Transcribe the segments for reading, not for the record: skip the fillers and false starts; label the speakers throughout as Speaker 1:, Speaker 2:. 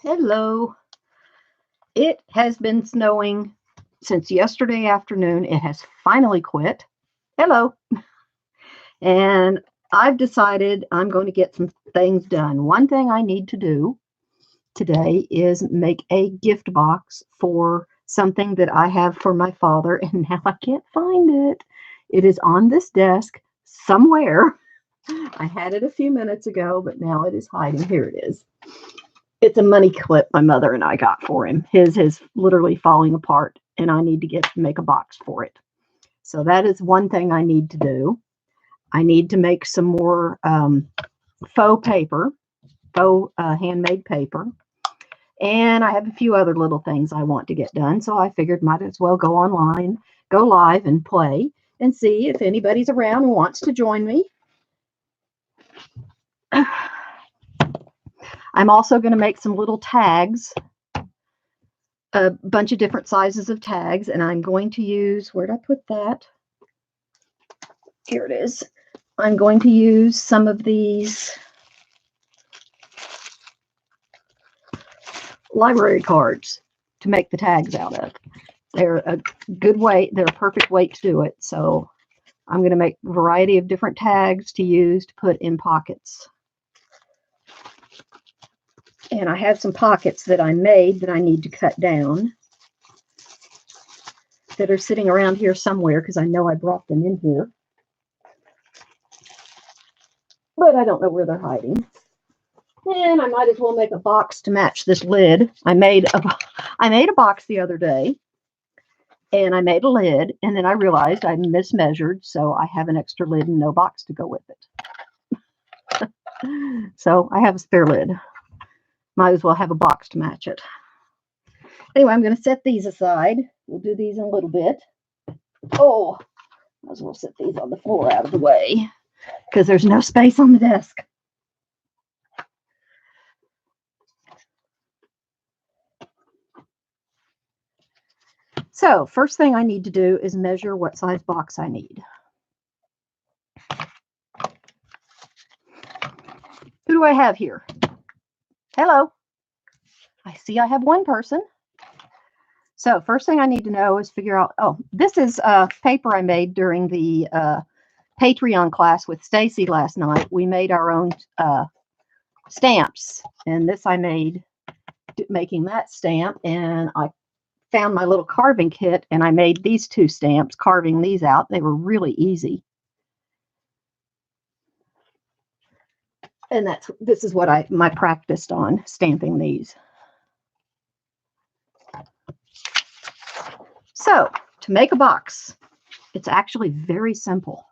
Speaker 1: Hello. It has been snowing since yesterday afternoon. It has finally quit. Hello. And I've decided I'm going to get some things done. One thing I need to do today is make a gift box for something that I have for my father, and now I can't find it. It is on this desk somewhere. I had it a few minutes ago, but now it is hiding. Here it is. It's a money clip my mother and I got for him. His is literally falling apart, and I need to make a box for it. So that is one thing I need to do. I need to make some more faux paper, faux handmade paper. And I have a few other little things I want to get done. So I figured might as well go online, go live and play and see if anybody's around and wants to join me. I'm also going to make some little tags, a bunch of different sizes of tags, and I'm going to use, where'd I put that? Here it is. I'm going to use some of these library cards to make the tags out of. They're a good weight. They're a perfect weight to do it. So I'm going to make a variety of different tags to use to put in pockets. And I have some pockets that I made that I need to cut down that are sitting around here somewhere because I know I brought them in here. But I don't know where they're hiding. And I might as well make a box to match this lid. I made a box the other day, and I made a lid, and then I realized I mismeasured, so I have an extra lid and no box to go with it. So I have a spare lid. Might as well have a box to match it. Anyway, I'm going to set these aside. We'll do these in a little bit. Oh, might as well set these on the floor out of the way because there's no space on the desk. So first thing I need to do is measure what size box I need. Who do I have here? Hello. I see I have one person. So first thing I need to know is figure out, oh, this is paper I made during the Patreon class with Stacy last night. We made our own stamps, and this I made making that stamp, and I found my little carving kit, and I made these two stamps, carving these out. They were really easy. And this is what my practiced on, stamping these. So to make a box, it's actually very simple.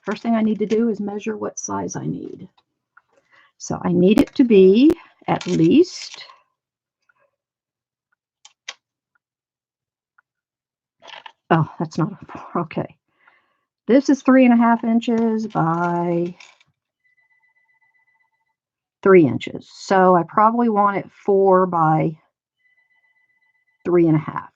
Speaker 1: First thing I need to do is measure what size I need. So I need it to be at least that's not a 4. Okay. This is 3.5 inches by 3 inches. So I probably want it 4 by 3.5.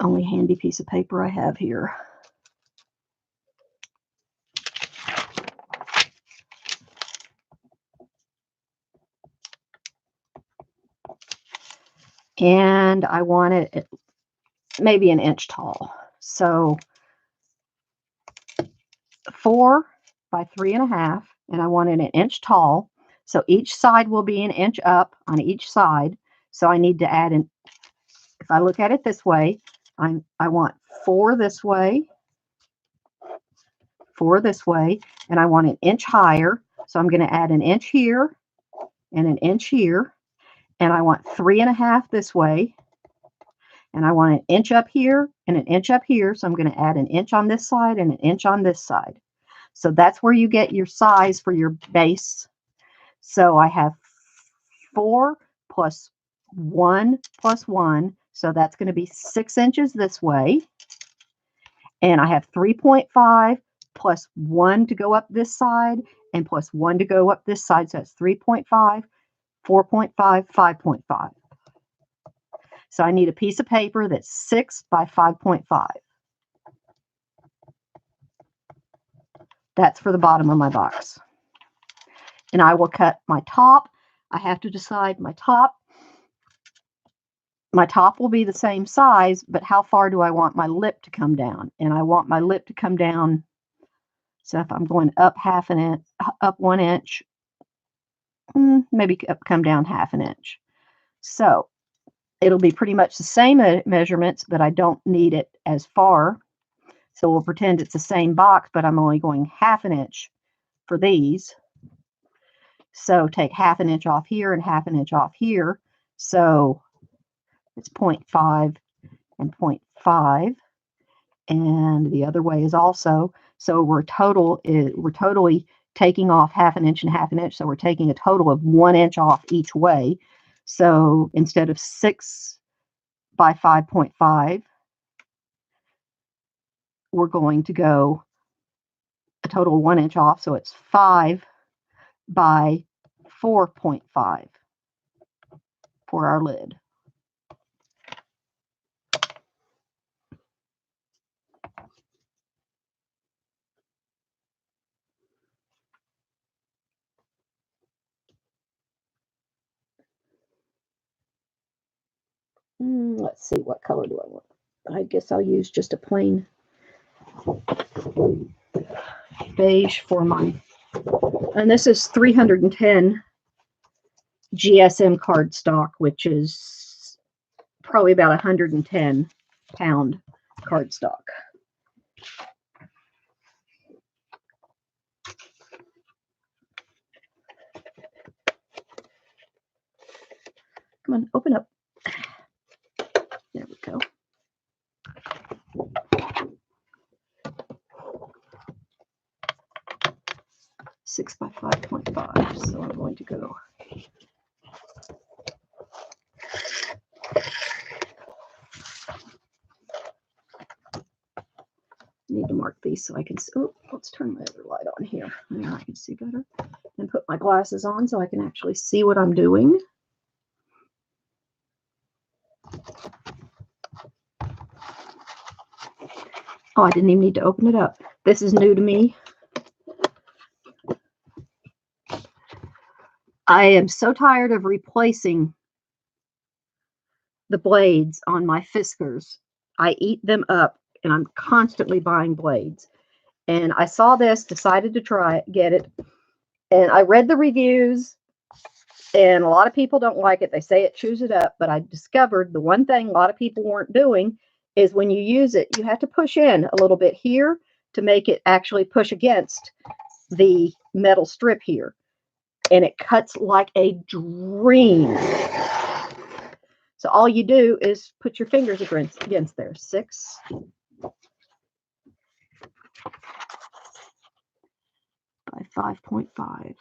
Speaker 1: Only handy piece of paper I have here. And I want it maybe an inch tall. So 4 by 3.5, and I want it an inch tall. So each side will be an inch up on each side. So I need to add in, if I look at it this way, I want 4 this way, 4 this way, and I want an inch higher. So I'm going to add an inch here and an inch here. And I want 3.5 this way. And I want an inch up here and an inch up here. So I'm going to add an inch on this side and an inch on this side. So that's where you get your size for your base. So I have 4 plus 1 plus 1. So that's going to be 6 inches this way. And I have 3.5 plus 1 to go up this side and plus 1 to go up this side. So that's 3.5, 4.5, 5.5. So I need a piece of paper that's 6 by 5.5. That's for the bottom of my box. And I will cut my top. I have to decide my top. My top will be the same size, but how far do I want my lip to come down? And I want my lip to come down. So if I'm going up half an inch, up 1 inch, maybe come down half an inch. So it'll be pretty much the same measurements, but I don't need it as far. So we'll pretend it's the same box, but I'm only going half an inch for these. So take half an inch off here and half an inch off here. So it's 0.5 and 0.5. And the other way is also. So we're totally taking off half an inch and half an inch. So we're taking a total of 1 inch off each way. So instead of 6 by 5.5, we're going to go a total of 1 inch off. So it's 5 by 4.5 for our lid. Let's see, what color do I want? I guess I'll use just a plain beige for mine. And this is 310 GSM cardstock, which is probably about 110-pound cardstock. Come on, open up. There we go. Six by 5.5. So I'm going to go. Need to mark these so I can see. Oh, let's turn my other light on here. Now I can see better. And put my glasses on so I can actually see what I'm doing. Oh, I didn't even need to open it up. This is new to me. I am so tired of replacing the blades on my Fiskars. I eat them up, and I'm constantly buying blades. And I saw this, decided to try it, get it. And I read the reviews, and a lot of people don't like it. They say it chews it up. But I discovered the one thing a lot of people weren't doing is when you use it, you have to push in a little bit here to make it actually push against the metal strip here. And it cuts like a dream. So all you do is put your fingers against there. 6 by 5.5.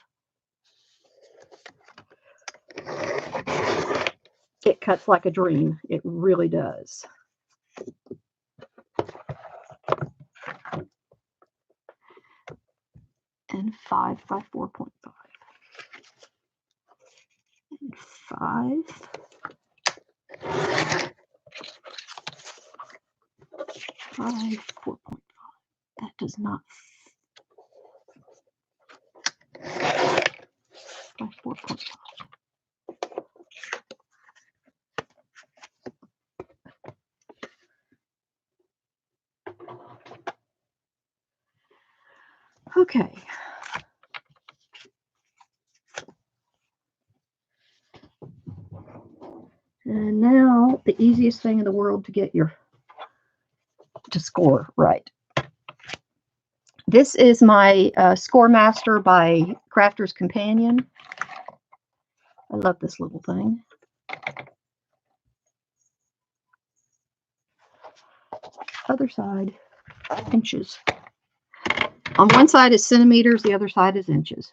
Speaker 1: It cuts like a dream. It really does. And 5 by 4.5. And 5 by 4.5. That does not. By 4.5. Okay. And now the easiest thing in the world to get to score right. This is my Score Master by Crafter's Companion. I love this little thing. Other side, inches. On one side is centimeters, the other side is inches.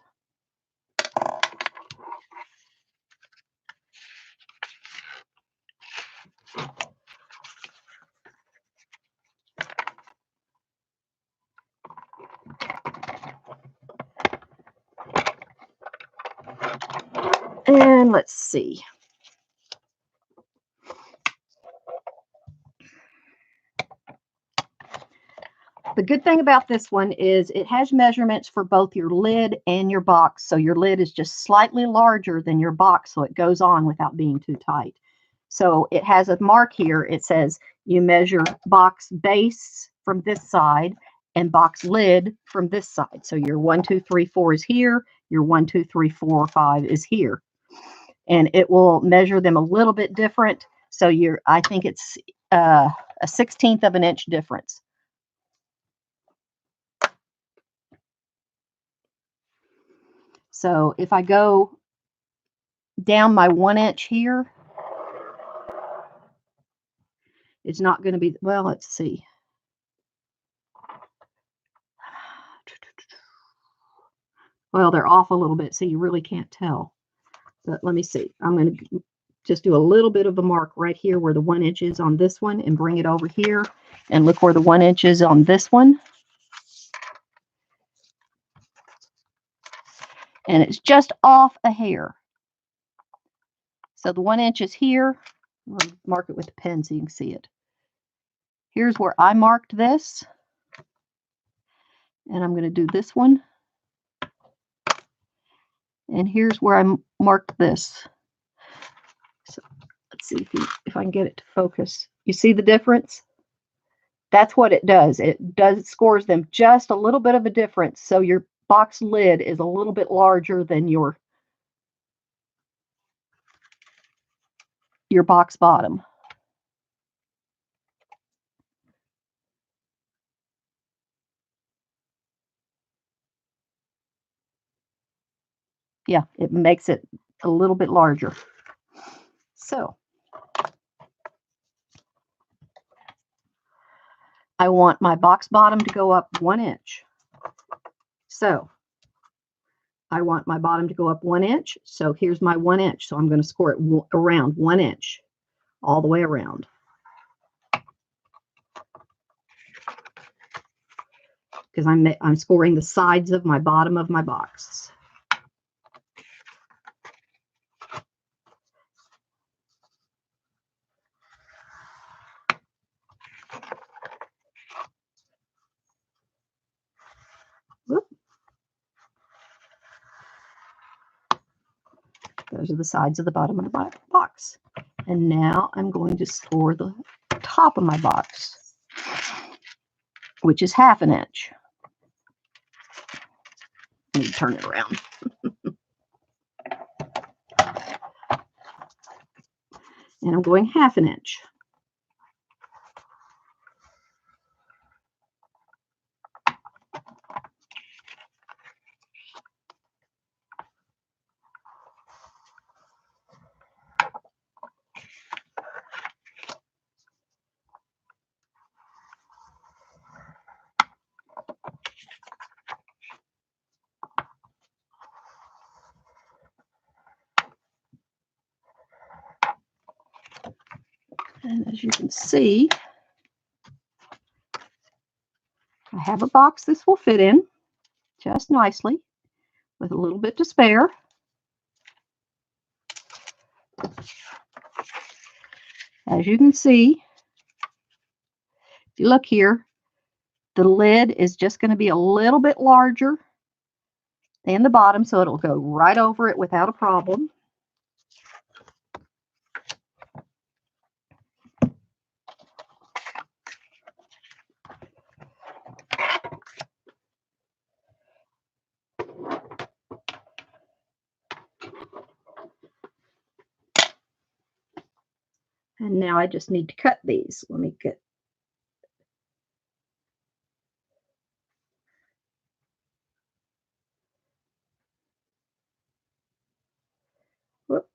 Speaker 1: And let's see. The good thing about this one is it has measurements for both your lid and your box. So your lid is just slightly larger than your box, so it goes on without being too tight. So it has a mark here. It says you measure box base from this side and box lid from this side. So your 1, 2, 3, 4 is here. Your 1, 2, 3, 4, 5 is here. And it will measure them a little bit different. So I think it's a 1/16 of an inch difference. So if I go down my 1 inch here, it's not going to be, well, let's see. Well, they're off a little bit, so you really can't tell. But let me see. I'm going to just do a little bit of a mark right here where the 1 inch is on this one and bring it over here. And look where the 1 inch is on this one. And it's just off a hair. So the 1 inch is here. I'll mark it with a pen so you can see it. Here's where I marked this. And I'm going to do this one. And here's where I marked this. So let's see if I can get it to focus. You see the difference? That's what it does. It scores them just a little bit of a difference. So your box lid is a little bit larger than your box bottom. Yeah, it makes it a little bit larger. So I want my box bottom to go up 1 inch. So I want my bottom to go up 1 inch. So here's my 1 inch. So I'm going to score it around 1 inch all the way around. Because I'm scoring the sides of my bottom of my box. Whoop. Those are the sides of the bottom of the box. And now I'm going to score the top of my box, which is 1/2 inch. Let me turn it around. And I'm going 1/2 inch. And as you can see, I have a box this will fit in just nicely with a little bit to spare. As you can see, if you look here, the lid is just going to be a little bit larger than the bottom, so it'll go right over it without a problem. And now I just need to cut these. Let me get. Whoop.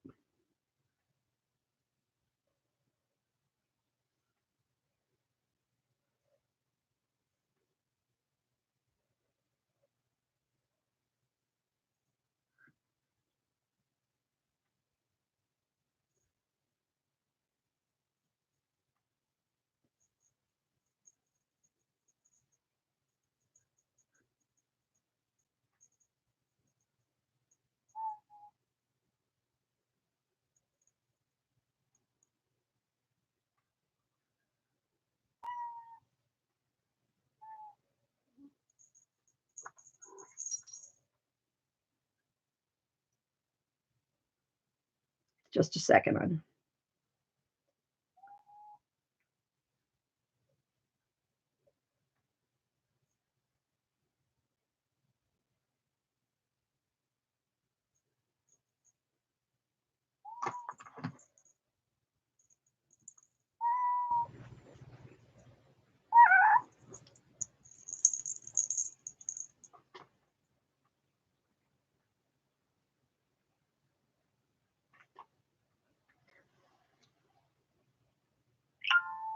Speaker 1: Just a second.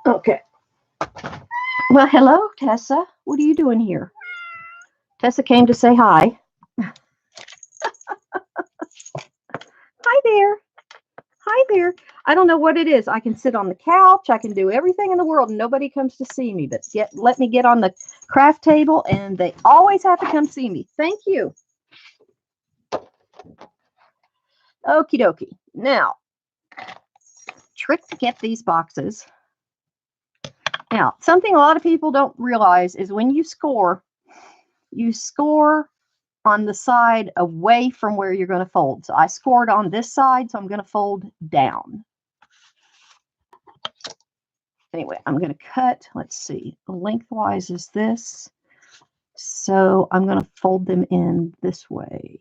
Speaker 1: Okay. Well, hello, Tessa. What are you doing here? Tessa came to say hi. Hi there. Hi there. I don't know what it is. I can sit on the couch. I can do everything in the world, and nobody comes to see me. But let me get on the craft table, and they always have to come see me. Thank you. Okie dokie. Now, trick to get these boxes. Now, something a lot of people don't realize is when you score on the side away from where you're going to fold. So I scored on this side, so I'm going to fold down. Anyway, I'm going to cut, let's see, lengthwise is this. So I'm going to fold them in this way.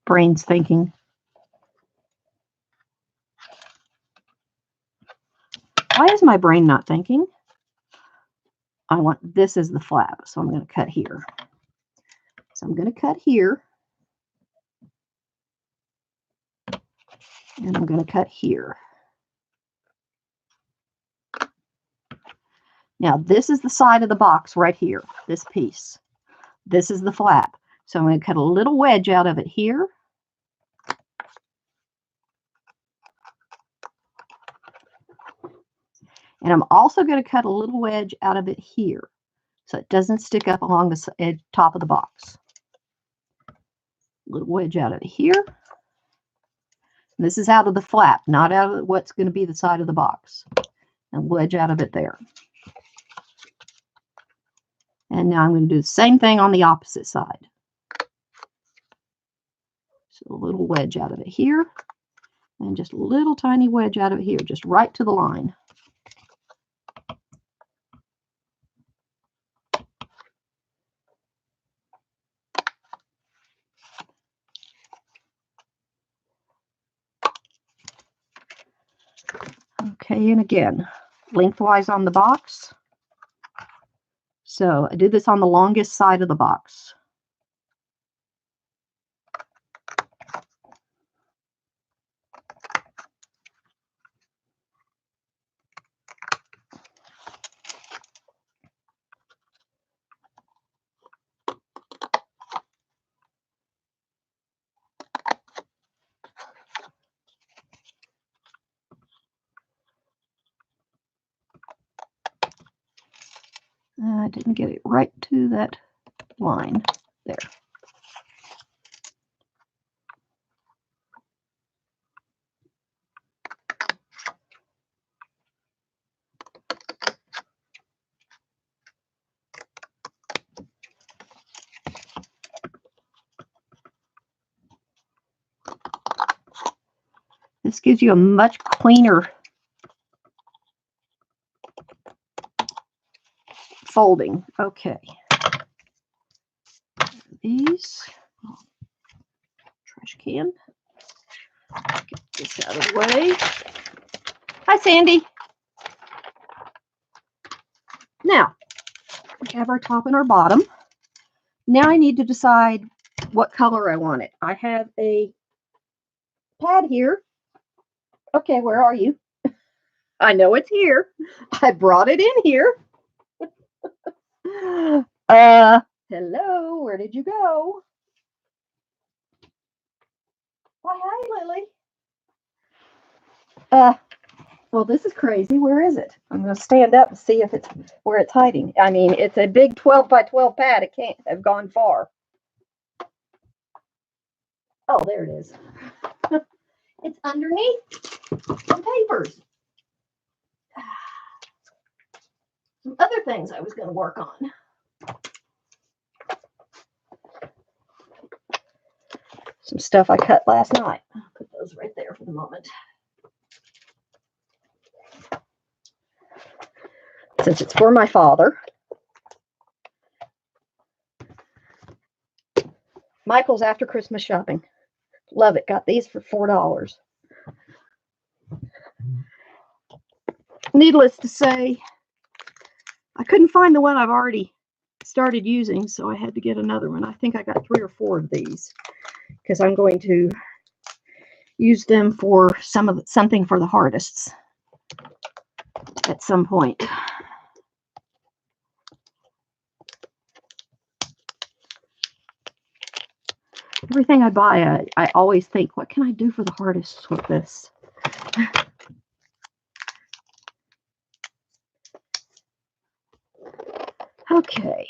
Speaker 1: Brain's thinking. Why is my brain not thinking? I want, this is the flap, so I'm going to cut here. So I'm going to cut here. And I'm going to cut here. Now, this is the side of the box right here, this piece. This is the flap. So I'm going to cut a little wedge out of it here. And I'm also going to cut a little wedge out of it here so it doesn't stick up along the top of the box. Little wedge out of it here. And this is out of the flap, not out of what's going to be the side of the box. And wedge out of it there. And now I'm going to do the same thing on the opposite side. So a little wedge out of it here. And just a little tiny wedge out of it here, just right to the line. Okay, and again, lengthwise on the box. So I did this on the longest side of the box. I didn't get it right to that line there. This gives you a much cleaner folding. Okay. These. Trash can. Get this out of the way. Hi, Sandy. Now, we have our top and our bottom. Now I need to decide what color I want it. I have a pad here. Okay, where are you? I know it's here. I brought it in here. Hello, where did you go? Why, hi, Lily. Well, this is crazy. Where is it? I'm going to stand up and see if it's where it's hiding. I mean, it's a big 12 by 12 pad. It can't have gone far. Oh, there it is. It's underneath some papers. Some other things I was going to work on. some stuff I cut last night. I'll put those right there for the moment. Since it's for my father. Michael's after Christmas shopping. Love it. Got these for $4. Needless to say, I couldn't find the one I've already started using, so I had to get another one. I think I got 3 or 4 of these because I'm going to use them for something for the Hardists at some point. Everything I buy, I always think, what can I do for the Hardists with this? Okay.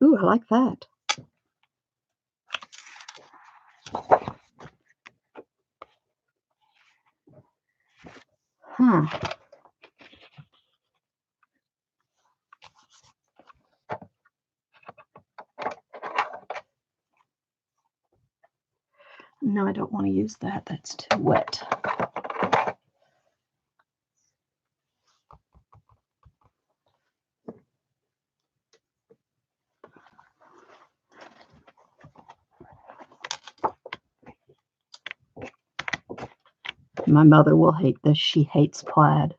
Speaker 1: Ooh, I like that. Huh. No, I don't want to use that. That's too wet. My mother will hate this. She hates plaid.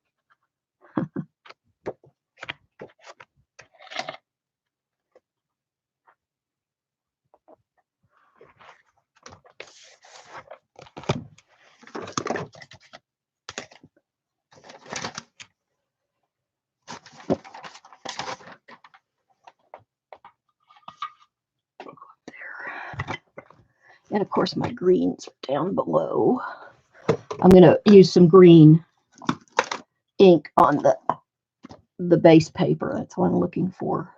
Speaker 1: And of course, my greens are down below. I'm going to use some green ink on the base paper. That's what I'm looking for.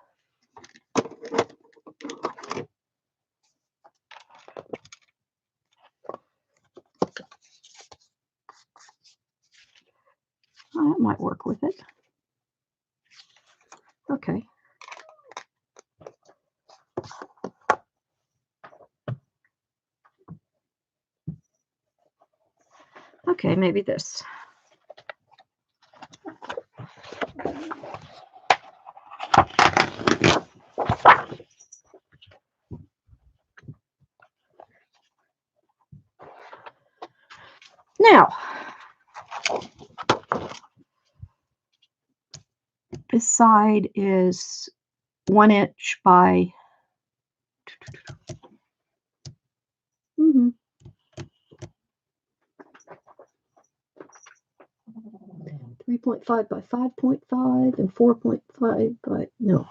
Speaker 1: Oh, that might work with it. Okay. Okay, maybe this. Now, this side is 1 inch by 3.5 by 5.5 and 4.5 by, no.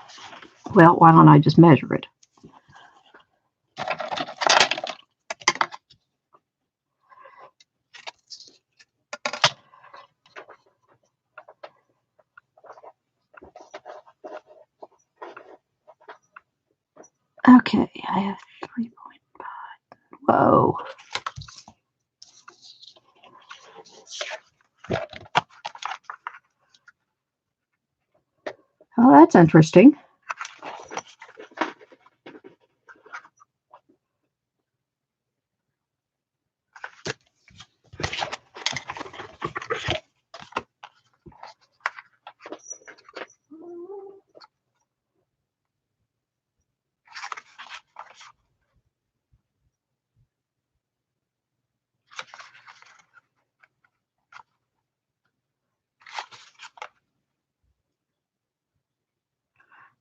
Speaker 1: Well, why don't I just measure it? Okay, I have 3.5. Whoa. Oh, that's interesting.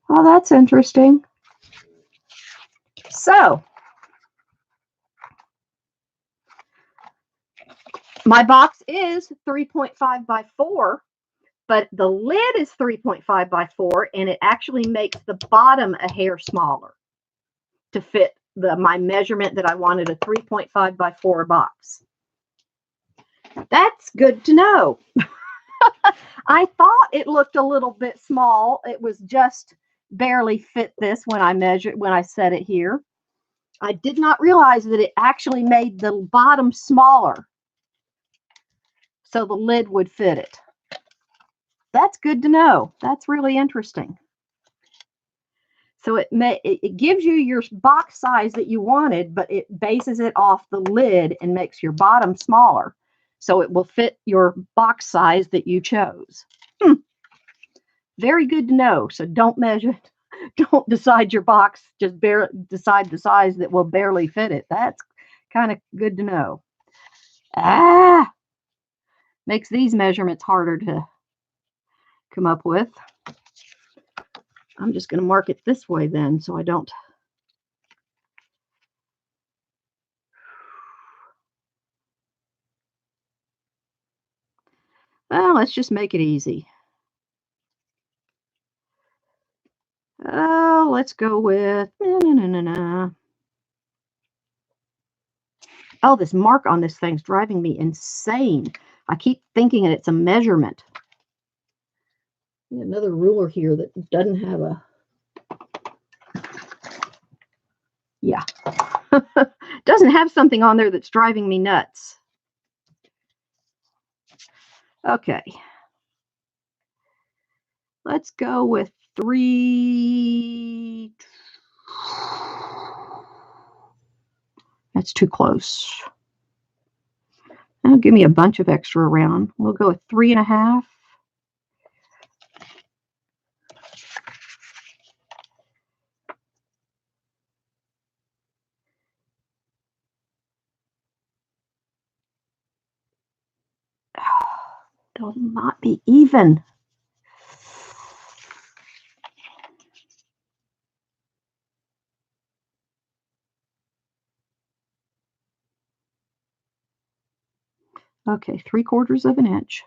Speaker 1: Oh, that's interesting. So, my box is 3.5 by 4, but the lid is 3.5 by 4, and it actually makes the bottom a hair smaller to fit my measurement that I wanted, a 3.5 by 4 box. That's good to know. I thought it looked a little bit small. It was just barely fit this when I set it here. I did not realize that it actually made the bottom smaller so the lid would fit it. That's good to know. That's really interesting. So it gives you your box size that you wanted, but it bases it off the lid and makes your bottom smaller. So it will fit your box size that you chose. Very good to know. So don't measure, don't decide your box, just decide the size that will barely fit it. That's kind of good to know. Makes these measurements harder to come up with. I'm just going to mark it this way then, so I don't. Well, let's just make it easy. Let's go with, Oh, this mark on this thing's driving me insane. I keep thinking it's a measurement. Another ruler here that doesn't have a, yeah. Doesn't have something on there that's driving me nuts. Okay. Let's go with 3. That's too close. That'll give me a bunch of extra around. We'll go with 3.5. It'll not be even. Okay, 3/4 of an inch.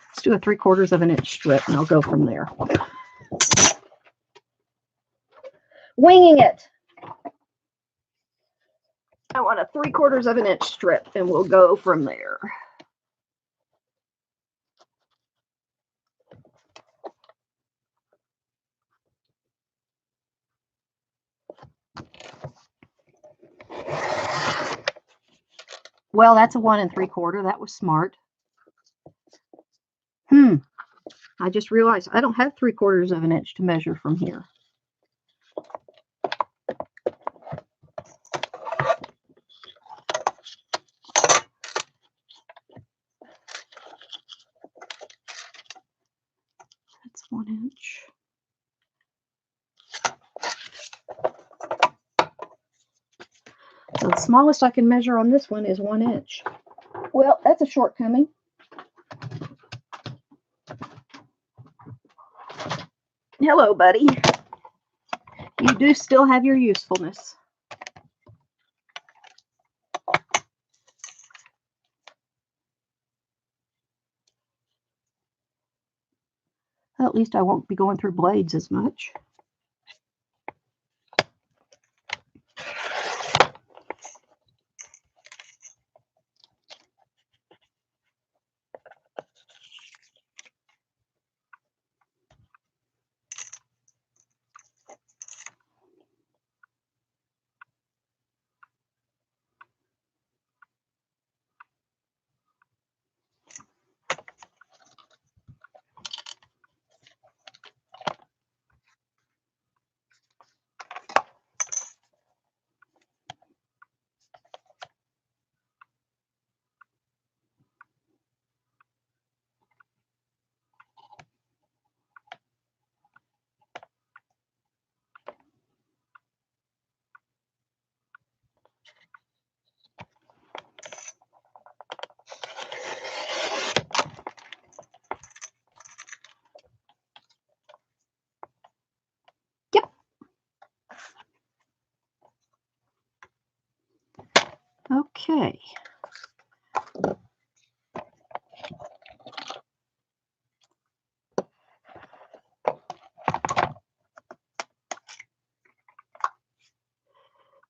Speaker 1: Let's do a 3/4 of an inch strip and I'll go from there. Winging it. I want a 3/4 of an inch strip and we'll go from there. Well, that's a 1 3/4. That was smart. I just realized I don't have 3/4 of an inch to measure from here. That's 1 inch. So the smallest I can measure on this one is 1 inch. Well, that's a shortcoming. Hello, buddy. You do still have your usefulness. Well, at least I won't be going through blades as much. Okay.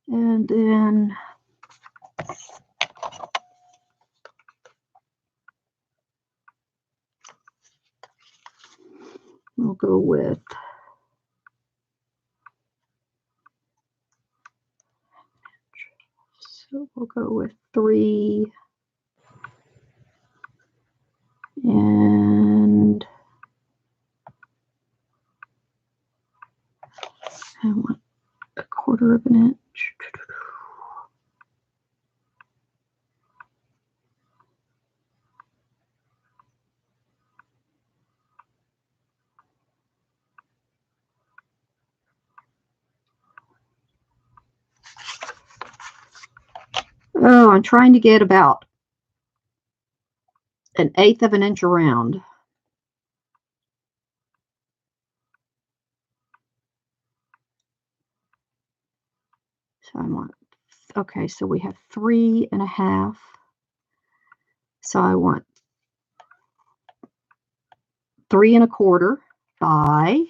Speaker 1: And then we'll go with we'll go with 3 and 1/4 of an inch. Oh, I'm trying to get about 1/8 of an inch around. So I want, okay, so we have 3 1/2. So I want 3 1/4 by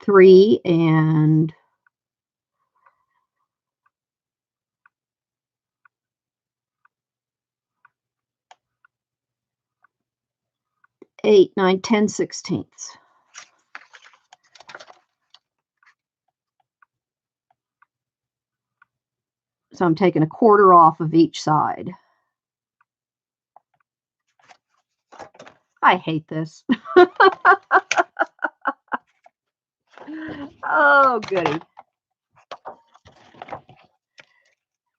Speaker 1: 3 and 8, 9, 10/16. So I'm taking 1/4 off of each side. I hate this. Oh, goody.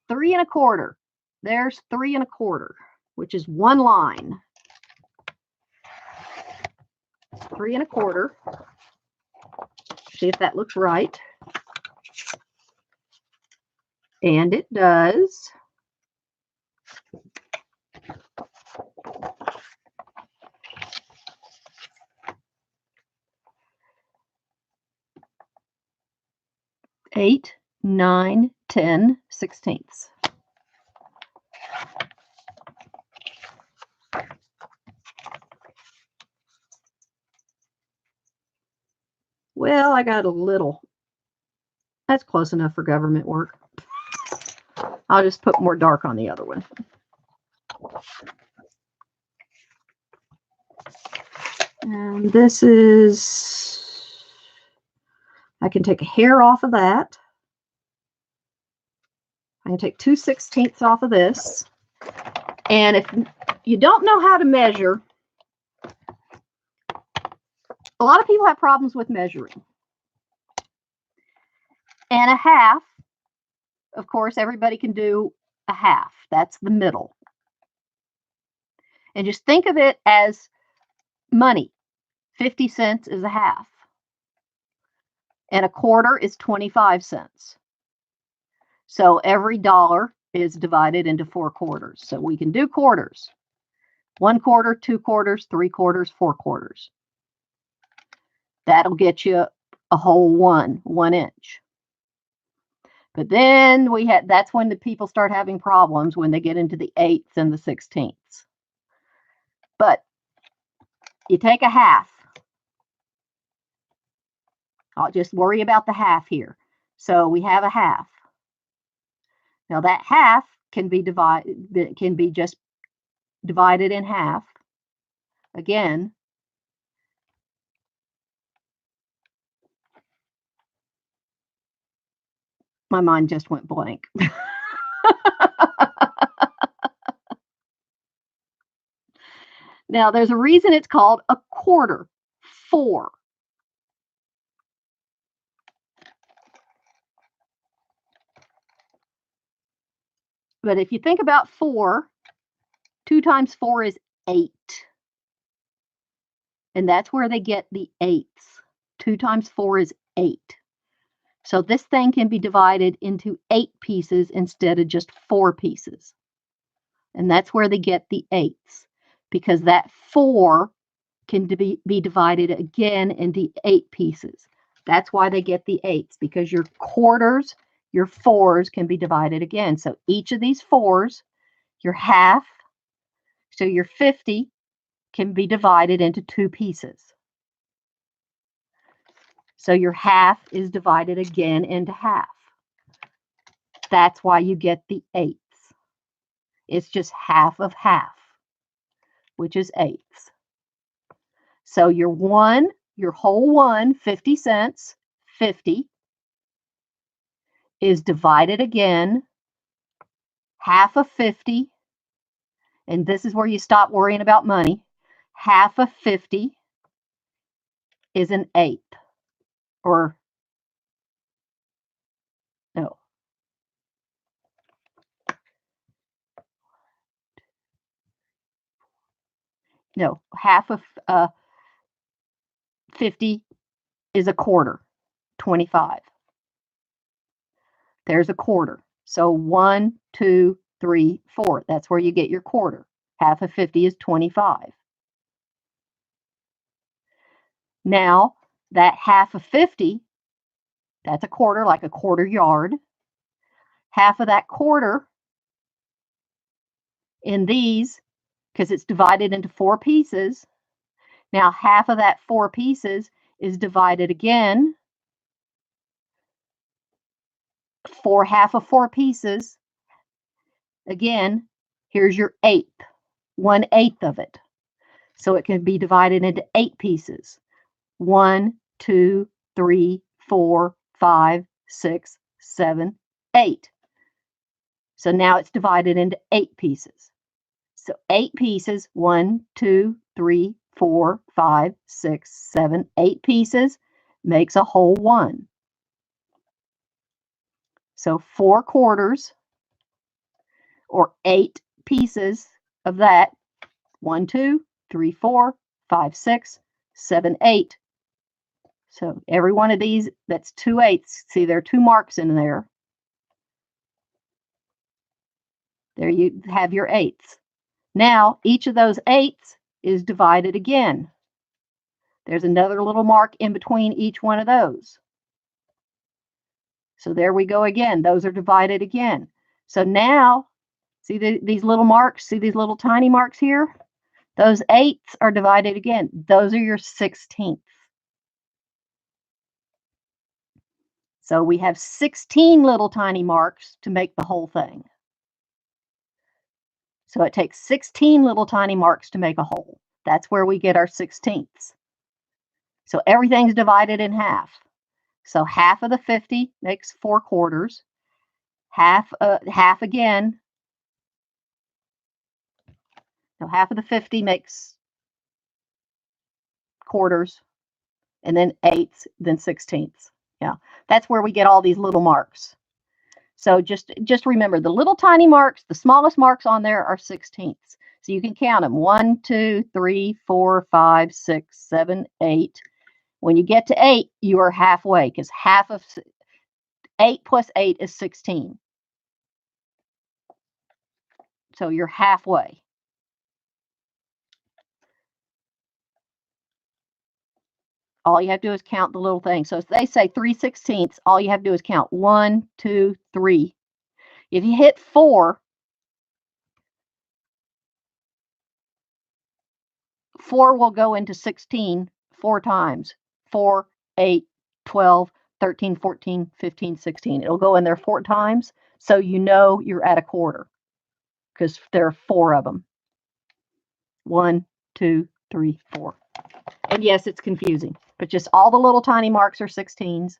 Speaker 1: 3 1/4. There's 3 1/4, which is one line. 3 1/4. See if that looks right. And it does. Eight, 9, 10/16. Well, I got a little. That's close enough for government work. I'll just put more dark on the other one. And this is, I can take a hair off of that. I can take 2/16 off of this. And if you don't know how to measure, a lot of people have problems with measuring. And a half, of course, everybody can do a half. That's the middle. And just think of it as money. 50 cents is a half. And a quarter is 25 cents. So every dollar is divided into 4 quarters. So we can do quarters. 1/4, 2 quarters, 3 quarters, 4 quarters. That'll get you a whole 1 inch. But then that's when the people start having problems, when they get into the 8ths and the 16ths. But you take a half. I'll just worry about the half here. So we have a half. Now that half can be just divided in half. Again, my mind just went blank. Now, there's a reason it's called a quarter. 4. But if you think about 4, 2 times 4 is 8. And that's where they get the 8ths. 2 times 4 is 8. So this thing can be divided into 8 pieces instead of just 4 pieces. And that's where they get the 8ths, because that 4 can be divided again into 8 pieces. That's why they get the 8ths, because your quarters, your 4s can be divided again. So each of these 4s, your half, so your 50 can be divided into 2 pieces. So your half is divided again into half. That's why you get the 8ths. It's just half of half, which is 8ths. So your whole 1, 50 cents, 50, is divided again. Half of 50 and this is where you stop worrying about money, half of 50 is an eighth. Or, no. No, half of 50 is a quarter, 25. There's a quarter. So 1, 2, 3, 4. That's where you get your quarter. Half of 50 is 25. Now, that half of 50, that's a quarter, like a quarter yard. Half of that quarter in these, because it's divided into 4 pieces, now half of that 4 pieces is divided again. For half of 4 pieces, again, here's your eighth, 1/8 of it. So it can be divided into 8 pieces. 1, 2, 3, 4, 5, 6, 7, 8. So now it's divided into 8 pieces. So 8 pieces, 1, 2, 3, 4, 5, 6, 7, 8 pieces makes a whole 1. So 4 quarters, or 8 pieces of that, 1, 2, 3, 4, 5, 6, 7, 8. So every one of these, that's 2/8. See, there are 2 marks in there. There you have your eighths. Now, each of those eighths is divided again. There's another little mark in between each one of those. So there we go again. Those are divided again. So now, see these little marks? See these little tiny marks here? Those eighths are divided again. Those are your 16ths. So we have 16 little tiny marks to make the whole thing. So it takes 16 little tiny marks to make a whole. That's where we get our 16ths. So everything's divided in half. So half of the 50 makes 4 quarters. Half again. So half of the 50 makes quarters, and then eighths, then 16ths. Yeah, that's where we get all these little marks. So just remember, the little tiny marks, the smallest marks on there are 16ths. So you can count them. 1, 2, 3, 4, 5, 6, 7, 8. When you get to 8, you are halfway, because half of 8 plus 8 is 16. So you're halfway. All you have to do is count the little thing. So if they say 3/16, all you have to do is count 1, 2, 3. If you hit 4, 4 will go into 16 4 times. 4, 8, 12, 13, 14, 15, 16. It'll go in there 4 times, so you know you're at a quarter, because there are 4 of them. 1, 2, 3, 4. And yes, it's confusing, but just all the little tiny marks are 16s.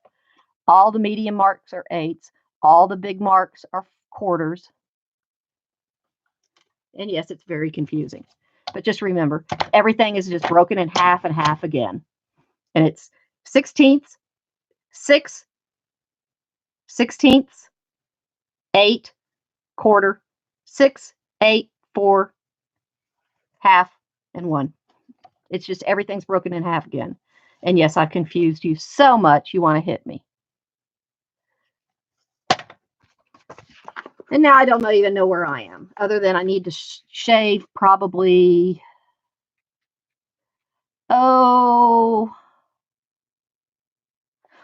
Speaker 1: All the medium marks are 8s. All the big marks are quarters. And yes, it's very confusing. But just remember, everything is just broken in half and half again. And it's 16ths, 6, 16ths, 8, quarter, 6, 8, 4, half, and 1. It's just everything's broken in half again. And yes, I've confused you so much, you want to hit me. And now I don't even know where I am, other than I need to shave probably,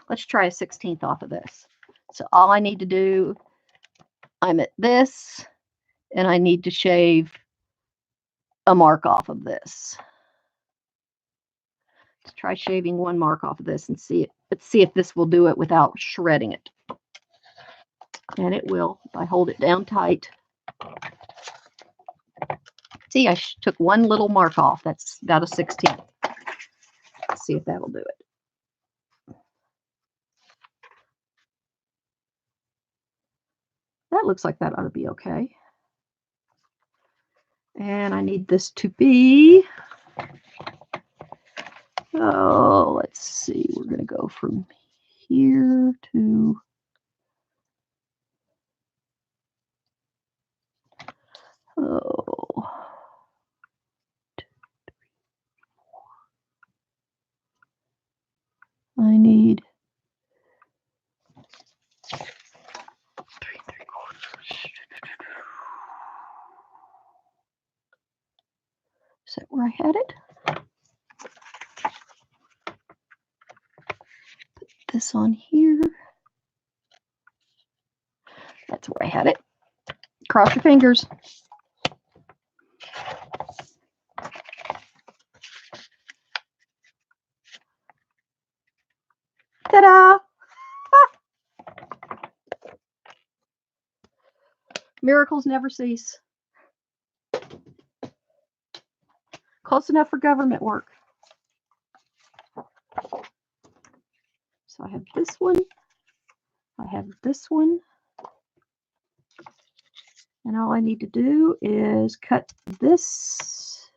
Speaker 1: let's try a 16th off of this. So all I need to do, I'm at this, and I need to shave a mark off of this. Let's try shaving 1 mark off of this and see it. Let's see if this will do it without shredding it. And it will if I hold it down tight. See, I took 1 little mark off. That's about a 16th. Let's see if that'll do it. That looks like that ought to be okay. And I need this to be, oh, let's see, we're going to go from here to, oh, I need 3 3/4. Is that where I had it? Put this on here. That's where I had it. Cross your fingers. Ta-da! Miracles never cease. Close enough for government work. So I have this one. I have this one. And all I need to do is cut this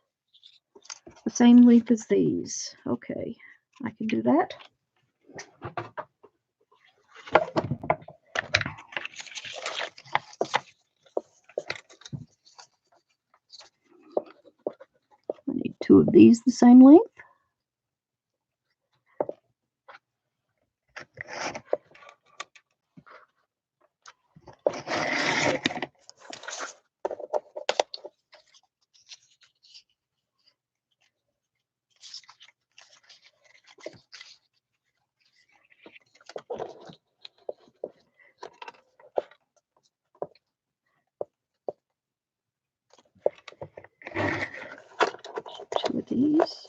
Speaker 1: the same length as these. Okay, I can do that. I need 2 of these the same length. Of these.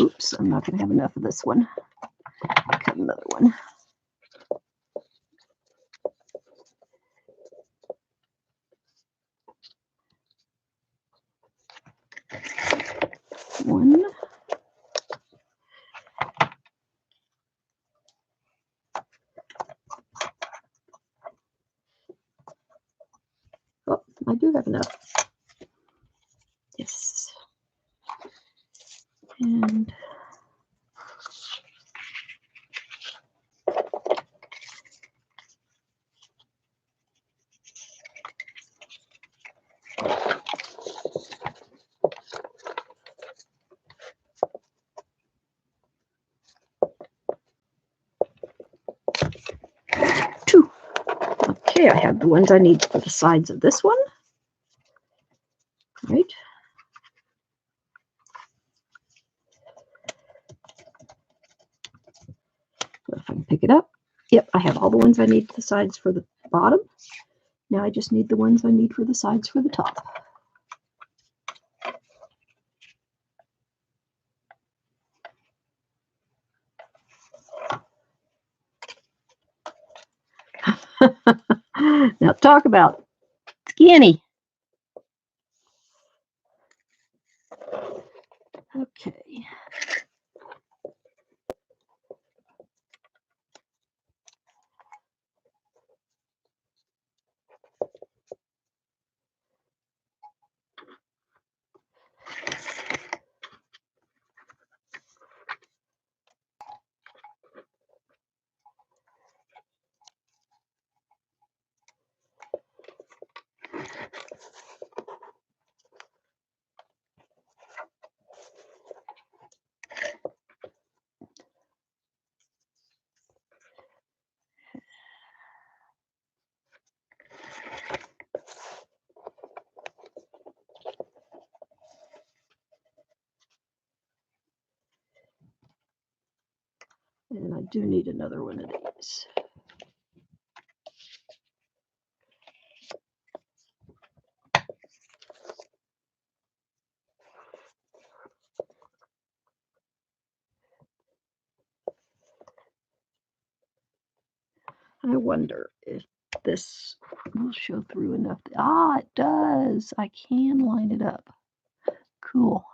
Speaker 1: Oops, I'm not going to have enough of this one. Cut another one. One. Oh, I do have enough. Yes. And two. Okay, I have the ones I need for the sides of this one. Right. If I can pick it up. Yep, I have all the ones I need for the sides for the bottom. Now I just need the ones I need for the sides for the top. Now talk about skinny. Okay. And I do need another one of these. I wonder if this will show through enough. Ah, it does. I can line it up. Cool.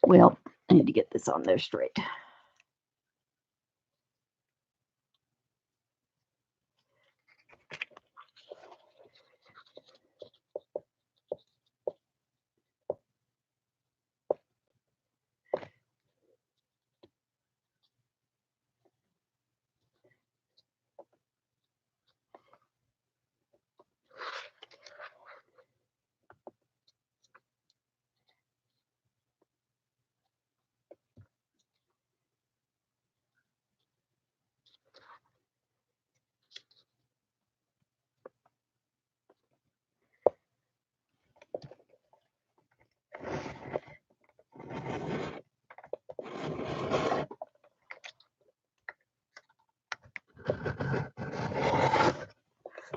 Speaker 1: Well, I need to get this on there straight.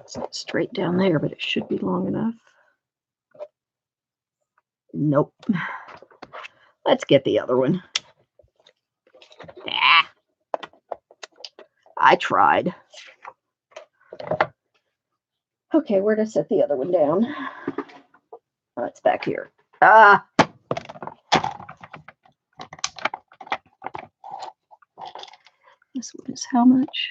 Speaker 1: It's not straight down there, but it should be long enough. Nope. Let's get the other one. Ah, I tried. Okay, where to set the other one down? Oh, it's back here. Ah. This one is how much?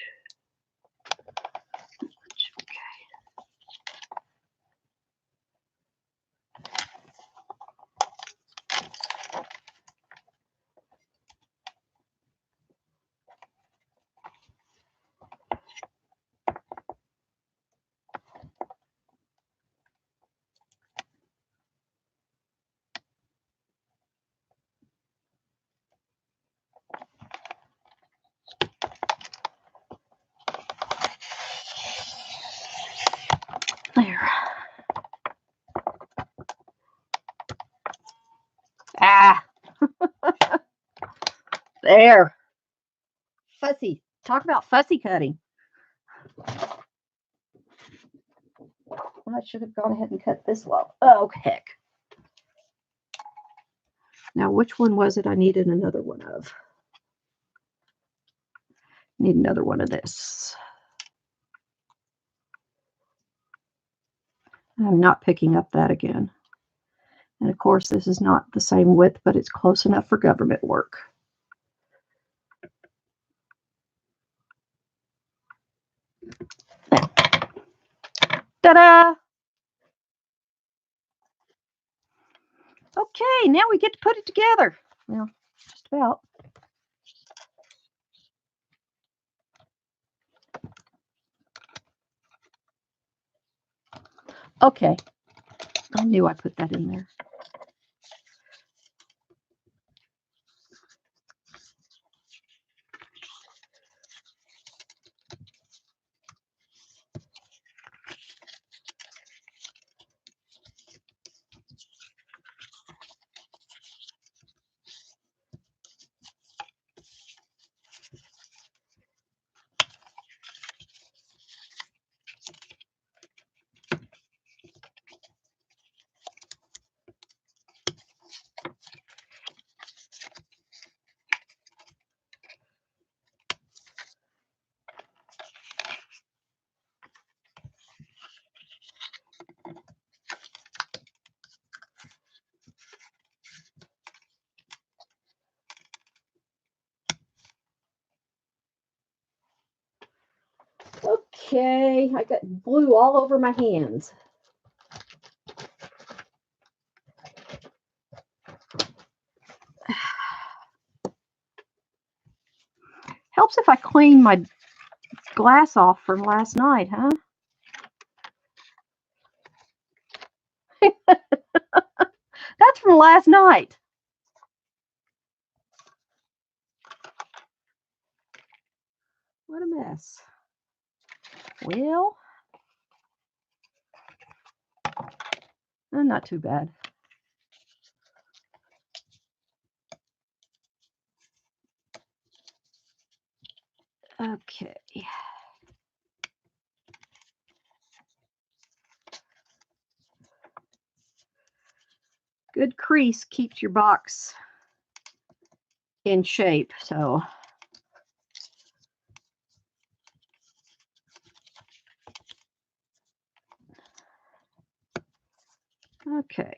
Speaker 1: There. Ah. There. Fussy. Talk about fussy cutting. Well, I should have gone ahead and cut this low. Oh, heck. Now, which one was it I needed another one of? Need another one of this. I'm not picking up that again. And of course, this is not the same width, but it's close enough for government work. There. Ta-da! Okay, now we get to put it together. Well, just about. Okay. I knew I put that in there. Okay, I got glue all over my hands. Helps if I clean my glass off from last night, huh? That's from last night. What a mess. Well, not too bad. Okay. Good crease keeps your box in shape, so. Okay.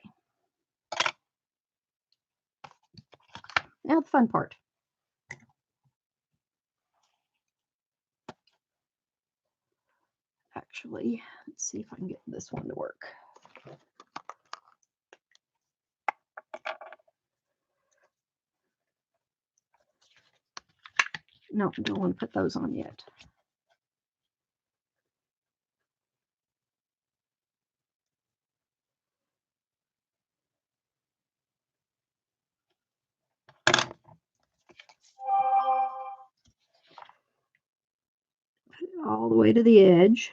Speaker 1: Now the fun part. Actually, let's see if I can get this one to work. No, don't want to put those on yet. Put it all the way to the edge.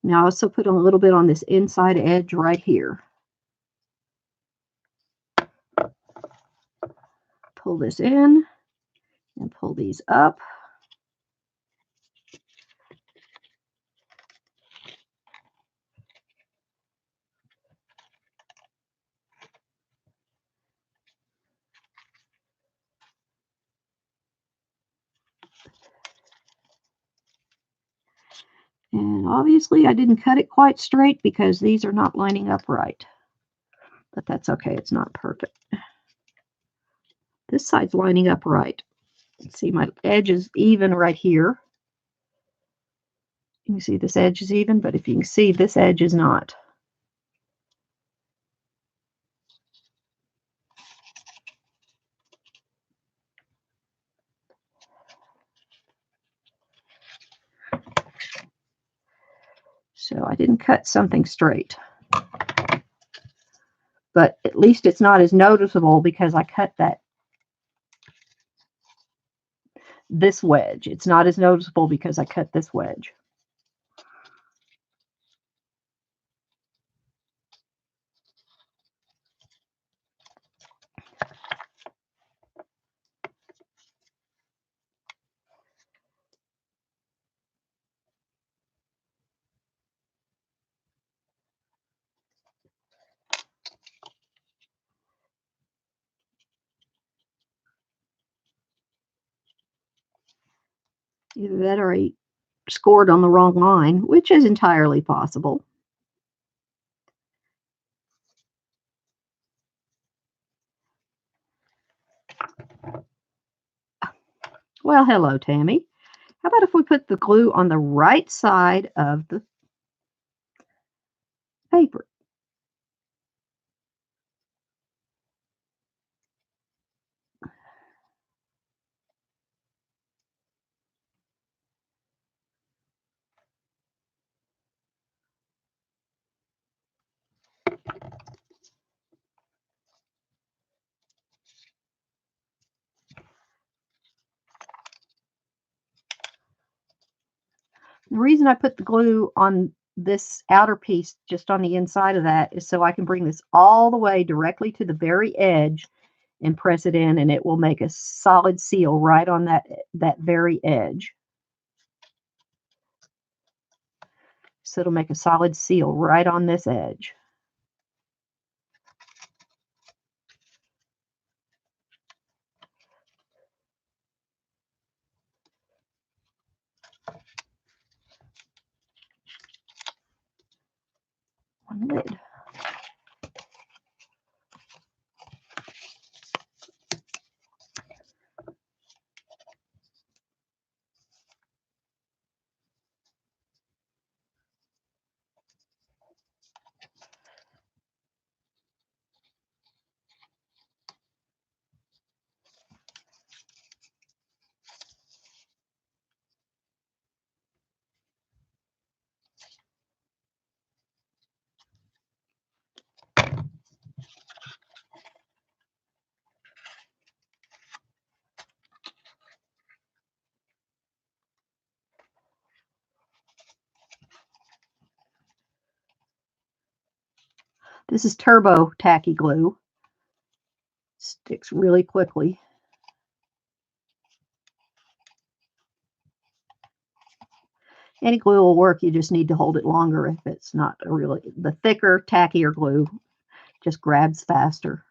Speaker 1: Now I also put a little bit on this inside edge right here. Pull this in and pull these up. And obviously I didn't cut it quite straight because these are not lining up right. But that's okay, it's not perfect. This side's lining up right. See, my edge is even right here. You can see this edge is even, but if you can see, this edge is not. So I didn't cut something straight. But at least it's not as noticeable because I cut this wedge. It's not as noticeable because I cut this wedge. Either that or I scored on the wrong line, which is entirely possible. Well, hello, Tammy. How about if we put the glue on the right side of the paper? The reason I put the glue on this outer piece just on the inside of that is so I can bring this all the way directly to the very edge and press it in, and it will make a solid seal right on that very edge. So it'll make a solid seal right on this edge. One lid. This is Turbo Tacky Glue. Sticks really quickly. Any glue will work. You just need to hold it longer if it's not the thicker, tackier glue just grabs faster.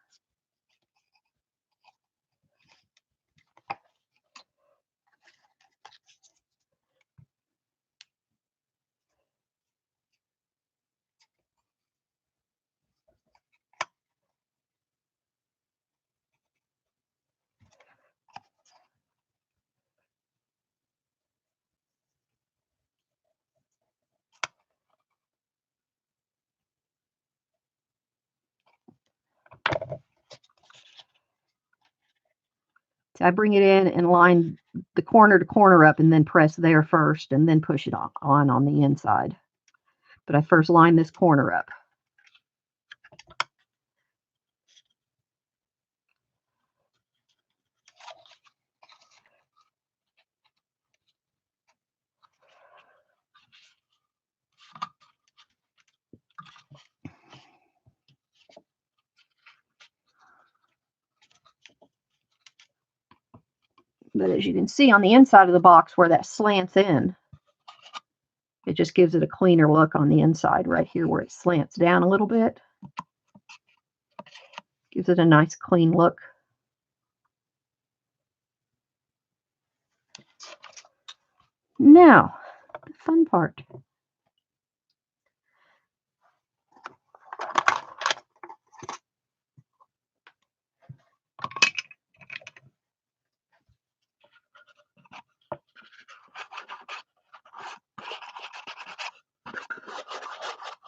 Speaker 1: So I bring it in and line the corner to corner up and then press there first and then push it on the inside. But I first line this corner up. But as you can see on the inside of the box where that slants in, it just gives it a cleaner look on the inside right here where it slants down a little bit. Gives it a nice clean look. Now, the fun part.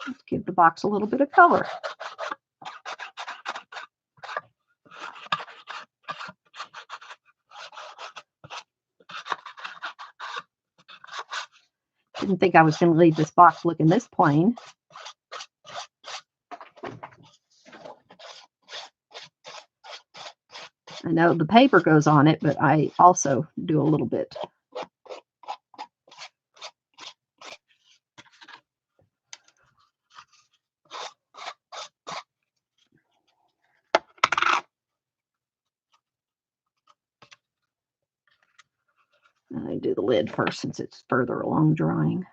Speaker 1: Let's give the box a little bit of color. Didn't think I was going to leave this box looking this plain. I know the paper goes on it, but I also do a little bit. I do the lid first since it's further along drying.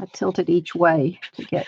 Speaker 1: I tilt it each way to get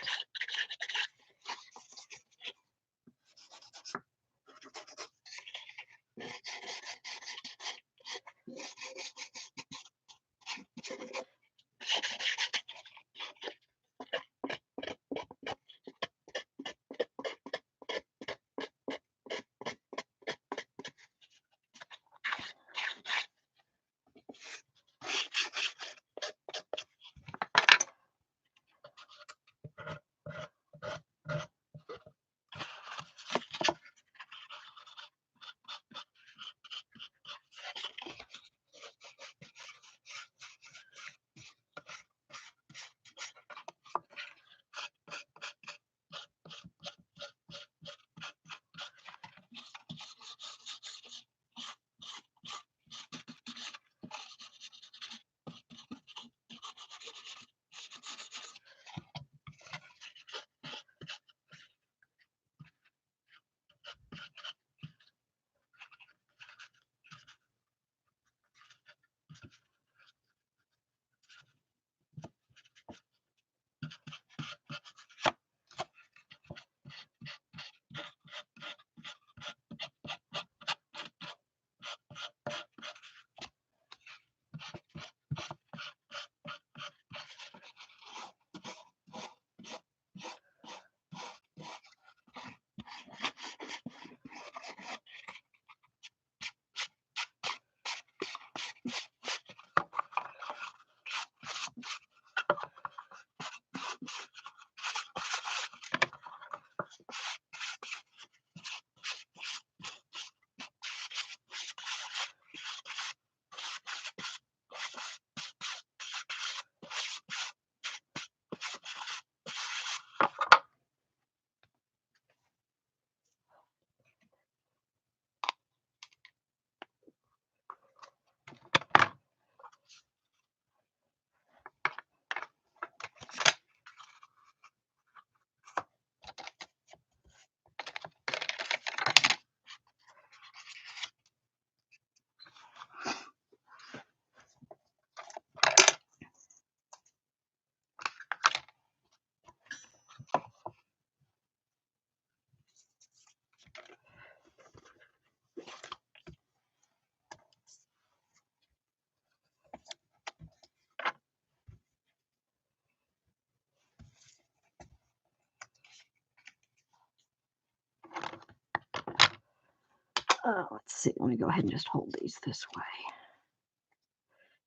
Speaker 1: Let's see. Let me go ahead and just hold these this way.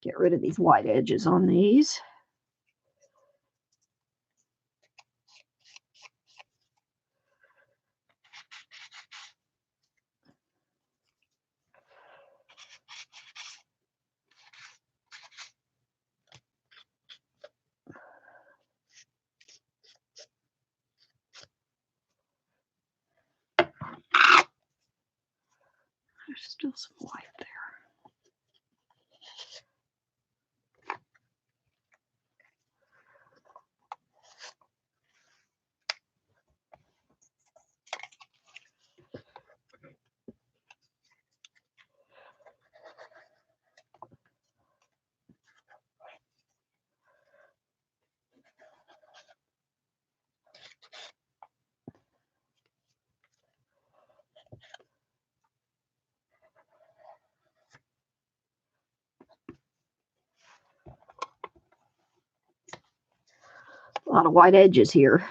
Speaker 1: Get rid of these white edges on these. There's still some white there. A lot of white edges here.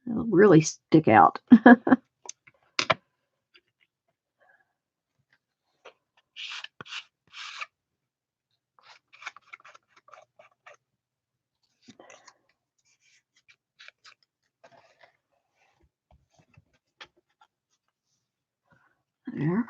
Speaker 1: They'll really stick out. There.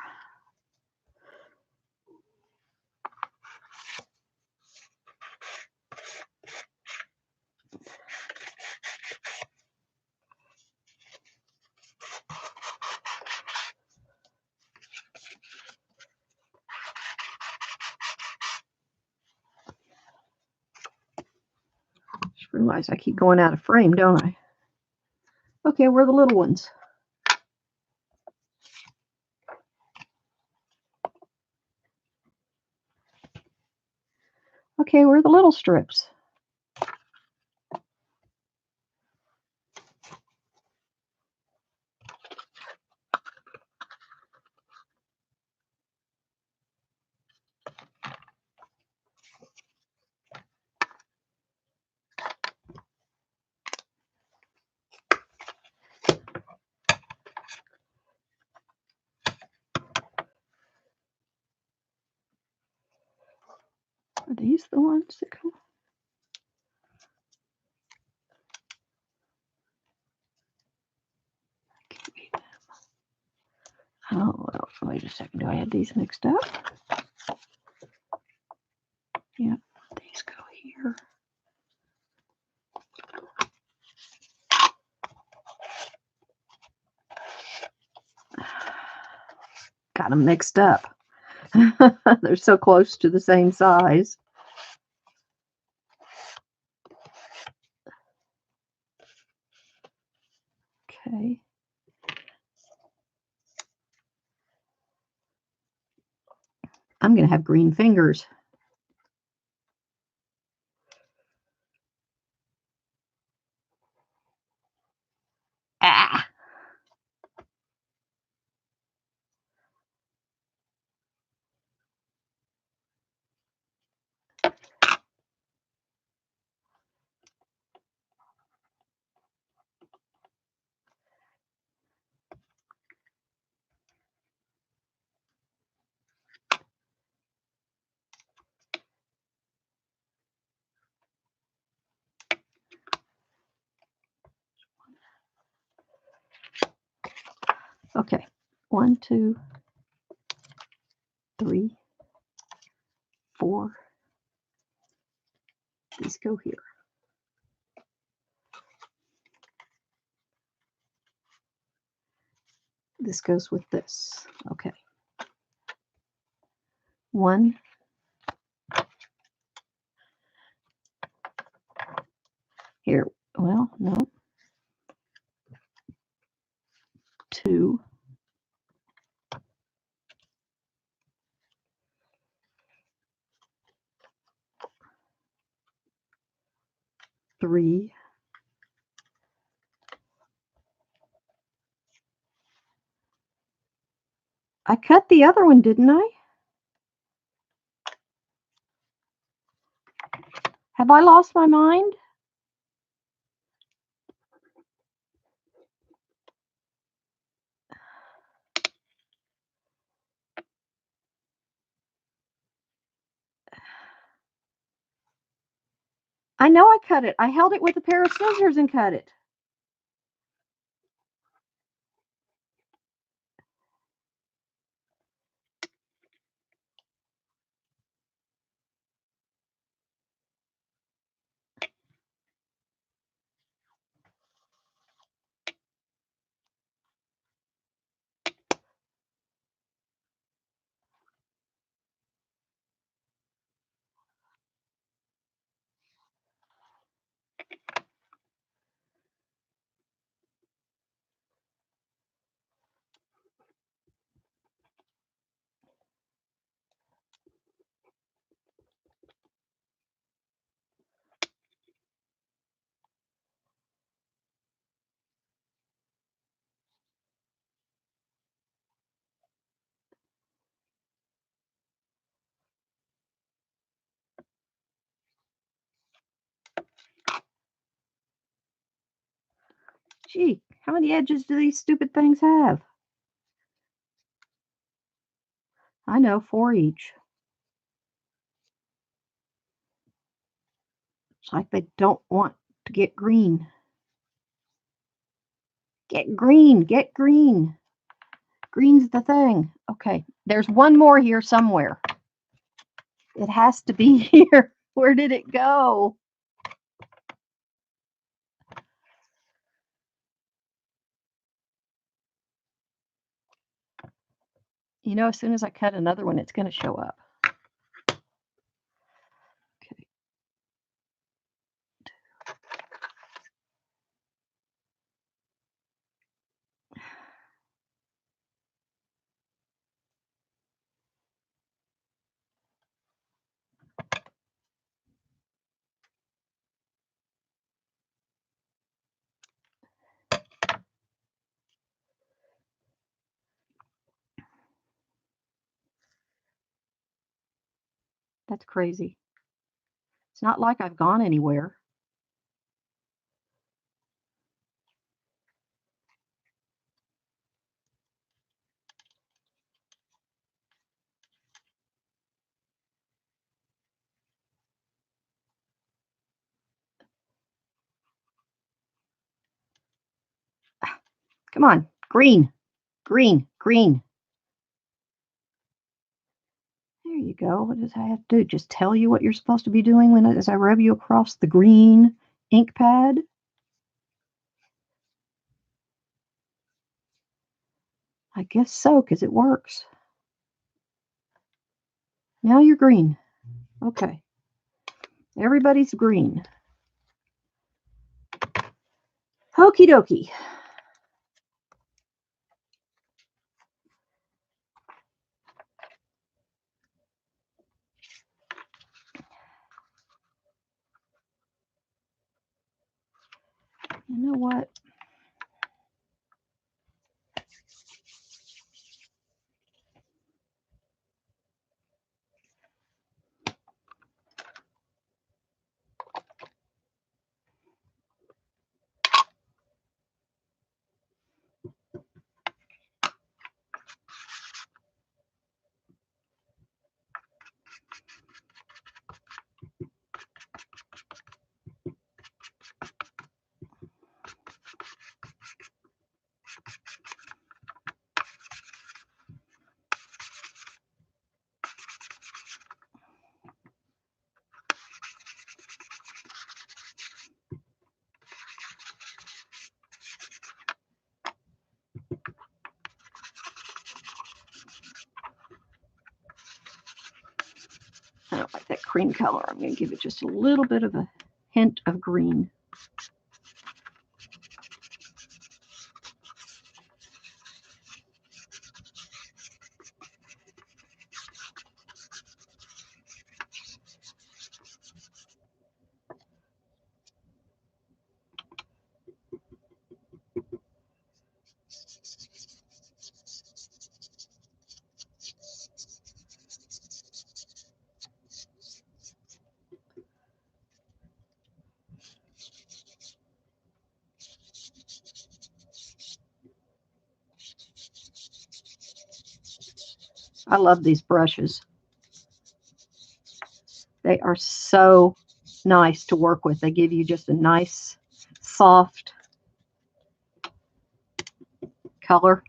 Speaker 1: Just realize I keep going out of frame, don't I? Okay, where are the little ones? Okay, where are the little strips? Are these the ones that come? Oh, well, wait a second. Do I have these mixed up? Yeah, these go here. Got them mixed up. They're so close to the same size. Okay. I'm going to have green fingers. Ah! Okay. 1, 2, 3, 4. These go here. This goes with this. Okay. 1. Here. Well, no. 2. 3. I cut the other one, didn't I? Have I lost my mind? I know I cut it. I held it with a pair of scissors and cut it. Gee, how many edges do these stupid things have? I know, 4 each. It's like they don't want to get green. Get green, get green. Green's the thing. Okay, there's one more here somewhere. It has to be here. Where did it go? You know, as soon as I cut another one, it's going to show up. Okay. That's crazy. It's not like I've gone anywhere. Come on, green, green, green. There you go. What does I have to do? Just tell you what you're supposed to be doing as I rub you across the green ink pad? I guess so, because it works. Now you're green. Okay. Everybody's green. Okie dokie. You know what? I don't like that cream color. I'm going to give it just a little bit of a hint of green. I love these brushes. They are so nice to work with. They give you just a nice, soft color.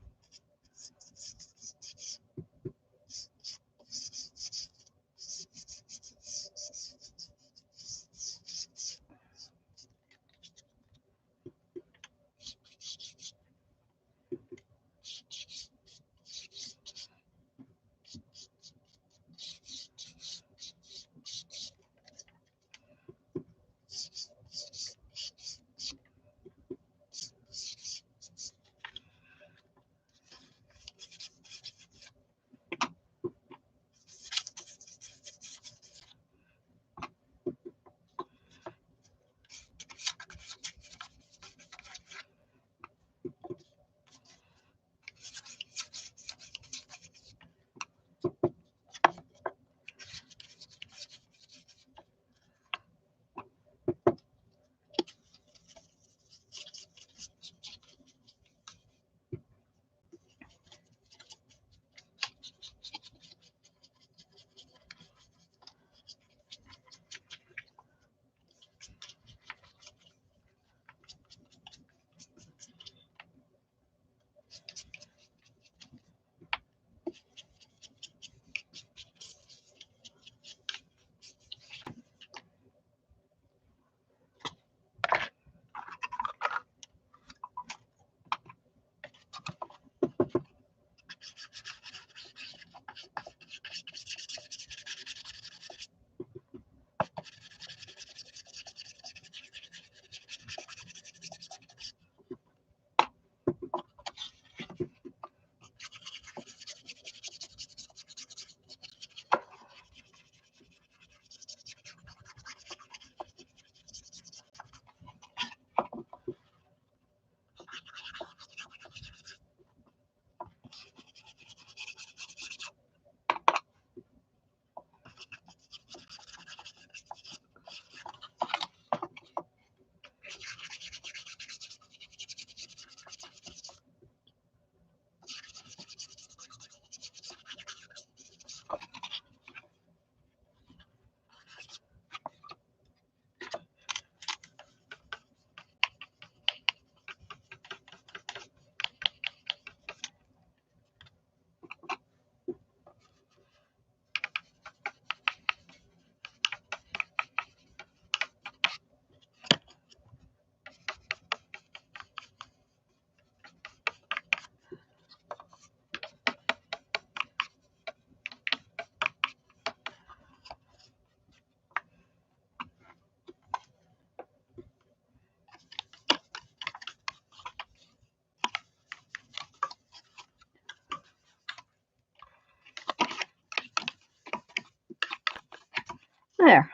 Speaker 1: There,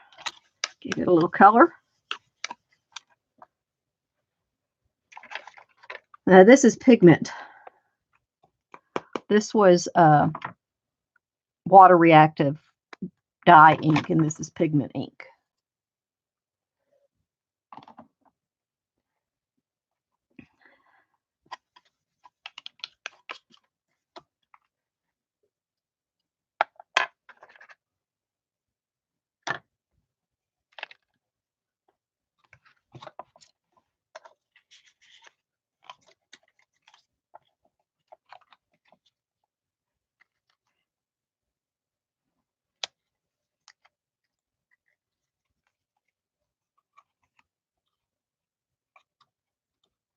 Speaker 1: give it a little color. Now this is pigment. This was water reactive dye ink, and this is pigment ink.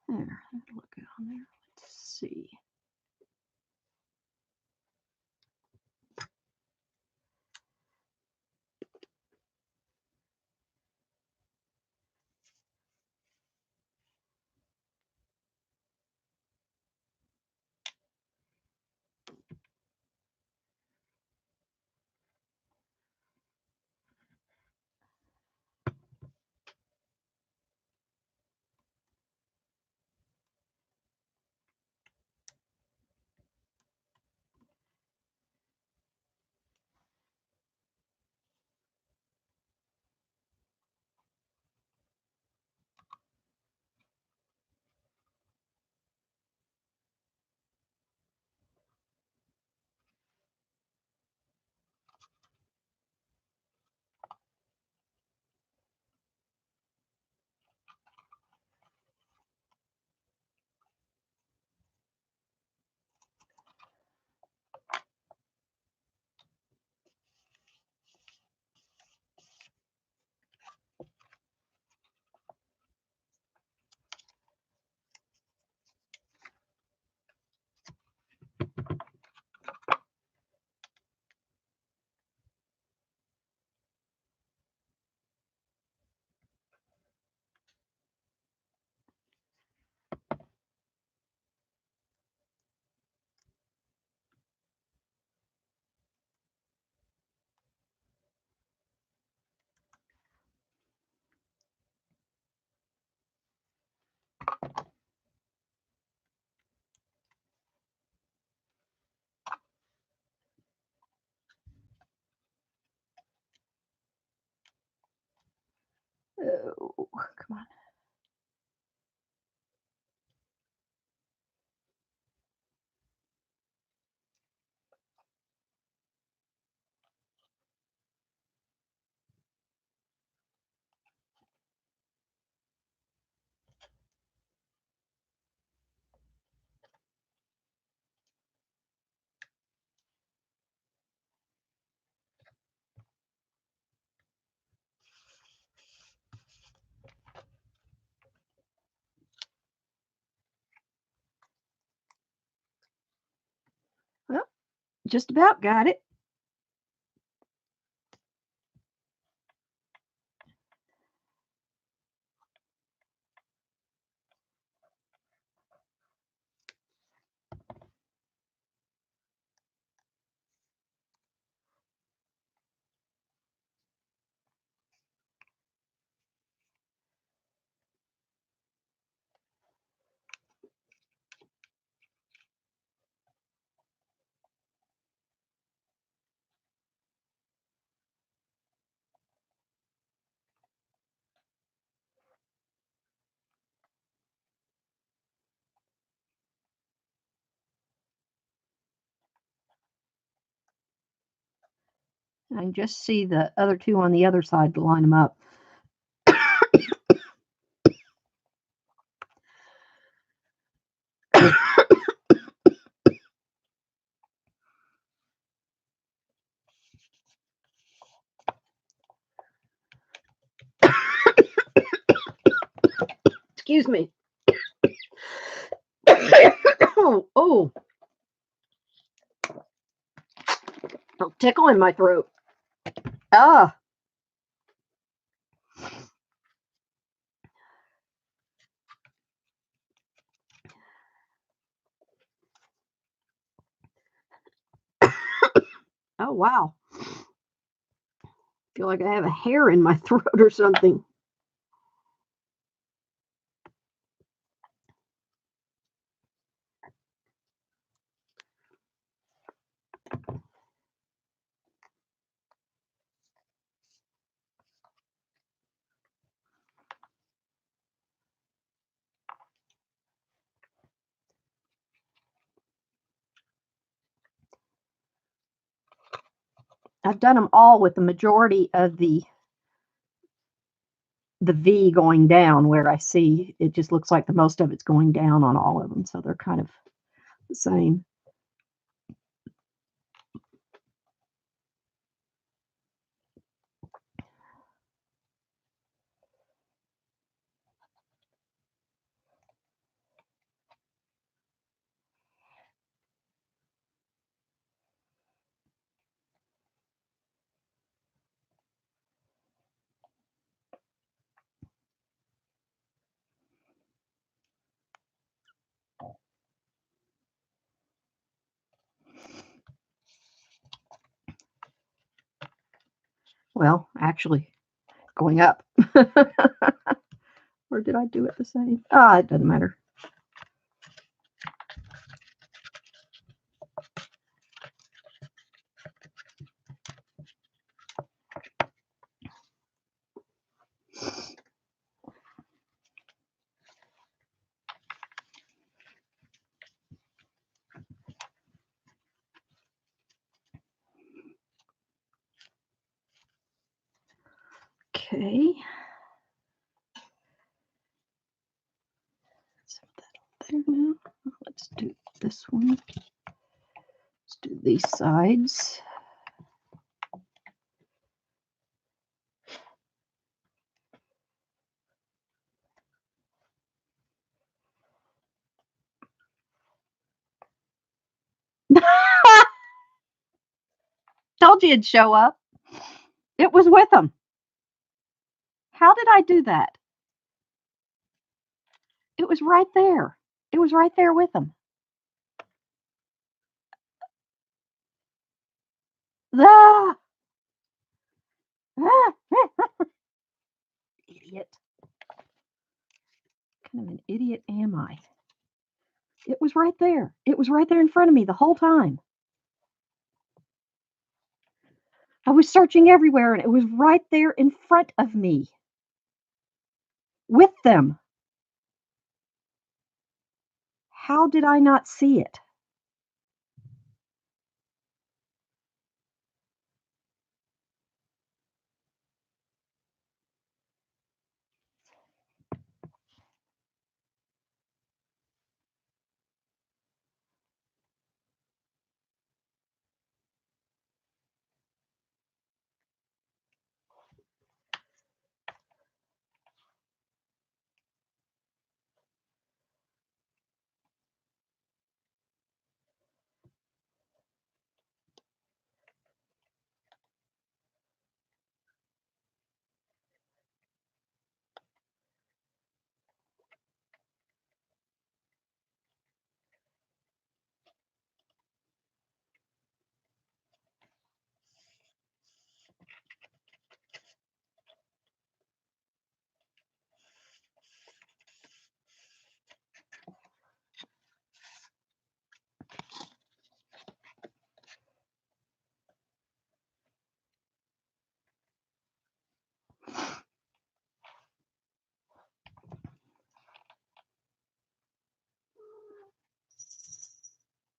Speaker 1: There, look on there. Let's see. Oh, come on. Well, just about got it. I can just see the other two on the other side to line them up. Excuse me. Oh, a tickle in my throat. Ah. Oh, wow. Feel like I have a hair in my throat or something. I've done them all with the majority of the V going down, where I see it just looks like the most of it's going down on all of them. So they're kind of the same. Well, actually, going up. Or did I do it the same? Ah, it doesn't matter. Okay. Let's put that there now. Let's do this one. Let's do these sides. Told you it'd show up. It was with them. How did I do that? It was right there. It was right there with them. Ah! Ah! Idiot. What kind of an idiot am I? It was right there. It was right there in front of me the whole time. I was searching everywhere and it was right there in front of me. with them. How did I not see it?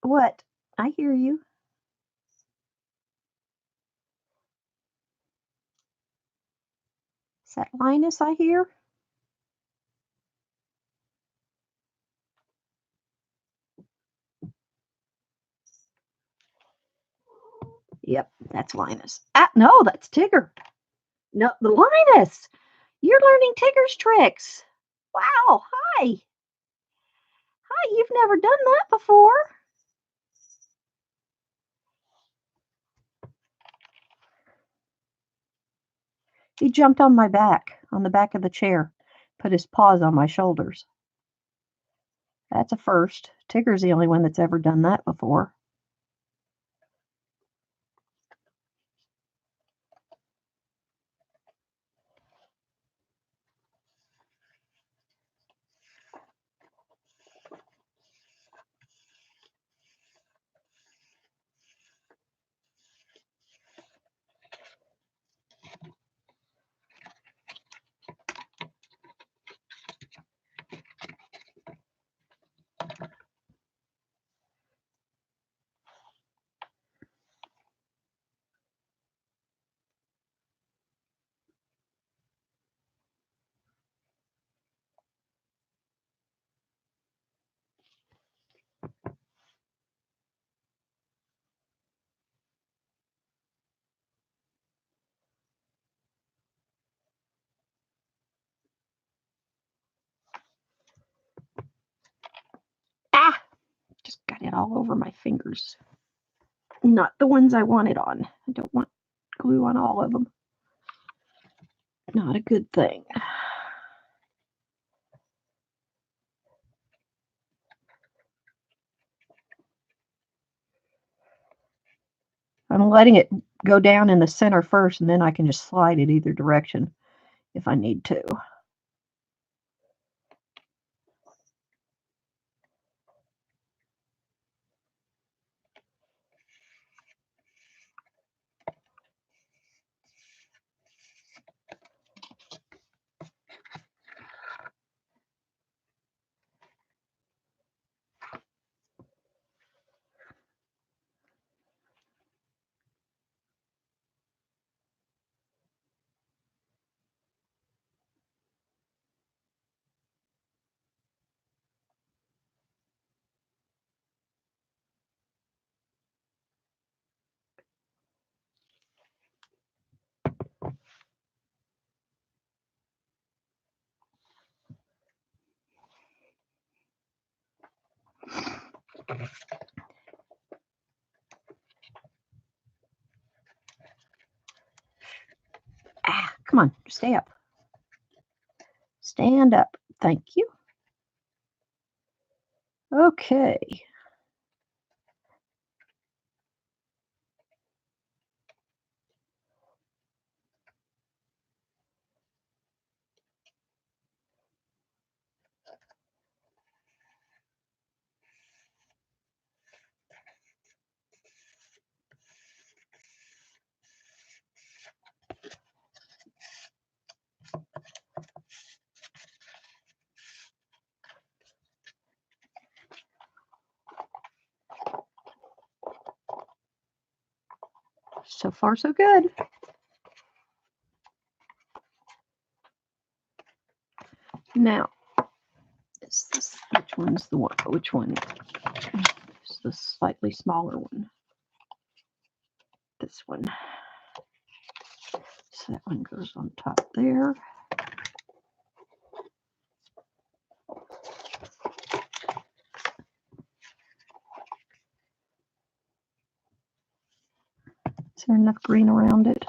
Speaker 1: What? I hear you. Is that Linus I hear? Yep, that's Linus. Ah, no, that's Tigger. No, the Linus. You're learning Tigger's tricks. Wow. Hi. Hi, you've never done that before. He jumped on my back, on the back of the chair, put his paws on my shoulders. That's a first. Tigger's the only one that's ever done that before. Ah! Just got it all over my fingers. Not the ones I want it on. I don't want glue on all of them. Not a good thing. I'm letting it go down in the center first, and then I can just slide it either direction if I need to. Ah, come on, stay up. Stand up. Thank you. Okay. So far, so good. Now, is this, which one's the one? Which one is the slightly smaller one? This one. So that one goes on top there. Is there enough green around it?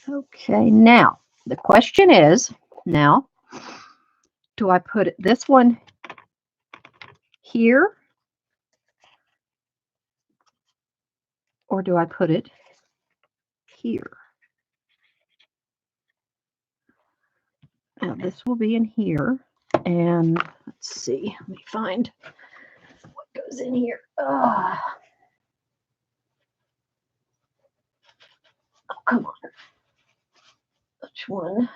Speaker 1: Okay, now the question is, now, do I put this one here or do I put it here? Now this will be in here, and let's see, let me find what goes in here. Oh, come on. Which one?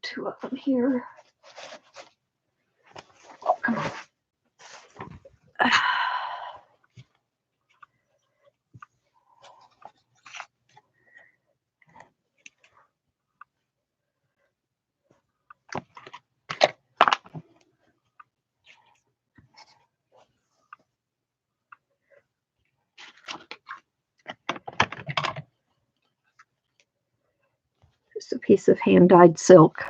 Speaker 1: Two of them here. Oh, come on. Just a piece of hand-dyed silk.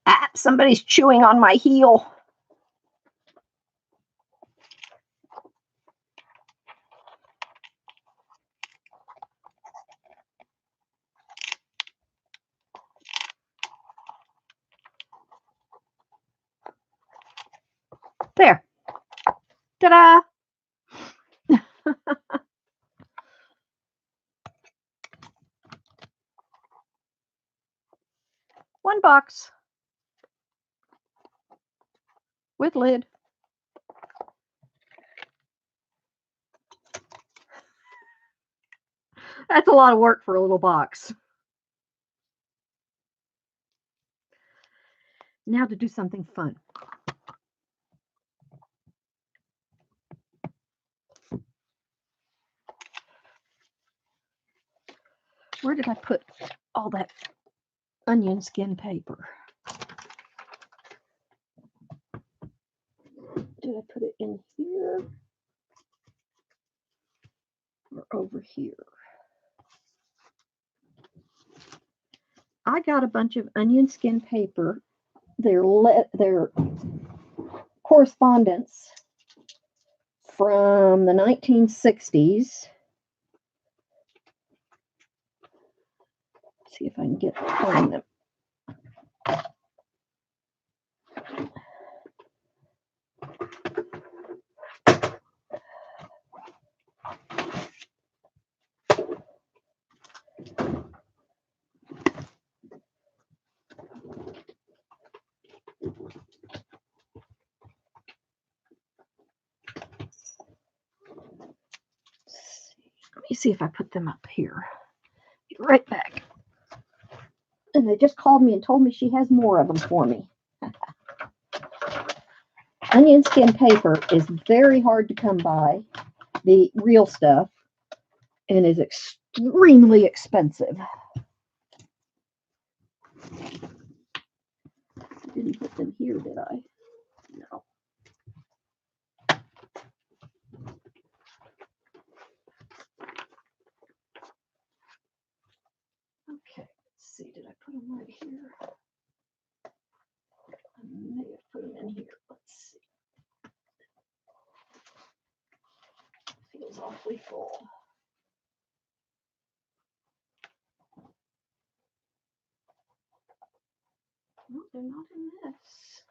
Speaker 1: Ah, somebody's chewing on my heel. There. Ta-da! One box with lid. That's a lot of work for a little box. Now to do something fun. Where did I put all that onion skin paper? Did I put it in here or over here? I got a bunch of onion skin paper. They're correspondence from the 1960s. See if I can find them. Let me see if I put them up here. Be right back. And they just called me and told me she has more of them for me. Onion skin paper is very hard to come by, the real stuff, and is extremely expensive. I didn't put them here, did I? No. Okay, let's see, did I put them right here? I may have put them in here. Let's see. Feels awfully full. No, they're not in this.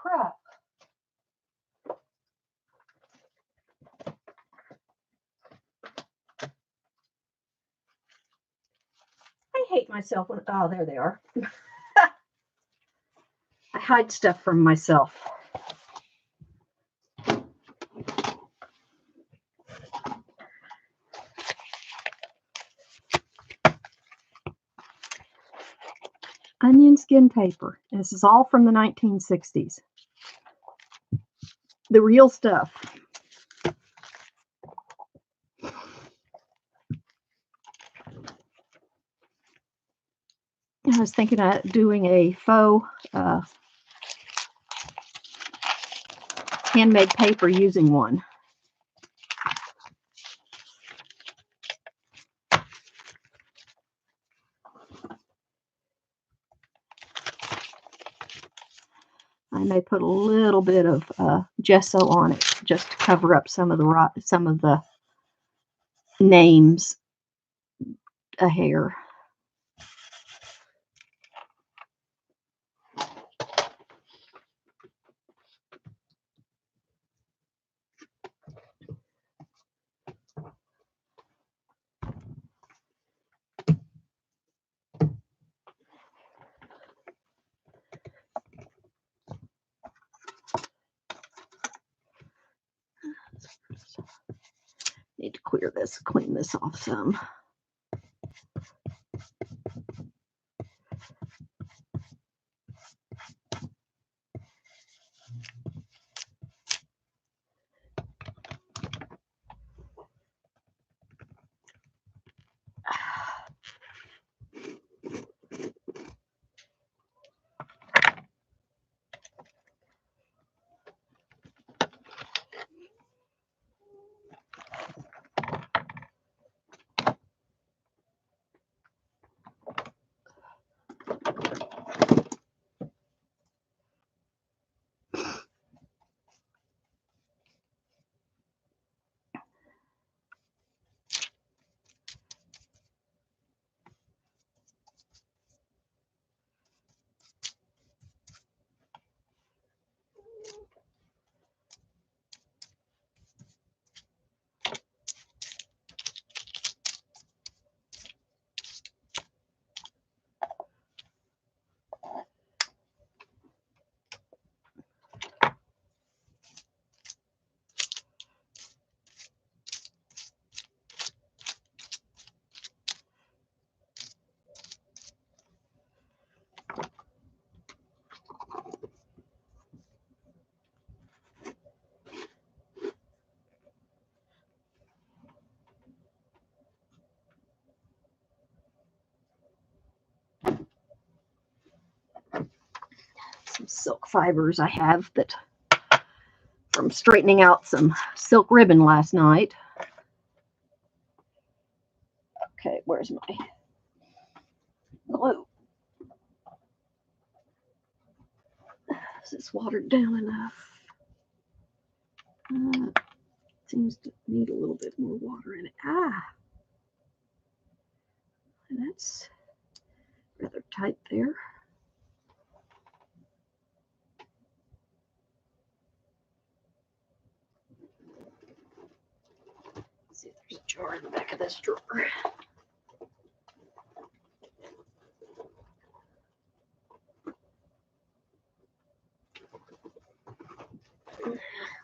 Speaker 1: Crap. I hate myself when, oh, there they are. I hide stuff from myself. Onion skin paper. This is all from the 1960s. The real stuff. I was thinking of doing a faux handmade paper using one. I may put a little bit of gesso on it just to cover up some of the names a hair. Need to clean this off some. Some silk fibers I have that from straightening out some silk ribbon last night. Okay, where's my glue? Is this watered down enough? Seems to need a little bit more water in it. That's rather tight there. Let's see if there's a jar in the back of this drawer.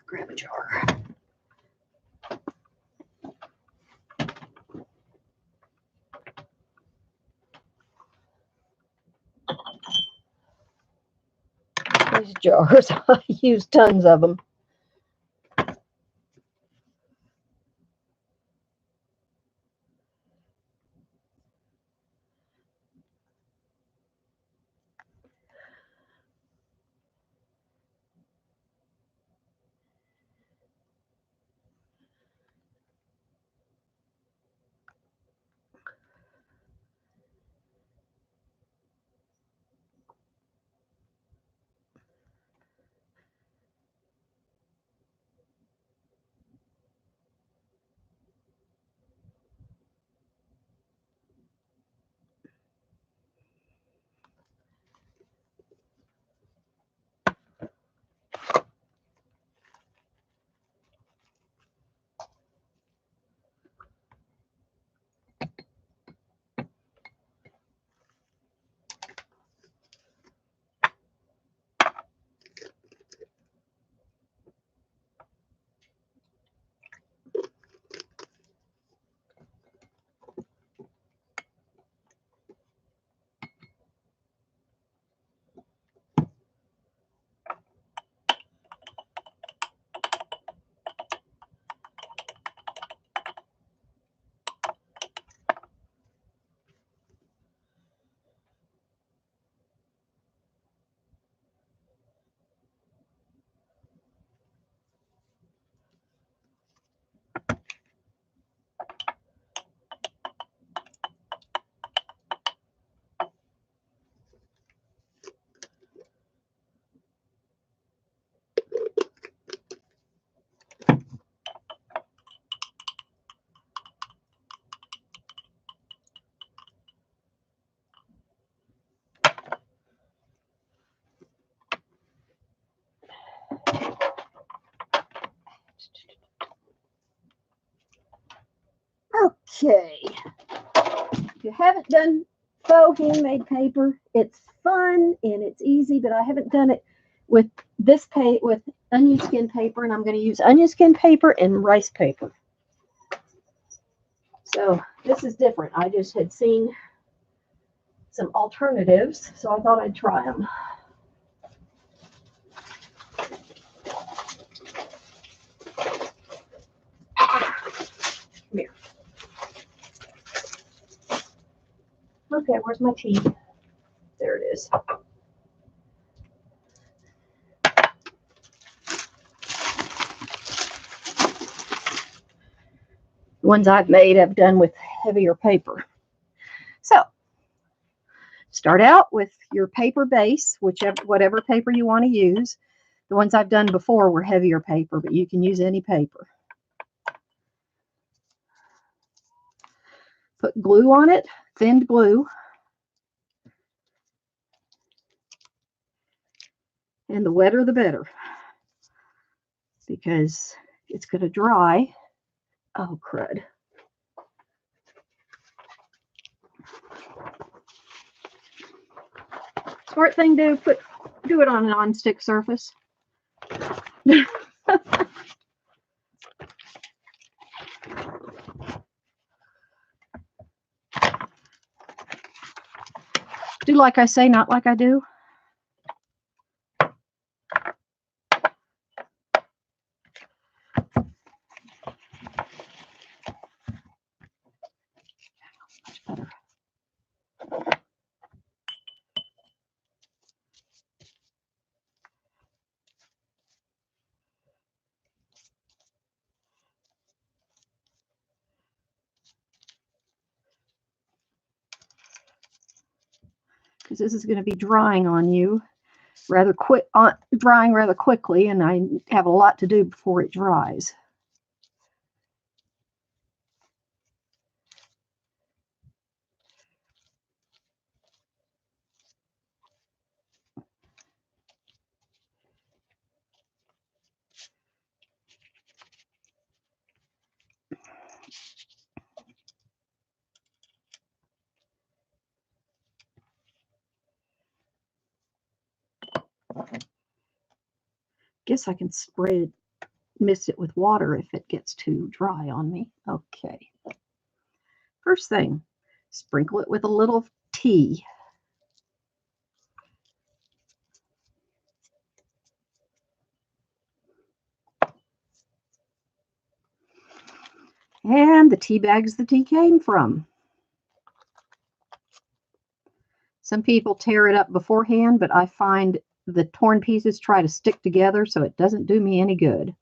Speaker 1: Grab a jar. These jars, I use tons of them. Okay. If you haven't done faux handmade paper, it's fun and it's easy, but I haven't done it with this with onion skin paper, and I'm going to use onion skin paper and rice paper. So this is different. I just had seen some alternatives, so I thought I'd try them. Come here. Okay, where's my tea? There it is. The ones I've made I've done with heavier paper. So start out with your paper base, whatever paper you want to use. The ones I've done before were heavier paper, but you can use any paper. Put glue on it, thinned glue. And the wetter the better, because it's going to dry. Oh, crud. Smart thing to do it on a non-stick surface. Do like I say, not like I do. Much better. Because this is going to be drying on you drying rather quickly, and I have a lot to do before it dries. Guess I can mix it with water if it gets too dry on me. Okay. First thing, sprinkle it with a little tea. And the tea bags the tea came from. Some people tear it up beforehand, but I find the torn pieces try to stick together, so it doesn't do me any good.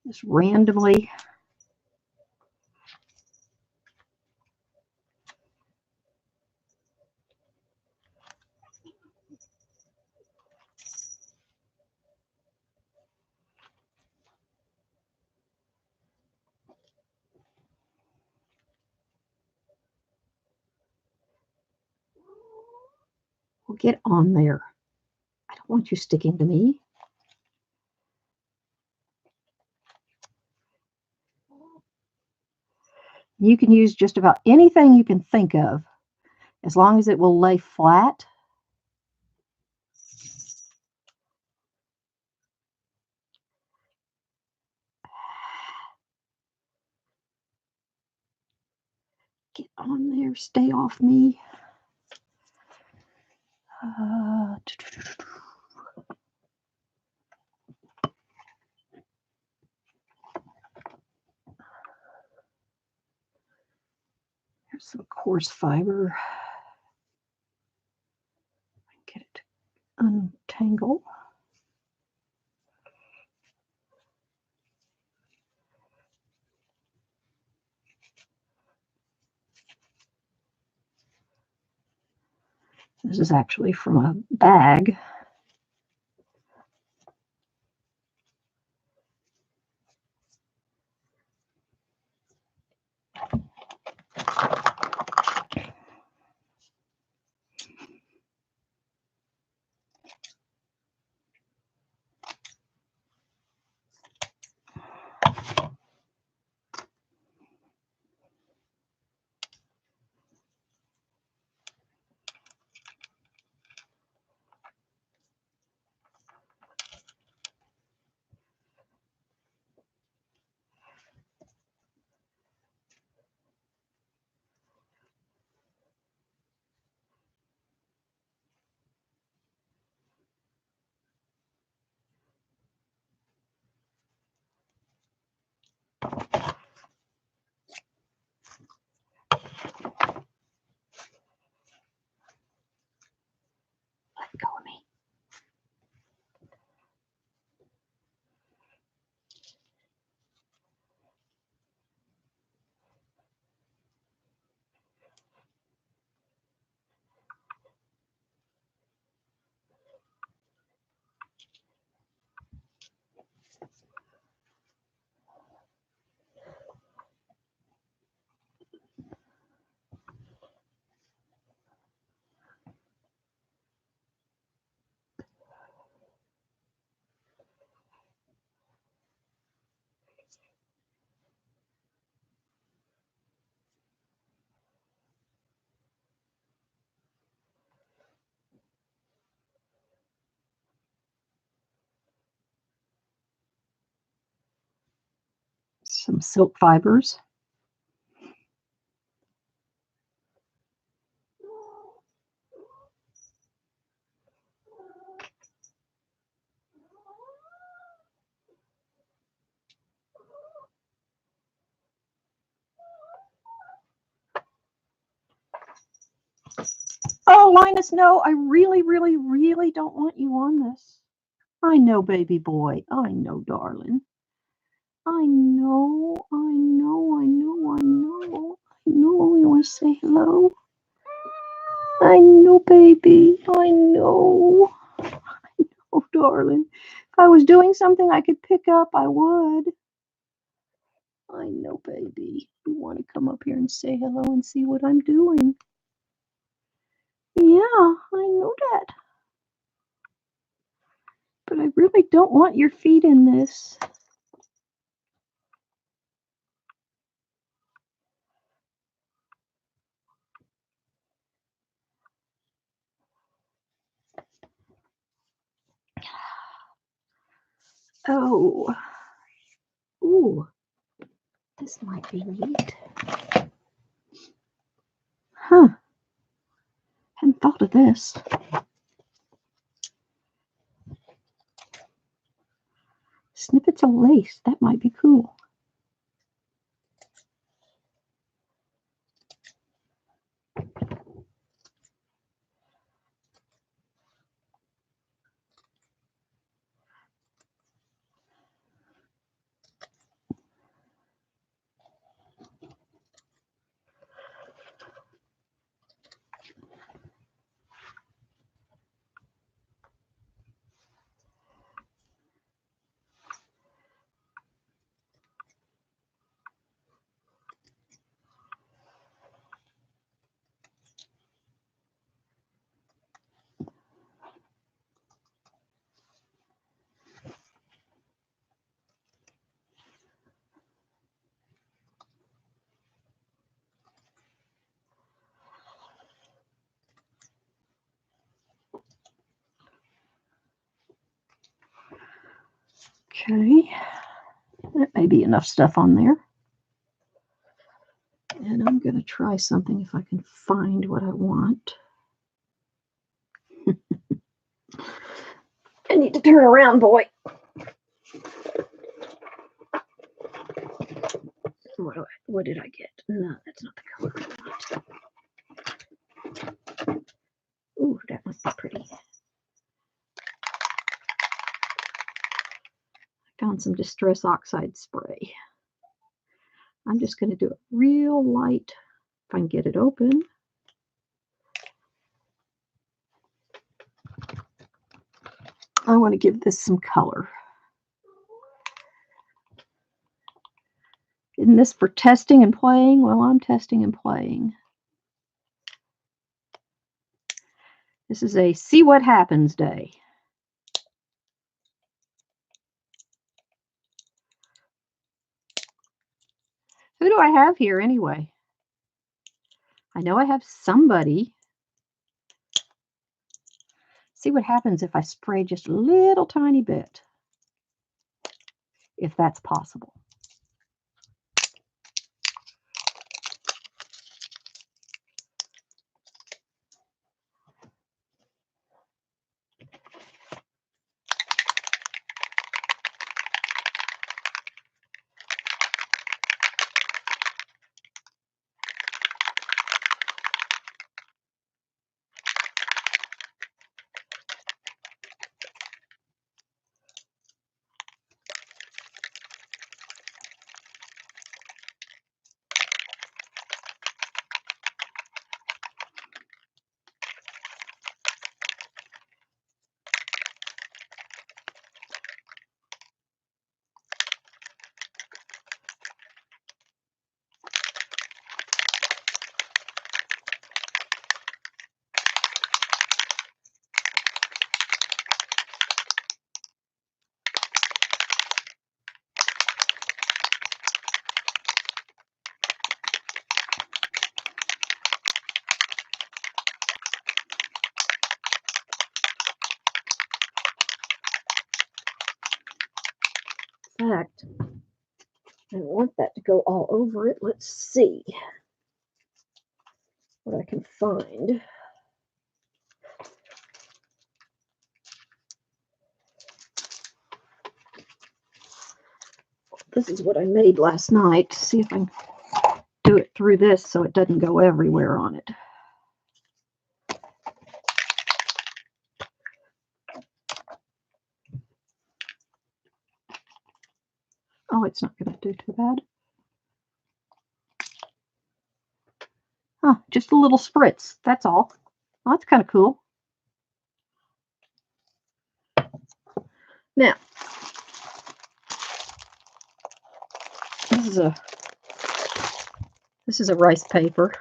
Speaker 1: Just randomly. Well, get on there. I don't want you sticking to me. You can use just about anything you can think of, as long as it will lay flat. Get on there, stay off me. There's some coarse fiber. Get it to untangle. This is actually from a bag. Let go of me. Some silk fibers. Oh, Linus, no, I really, really, really don't want you on this. I know, baby boy. I know, darling. I know, I know, I know, I know. I know you want to say hello. I know, baby. I know. I know, darling. If I was doing something I could pick up, I would. I know, baby. You want to come up here and say hello and see what I'm doing. Yeah, I know that. But I really don't want your feet in this. Oh. Ooh. This might be neat. Huh. Hadn't thought of this. Snippets of lace. That might be cool. Okay. That may be enough stuff on there. And I'm going to try something if I can find what I want. I need to turn around, boy. What did I get? No, that's not the color I want. Ooh, that must be pretty. I found some Distress Oxide spray. I'm just going to do it real light if I can get it open. I want to give this some color. Isn't this for testing and playing? Well, I'm testing and playing. This is a see what happens day. Who do I have here anyway? I know I have somebody. See what happens if I spray just a little tiny bit, if that's possible. In fact, I don't want that to go all over it. Let's see what I can find. This is what I made last night. See if I can do it through this so it doesn't go everywhere on it. Oh, it's not going to do too bad. Huh, just a little spritz, that's all. Well, that's kind of cool. Now, this is a rice paper,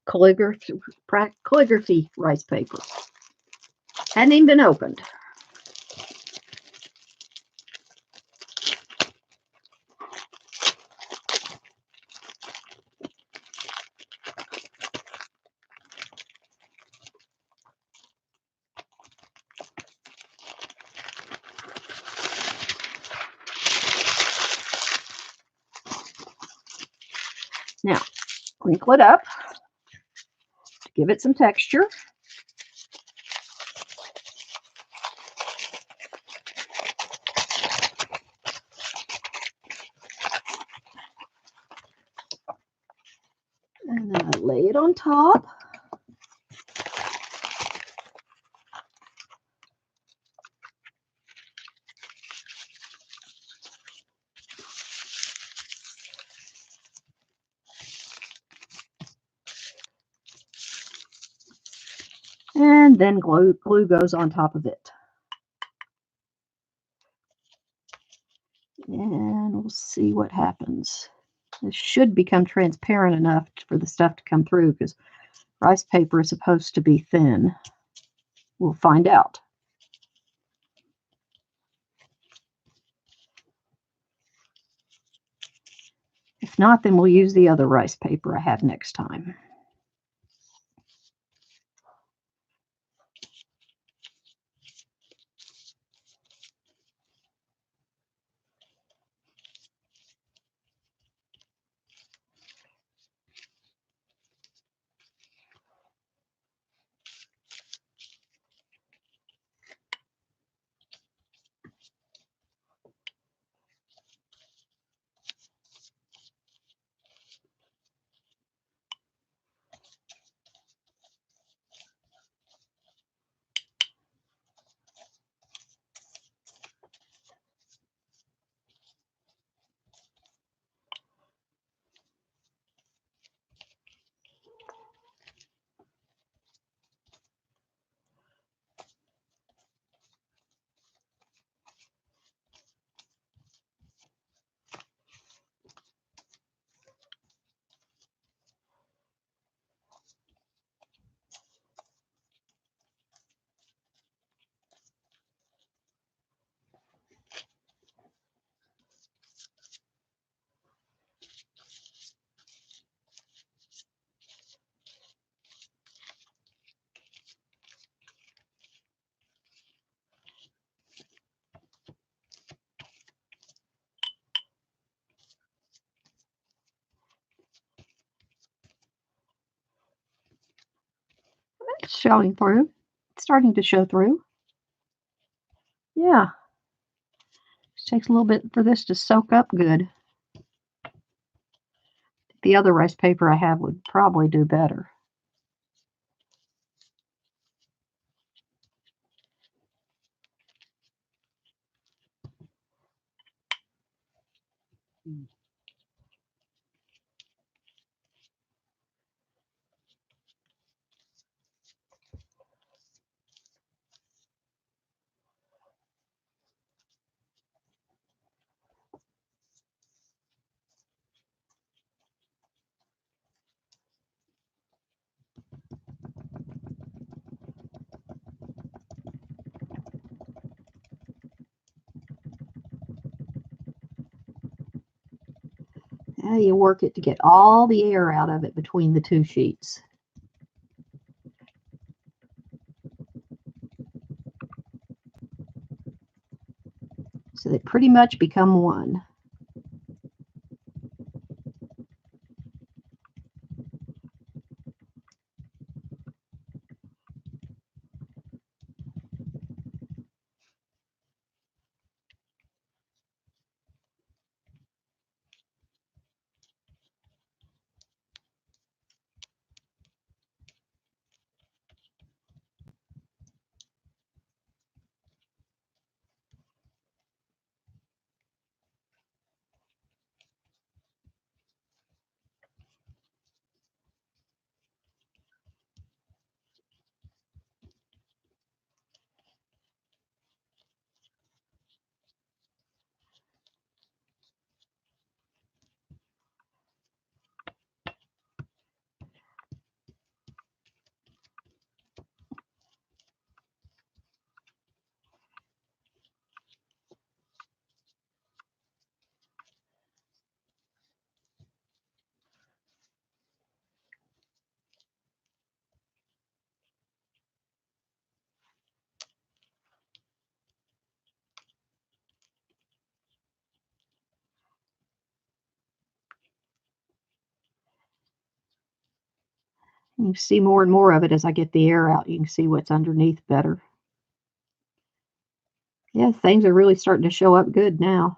Speaker 1: calligraphy rice paper. Hadn't even been opened. Now, crinkle it up to give it some texture. And then I lay it on top. And then glue goes on top of it. And we'll see what happens. This should become transparent enough for the stuff to come through because rice paper is supposed to be thin. We'll find out. If not, then we'll use the other rice paper I have next time. It's showing through. It's starting to show through. Yeah. It takes a little bit for this to soak up good. The other rice paper I have would probably do better. Now you work it to get all the air out of it between the two sheets. So they pretty much become one. You see more and more of it as I get the air out. You can see what's underneath better. Yeah, things are really starting to show up good now.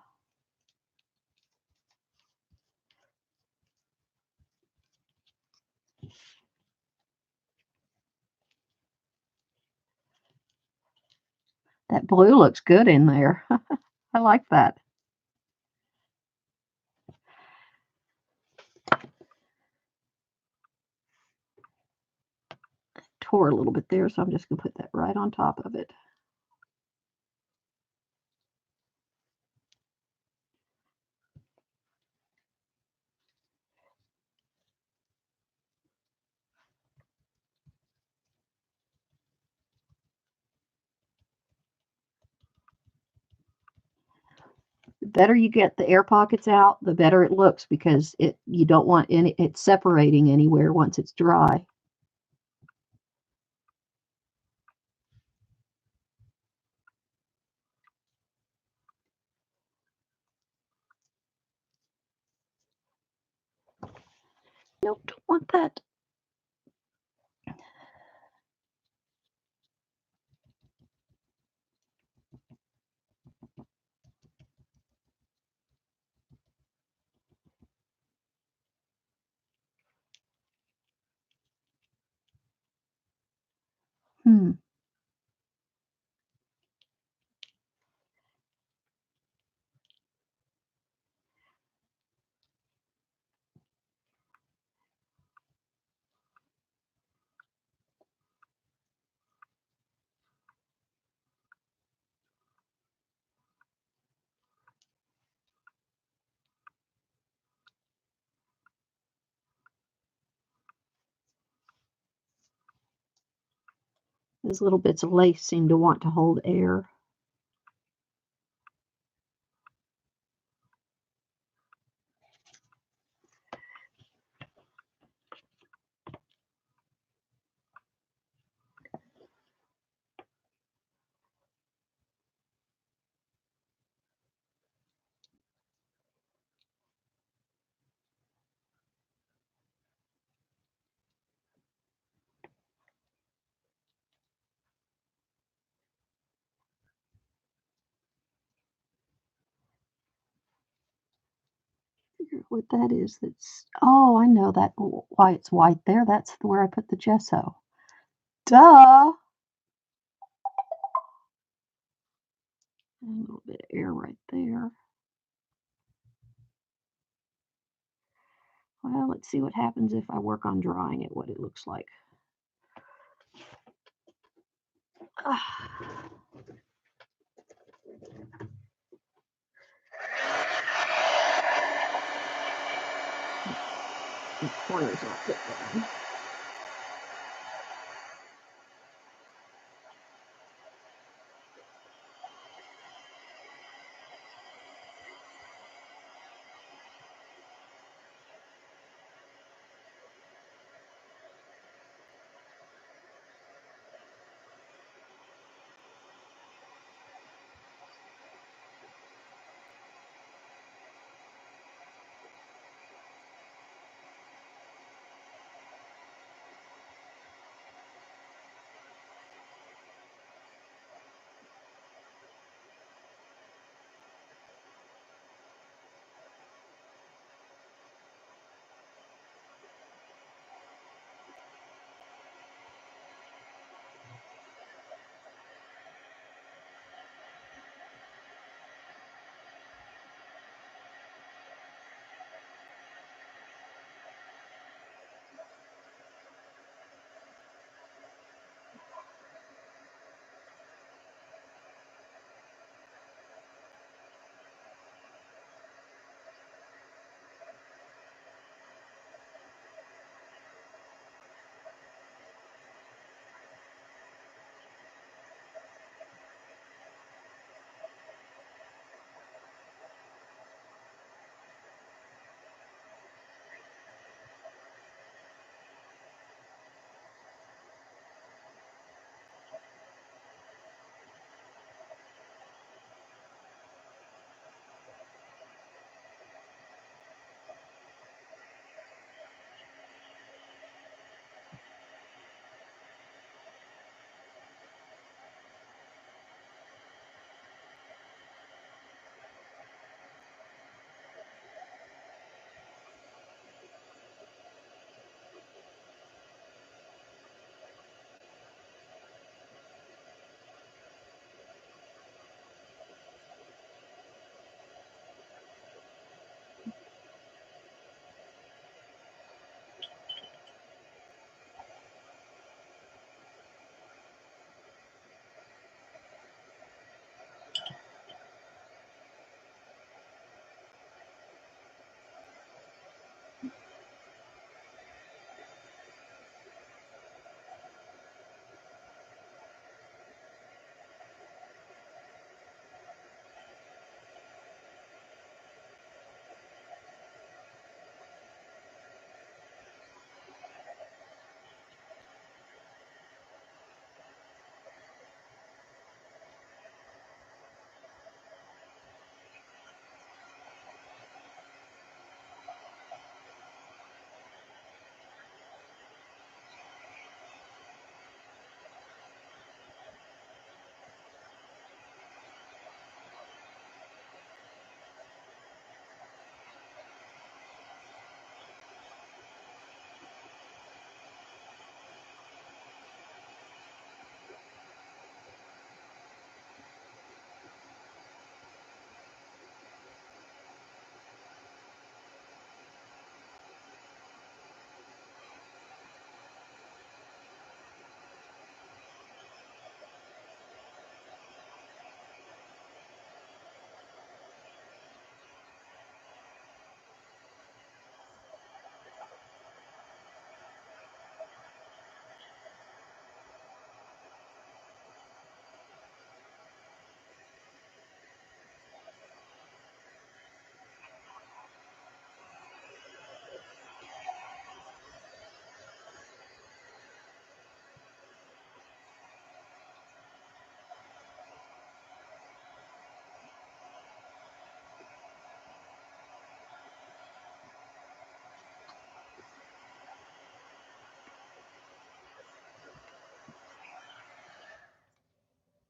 Speaker 1: That blue looks good in there. I like that. Tore a little bit there, so I'm just going to put that right on top of it. The better you get the air pockets out, the better it looks because you don't want it separating anywhere once it's dry. Nope, don't want that. Hmm. Those little bits of lace seem to want to hold air. wonder what that is. That's, oh, I know that why it's white there. That's where I put the gesso. Duh. A little bit of air right there. Well, let's see what happens if I work on drawing it, what it looks like. The corners I'll put down.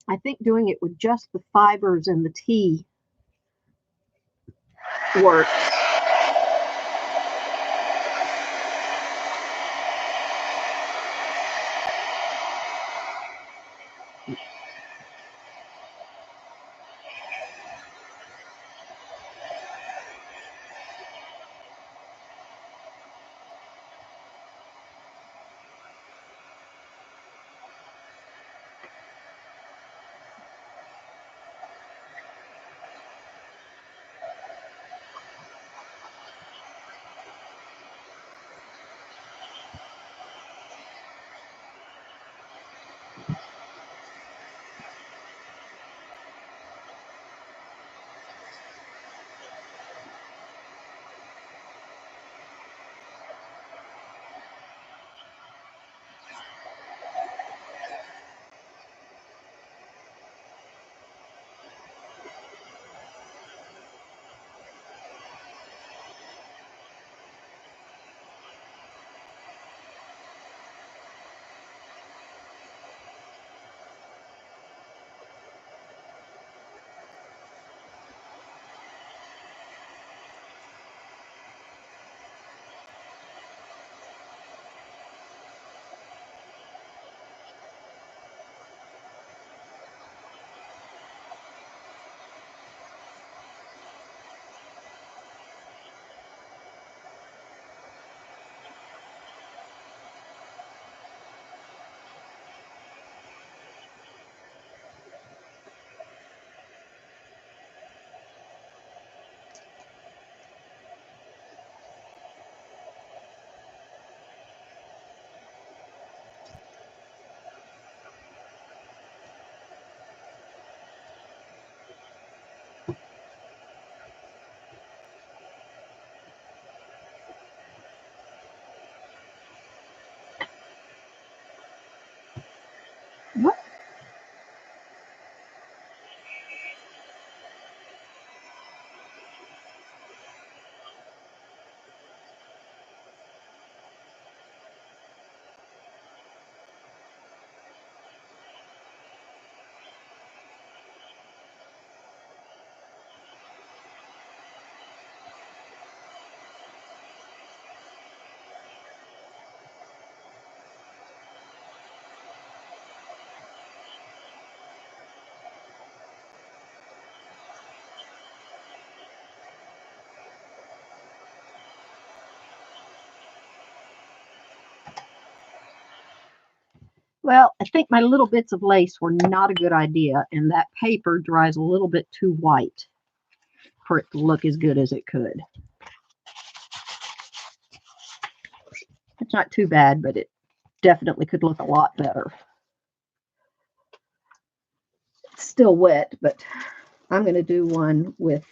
Speaker 1: I think doing it with just the fibers and the tea works. Well, I think my little bits of lace were not a good idea, and that paper dries a little bit too white for it to look as good as it could. It's not too bad, but it definitely could look a lot better. It's still wet, but I'm going to do one with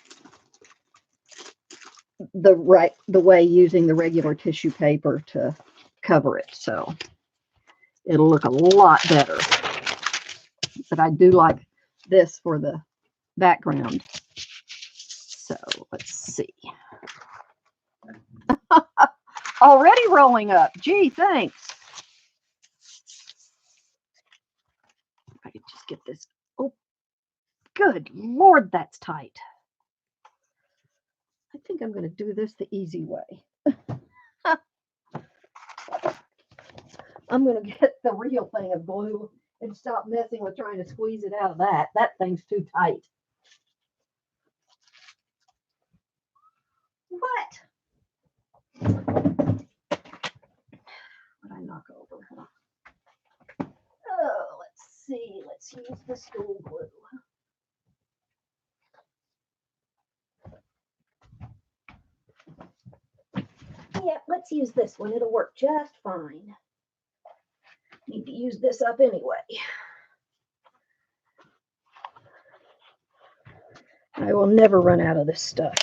Speaker 1: the way using the regular tissue paper to cover it, so it'll look a lot better. But I do like this for the background. So let's see. Already rolling up. Gee, thanks. If I could just get this. Oh, good Lord, that's tight. I think I'm going to do this the easy way. I'm going to get the real thing of glue and stop messing with trying to squeeze it out of that. That thing's too tight. What? What I knock over? Huh? Oh, let's see. Let's use the school glue. Yeah, let's use this one. It'll work just fine. Need to use this up anyway. I will never run out of this stuff.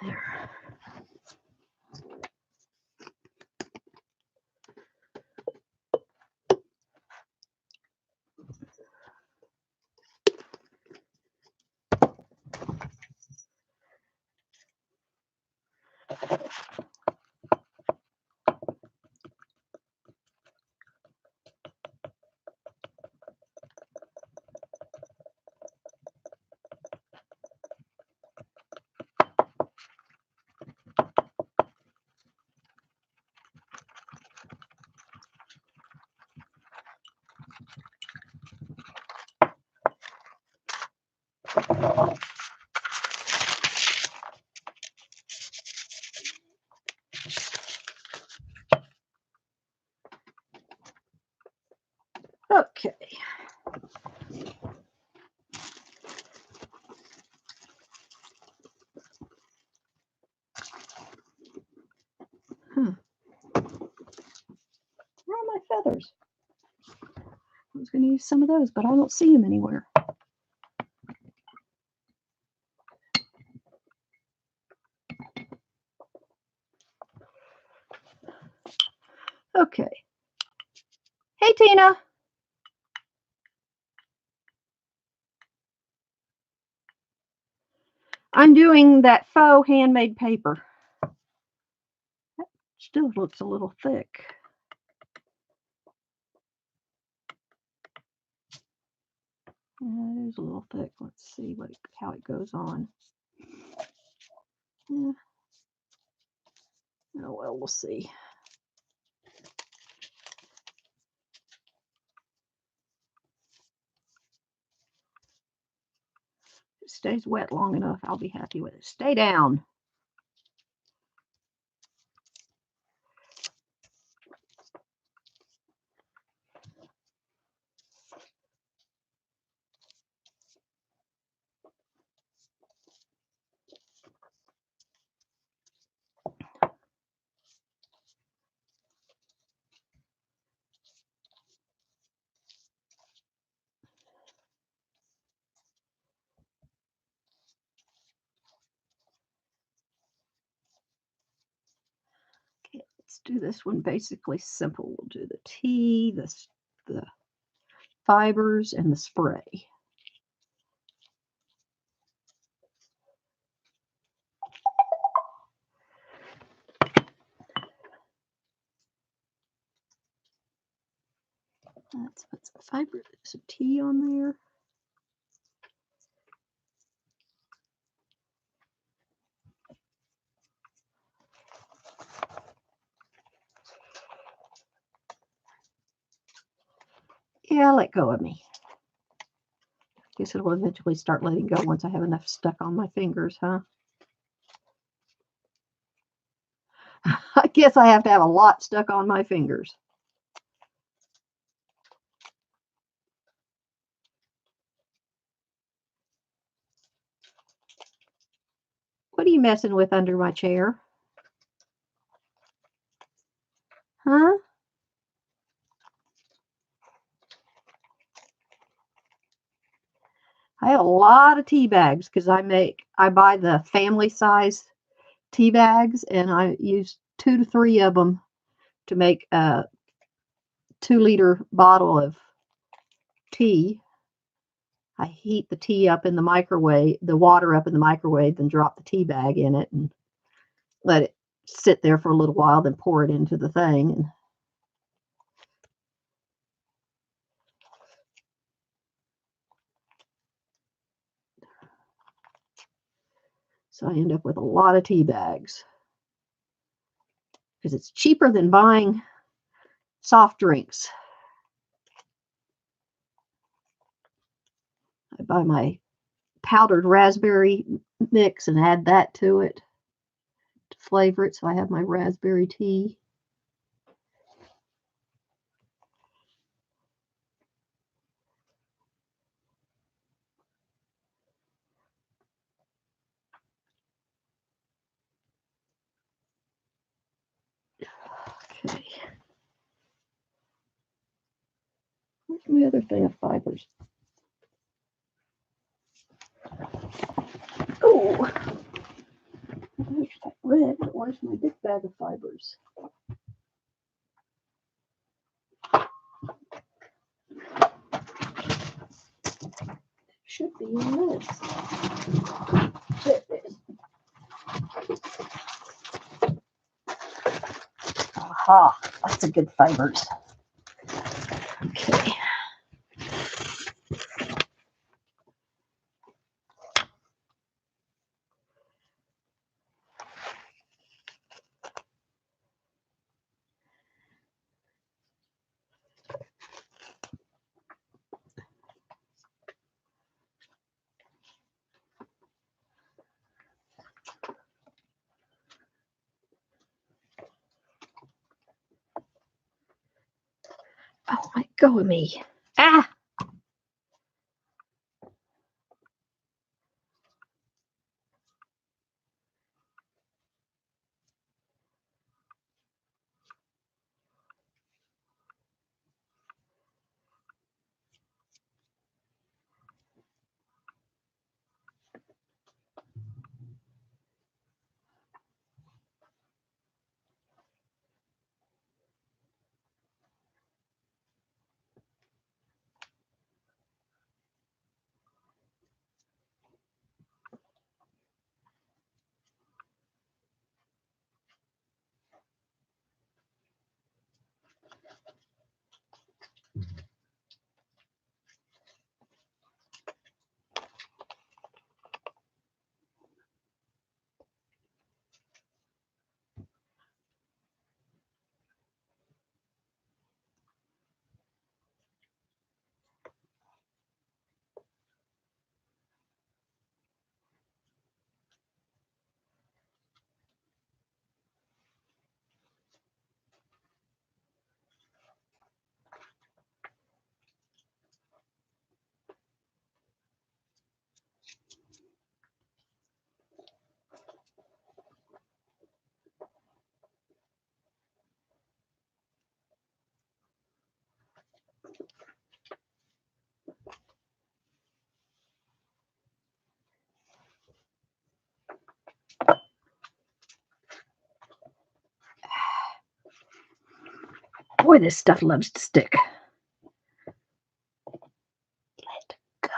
Speaker 1: There. Okay. Where are my feathers? I was going to use some of those, but I don't see them anywhere. Okay. Hey, Tina. I'm doing that faux handmade paper. That still looks a little thick. Yeah, it is a little thick. Let's see how it goes on. Yeah. Oh, well, we'll see. If it stays wet long enough, I'll be happy with it. Stay down. Okay, let's do this one basically simple. We'll do the tea, the fibers, and the spray. Let's put some tea on there. Yeah, let go of me. Guess it'll eventually start letting go once I have enough stuck on my fingers, huh? I guess I have to have a lot stuck on my fingers. What are you messing with under my chair? Huh? I have a lot of tea bags because I buy the family size tea bags and I use 2 to 3 of them to make a 2-liter bottle of tea. I heat the tea up in the microwave, the water up in the microwave, then drop the tea bag in it and let it sit there for a little while, then pour it into the thing. And so I end up with a lot of tea bags because it's cheaper than buying soft drinks. I buy my powdered raspberry mix and add that to it to flavor it. So I have my raspberry tea. Okay. Where's my other thing of fibers? Oh, there's that red. Where's my big bag of fibers? Should be in this. There it is. Aha, that's a good fibers. Okay. Oh, let go of me. Ah! Boy, this stuff loves to stick. Let go.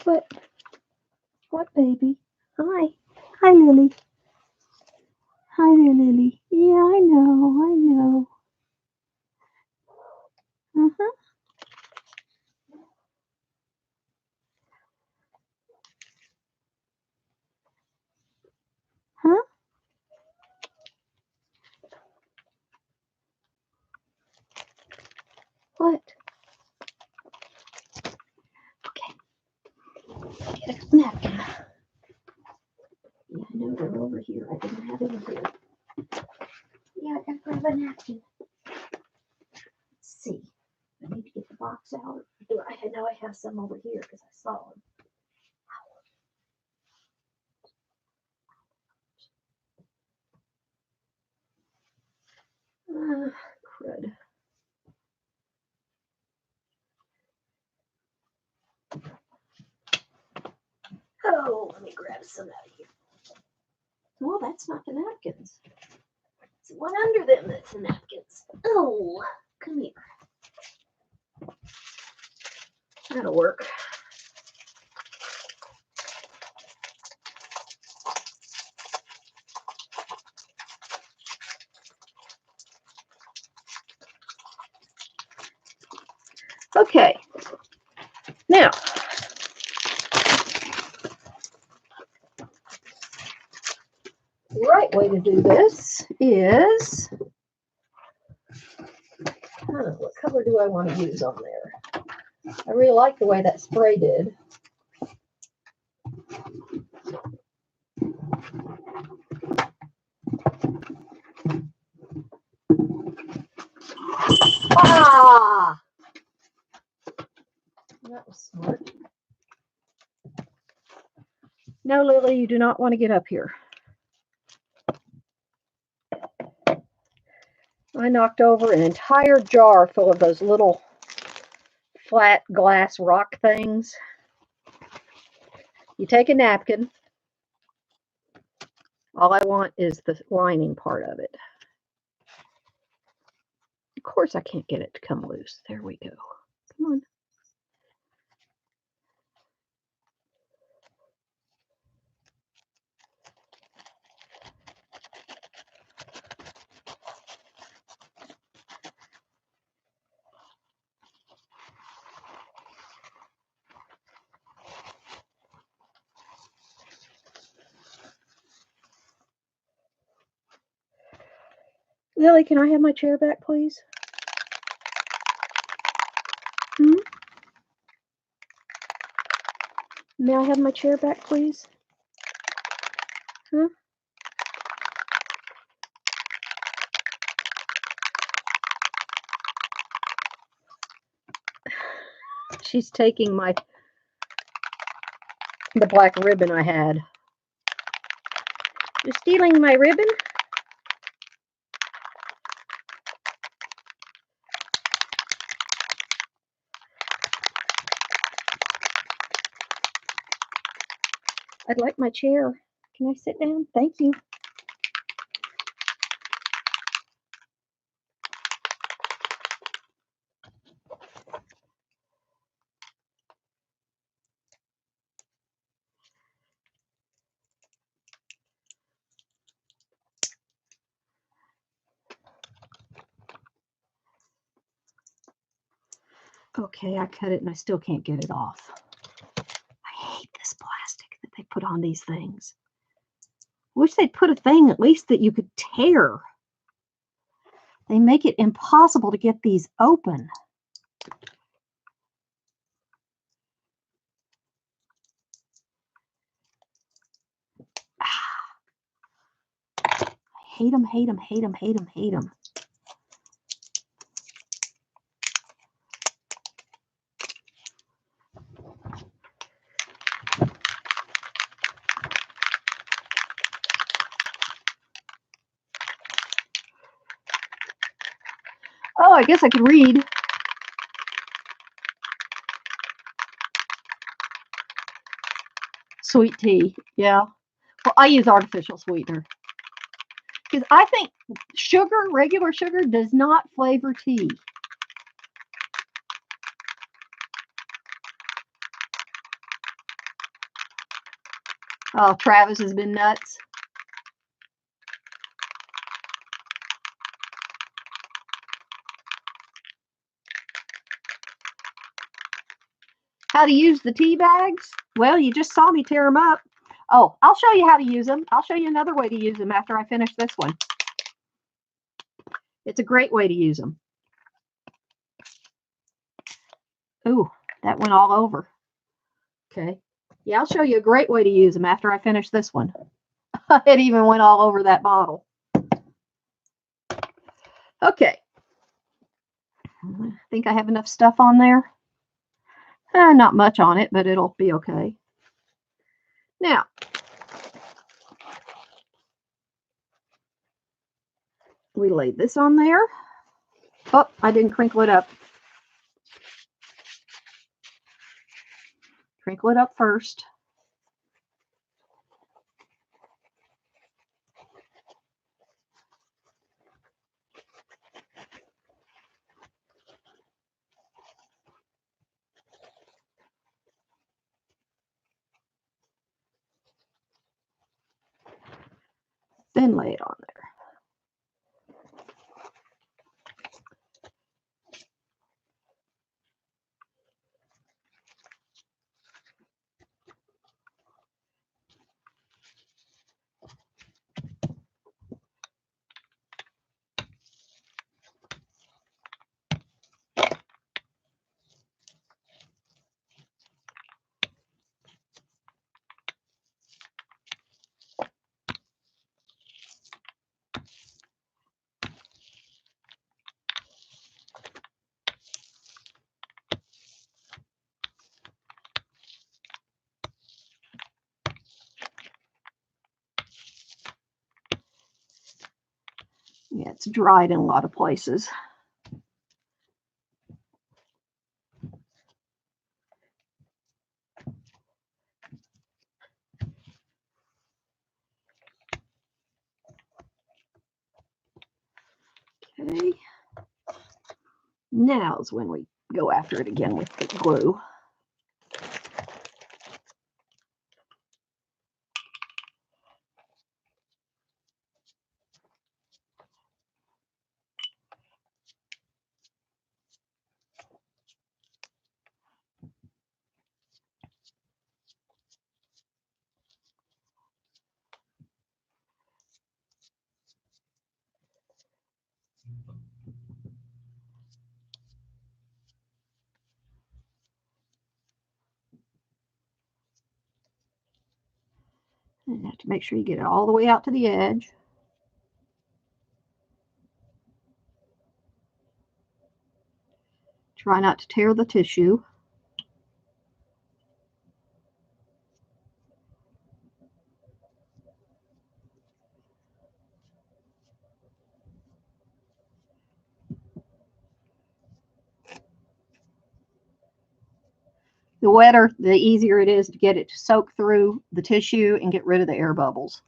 Speaker 1: But What, baby? Hi. Hi, Lily. Hi there, Lily. Yeah, I know. Uh-huh. Huh? What? Okay. Get a napkin. Yeah, I know they're over here. I didn't have any here. Yeah, I gotta grab a napkin. Let's see. I need to get the box out. I know I have some over here because I saw them. Crud. Oh, let me grab some out of here. Well, that's not the napkins. It's the one under them that's the napkins. Oh, come here. That'll work. Okay. Now, the right way to do this is, what color do I want to use on there? I really like the way that spray did. Ah! That was smart. No, Lily, you do not want to get up here. I knocked over an entire jar full of those little flat glass rock things. You take a napkin. All I want is the lining part of it. Of course, I can't get it to come loose. There we go. Come on. Lily, can I have my chair back, please? Hmm? May I have my chair back, please? Huh? She's taking the black ribbon I had. You're stealing my ribbon? I'd like my chair. Can I sit down? Thank you. Okay, I cut it and I still can't get it off. I hate this plastic that they put on these things. I wish they'd put a thing at least that you could tear. They make it impossible to get these open. I hate them, hate them, hate them, hate them, hate them. Oh, I guess I could read. Sweet tea, yeah. Well, I use artificial sweetener. Because I think sugar, regular sugar, does not flavor tea. Oh, Travis has been nuts. How to use the tea bags? Well, you just saw me tear them up. Oh, I'll show you how to use them. I'll show you another way to use them after I finish this one. It's a great way to use them. Ooh, that went all over. Okay. Yeah, I'll show you a great way to use them after I finish this one. It even went all over that bottle. Okay. I think I have enough stuff on there. Not much on it, but it'll be okay. Now, we laid this on there. Oh, I didn't crinkle it up. Crinkle it up first. Then lay it on there. Yeah, it's dried in a lot of places. Okay. Now is when we go after it again with the glue. And you have to make sure you get it all the way out to the edge. Try not to tear the tissue. The wetter, the easier it is to get it to soak through the tissue and get rid of the air bubbles.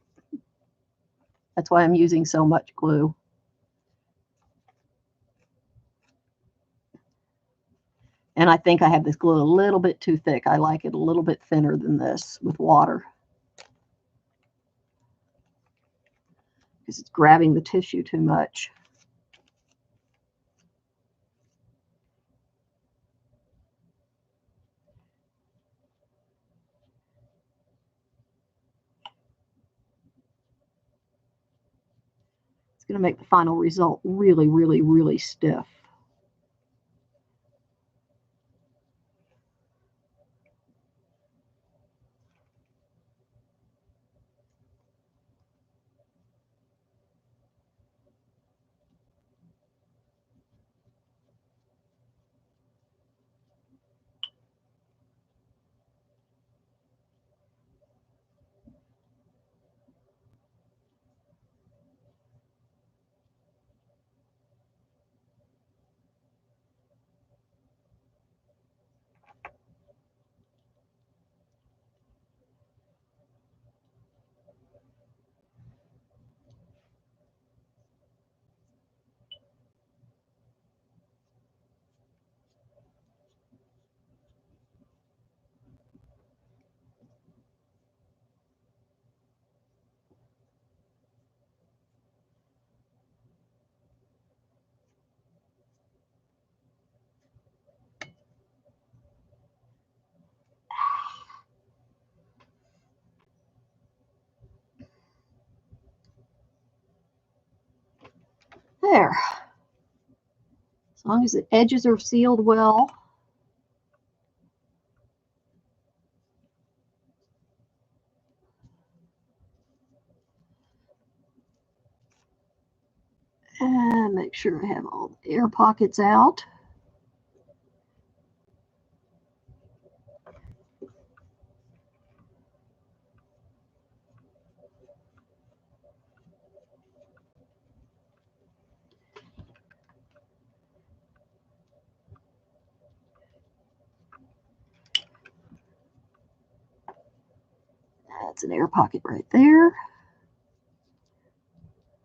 Speaker 1: That's why I'm using so much glue. And I think I have this glue a little bit too thick. I like it a little bit thinner than this with water, because it's grabbing the tissue too much. It's going to make the final result really, really, really stiff. There. As long as the edges are sealed well. And make sure I have all the air pockets out. That's an air pocket right there.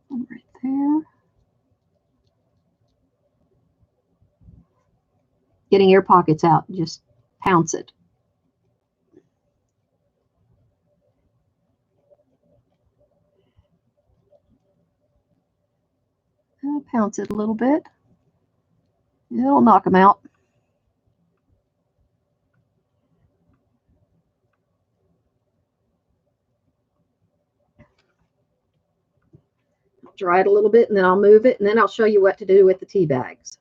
Speaker 1: One right there. Getting air pockets out, just pounce it. Pounce it a little bit. It'll knock them out. Dry it a little bit, and then I'll move it, and then I'll show you what to do with the tea bags.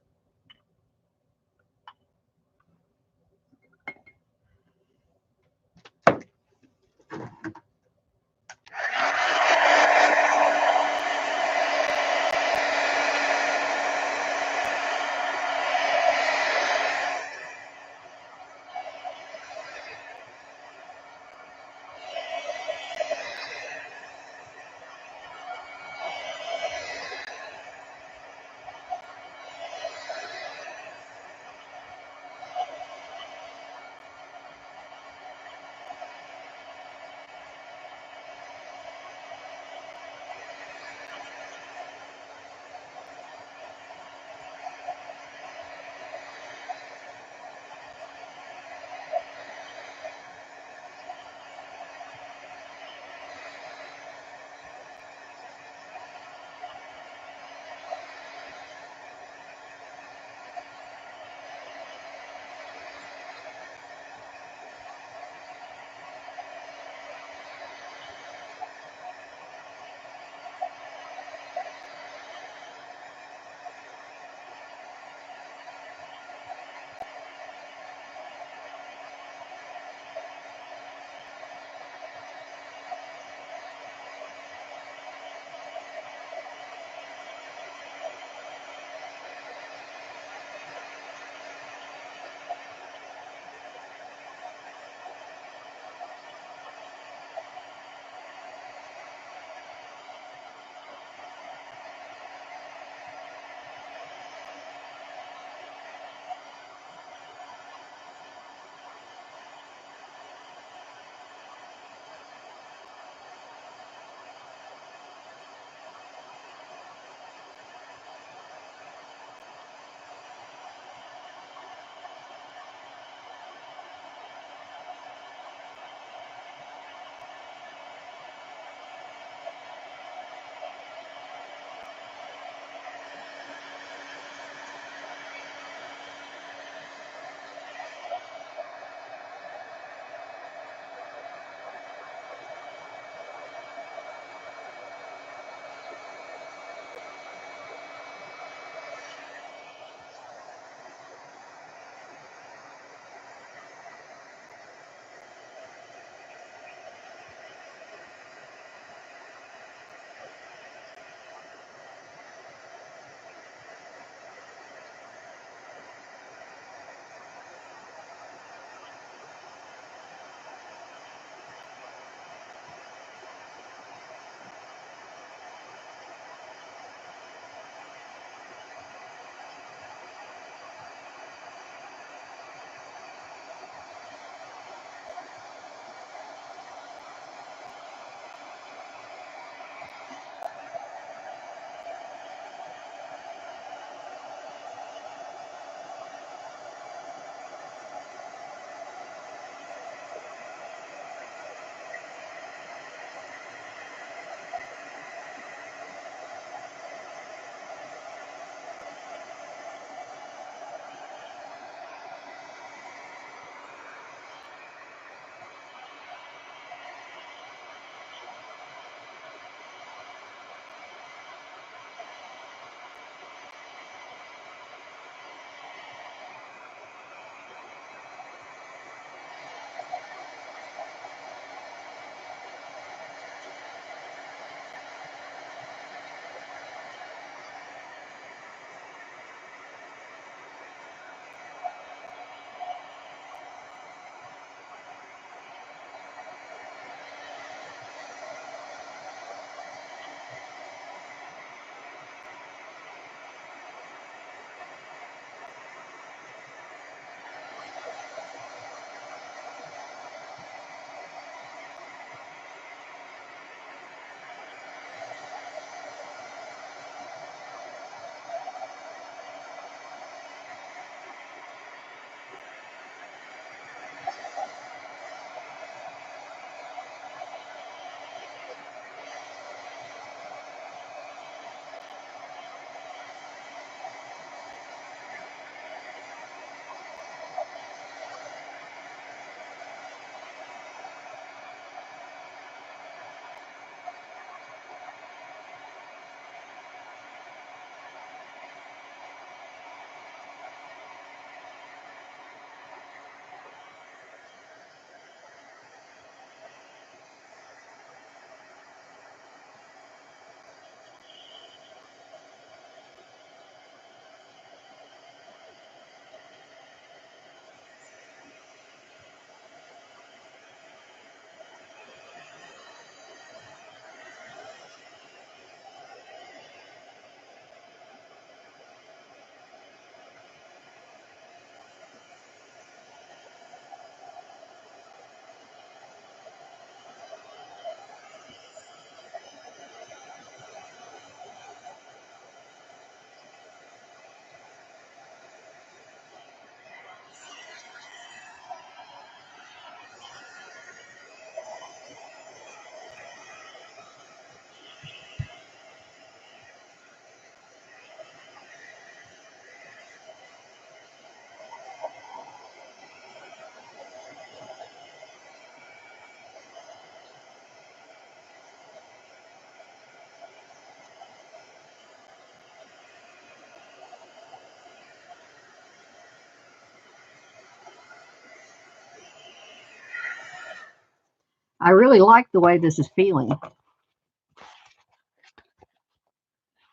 Speaker 1: I really like the way this is feeling.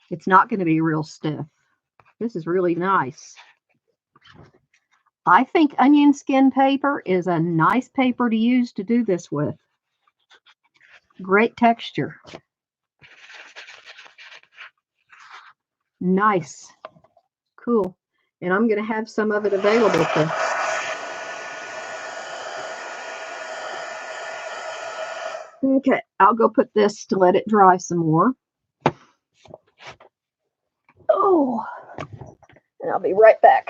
Speaker 1: It's not going to be real stiff. This is really nice. I think onion skin paper is a nice paper to use to do this with. Great texture. Nice. Cool. And I'm going to have some of it available to. Okay, I'll go put this to let it dry some more. Oh, and I'll be right back.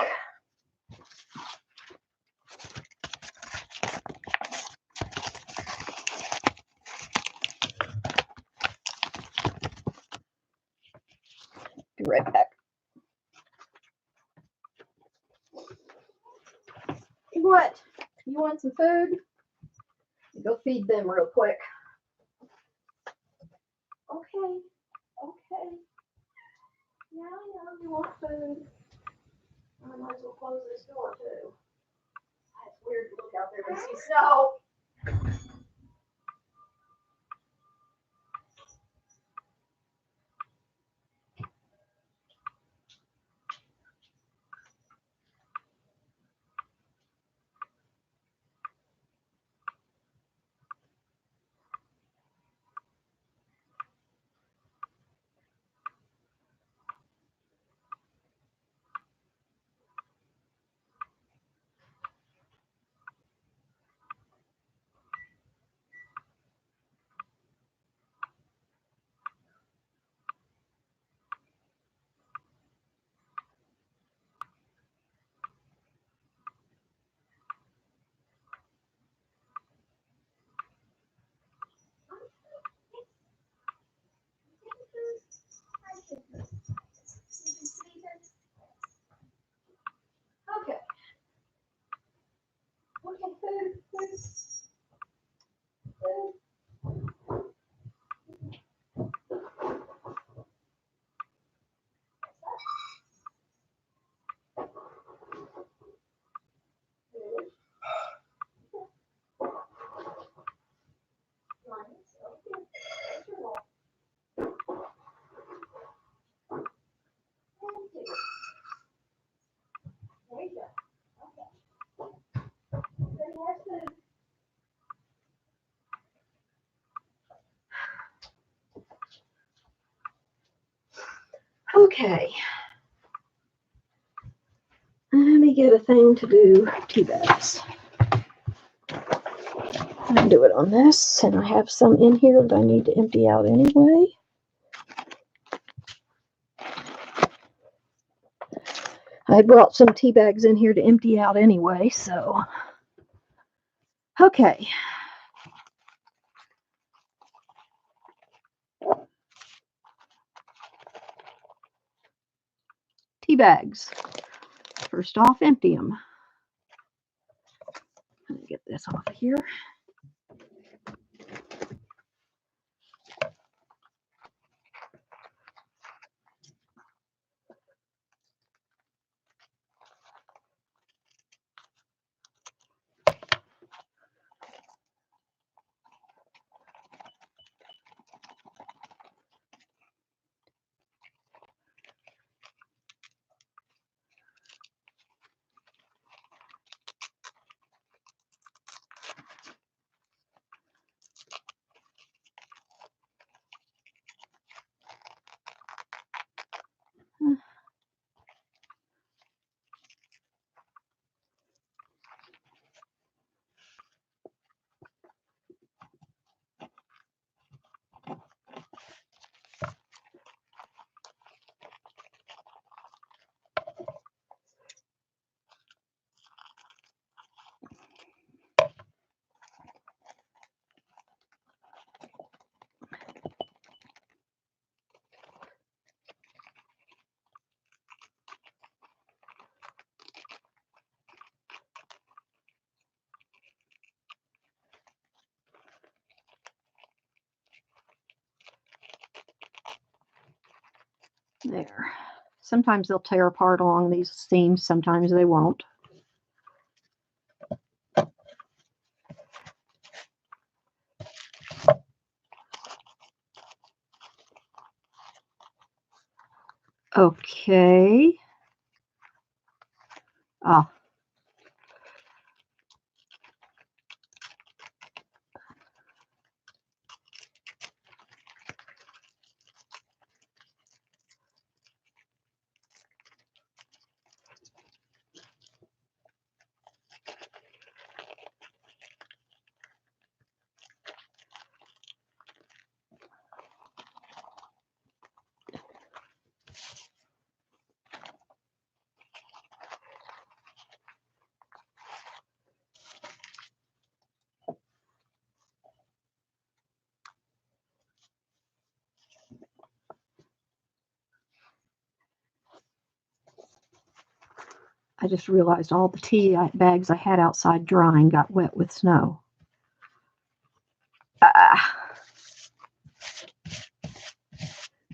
Speaker 1: Be right back. What? You want some food? Go feed them real quick. Okay. Okay. Yeah, I know you want food. I might as well close this door too. It's weird to look out there and see snow. Okay. Okay, food, food, food. There you go. Okay. Okay. Let me get a thing to do tea bags. I'll do it on this, and I have some in here that I need to empty out anyway. I brought some tea bags in here to empty out anyway, so. Okay. Tea bags. First off, empty them. Let me get this off of here. There. Sometimes they'll tear apart along these seams, sometimes they won't. Okay. Ah. I just realized all the tea bags I had outside drying got wet with snow.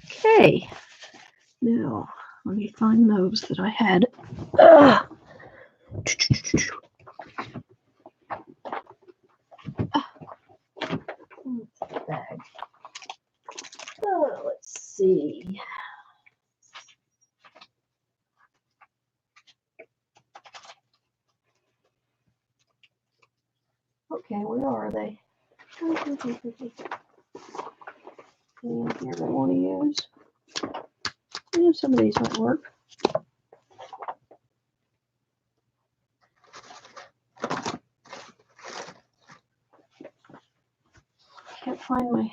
Speaker 1: Okay. Now, let me find those that I had. Bag. Let's see. Okay, where are they? Anything here I want to use? Yeah, some of these might work. Can't find my.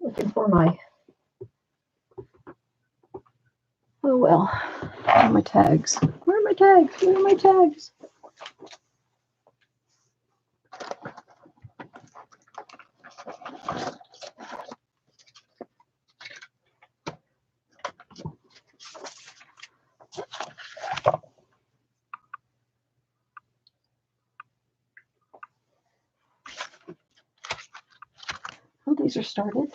Speaker 1: Looking for my. Oh well. Where are my tags? Where are my tags? Where are my tags? Oh, these are started.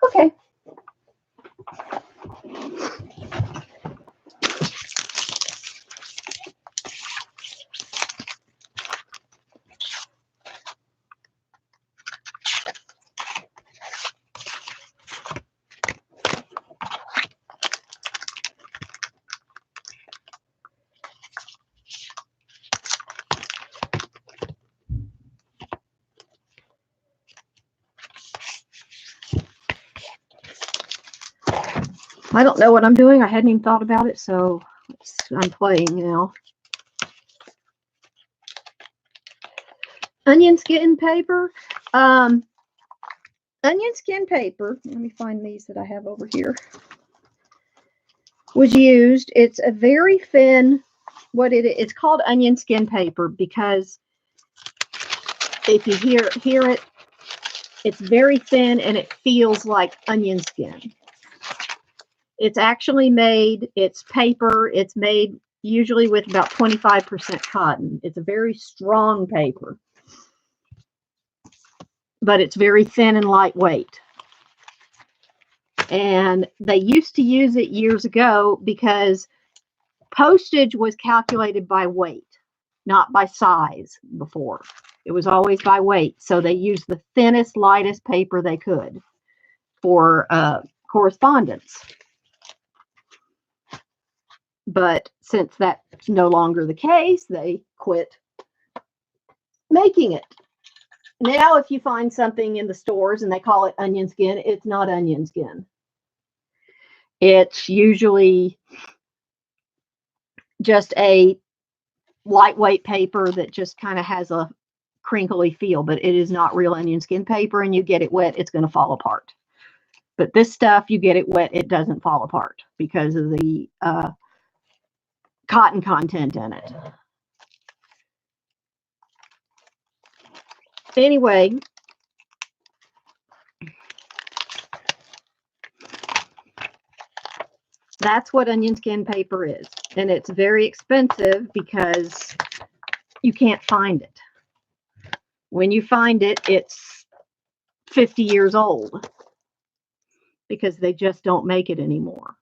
Speaker 1: Okay. I don't know what I'm doing. I hadn't even thought about it, so I'm playing now. Onion skin paper. Onion skin paper. Let me find these that I have over here. Was used. It's a very thin. It's called onion skin paper because if you hear it, it's very thin and it feels like onion skin. It's actually made. It's paper. It's made usually with about 25% cotton. It's a very strong paper, but it's very thin and lightweight. And they used to use it years ago because postage was calculated by weight, not by size before. It was always by weight. So they used the thinnest, lightest paper they could for correspondence. But since that's no longer the case, they quit making it. Now, if you find something in the stores and they call it onion skin, it's not onion skin. It's usually just a lightweight paper that just kind of has a crinkly feel, but it is not real onion skin paper, and you get it wet, it's going to fall apart. But this stuff, you get it wet, it doesn't fall apart because of the cotton content in it. Anyway, That's what onion skin paper is. And it's very expensive because you can't find it. When you find it, it's 50 years old because they just don't make it anymore.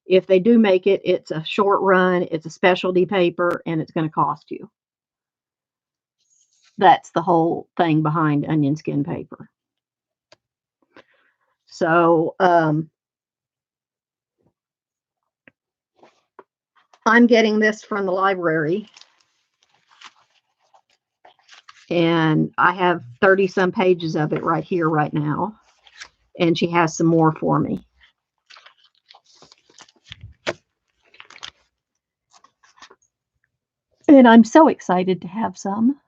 Speaker 1: If they do make it, it's a short run, it's a specialty paper, and it's going to cost you. That's the whole thing behind onion skin paper. So I'm getting this from the library, and I have 30 some pages of it right here right now, and she has some more for me. And I'm so excited to have some.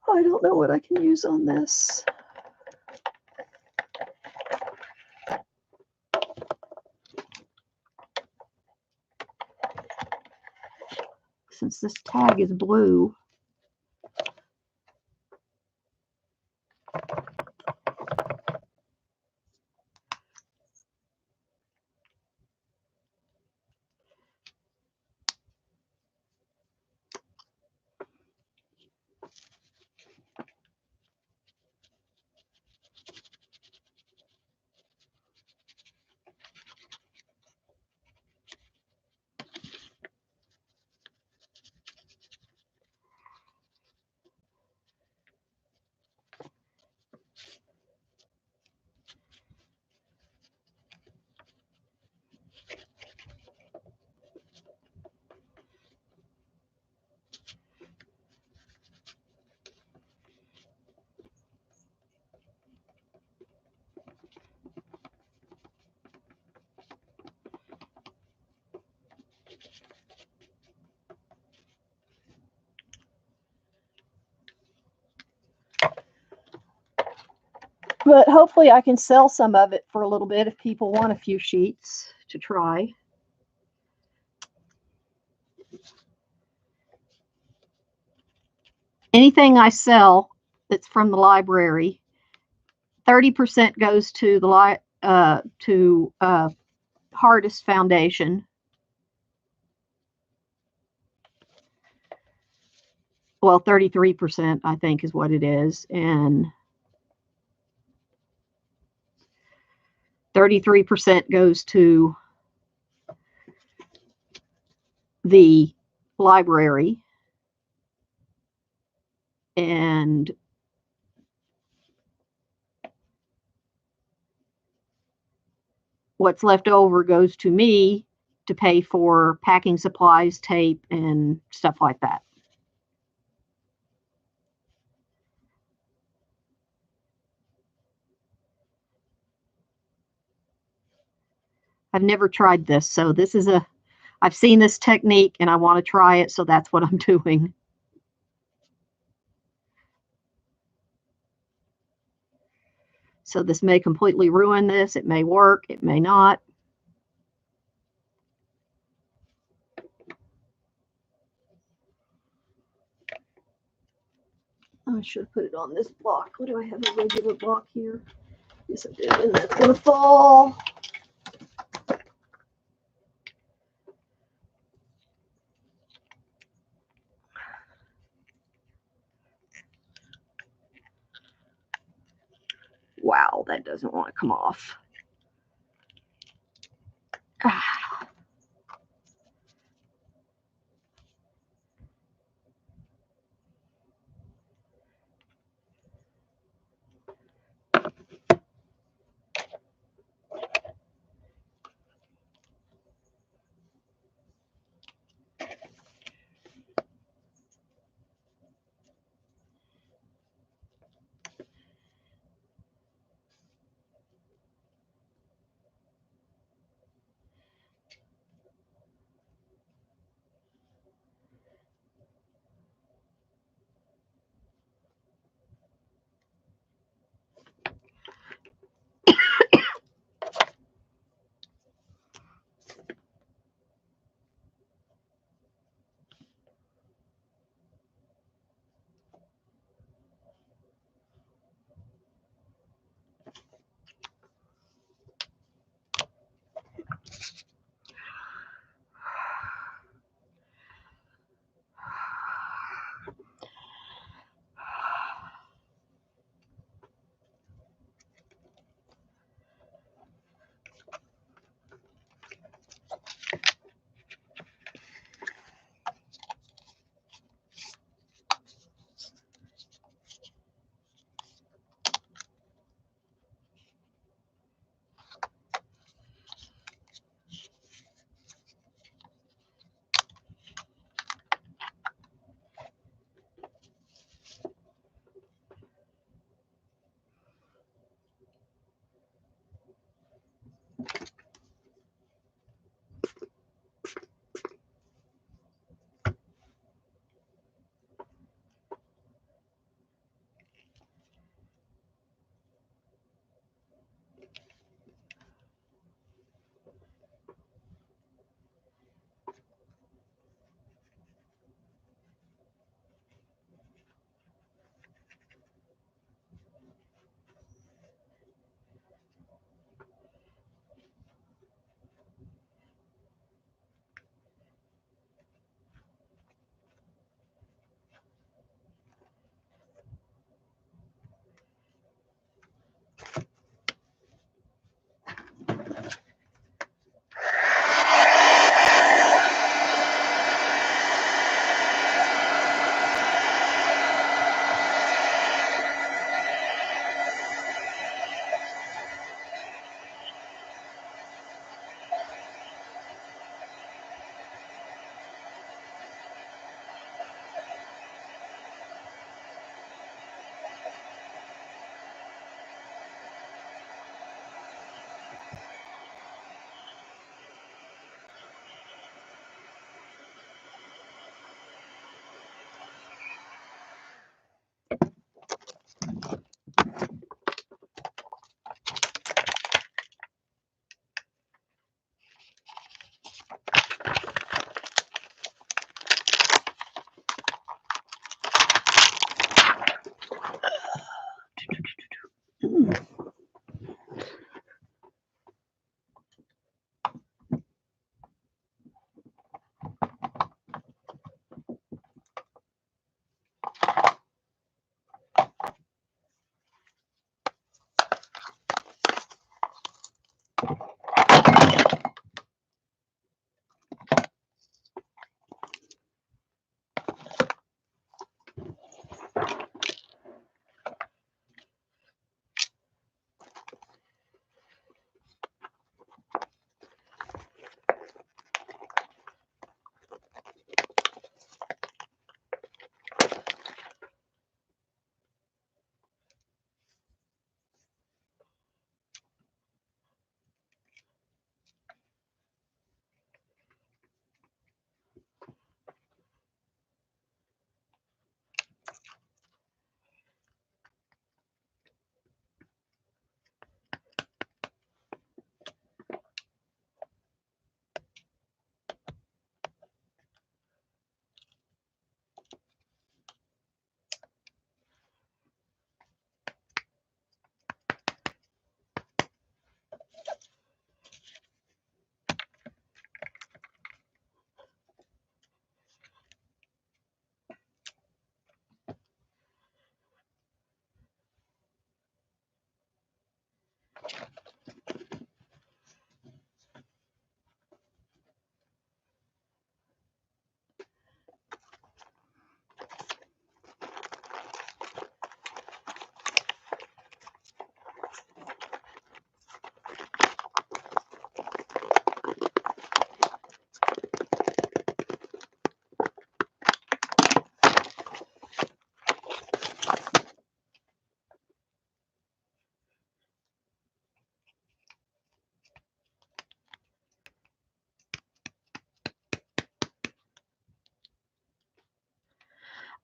Speaker 1: I don't know what I can use on this. Since this tag is blue. But hopefully I can sell some of it for a little bit if people want a few sheets to try. Anything I sell that's from the library, 30% goes to the Hardest Foundation. Well, 33% I think is what it is, and 33% goes to the library, and what's left over goes to me to pay for packing supplies, tape, and stuff like that. I've never tried this, so this is I've seen this technique and I want to try it, so that's what I'm doing. So this may completely ruin this. It may work. It may not. I should have put it on this block. What do I have, a regular block here? Yes, I did, and that's going to fall. Wow, that doesn't want to come off. Ah.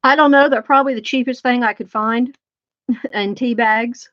Speaker 1: I don't know. They're probably the cheapest thing I could find in tea bags.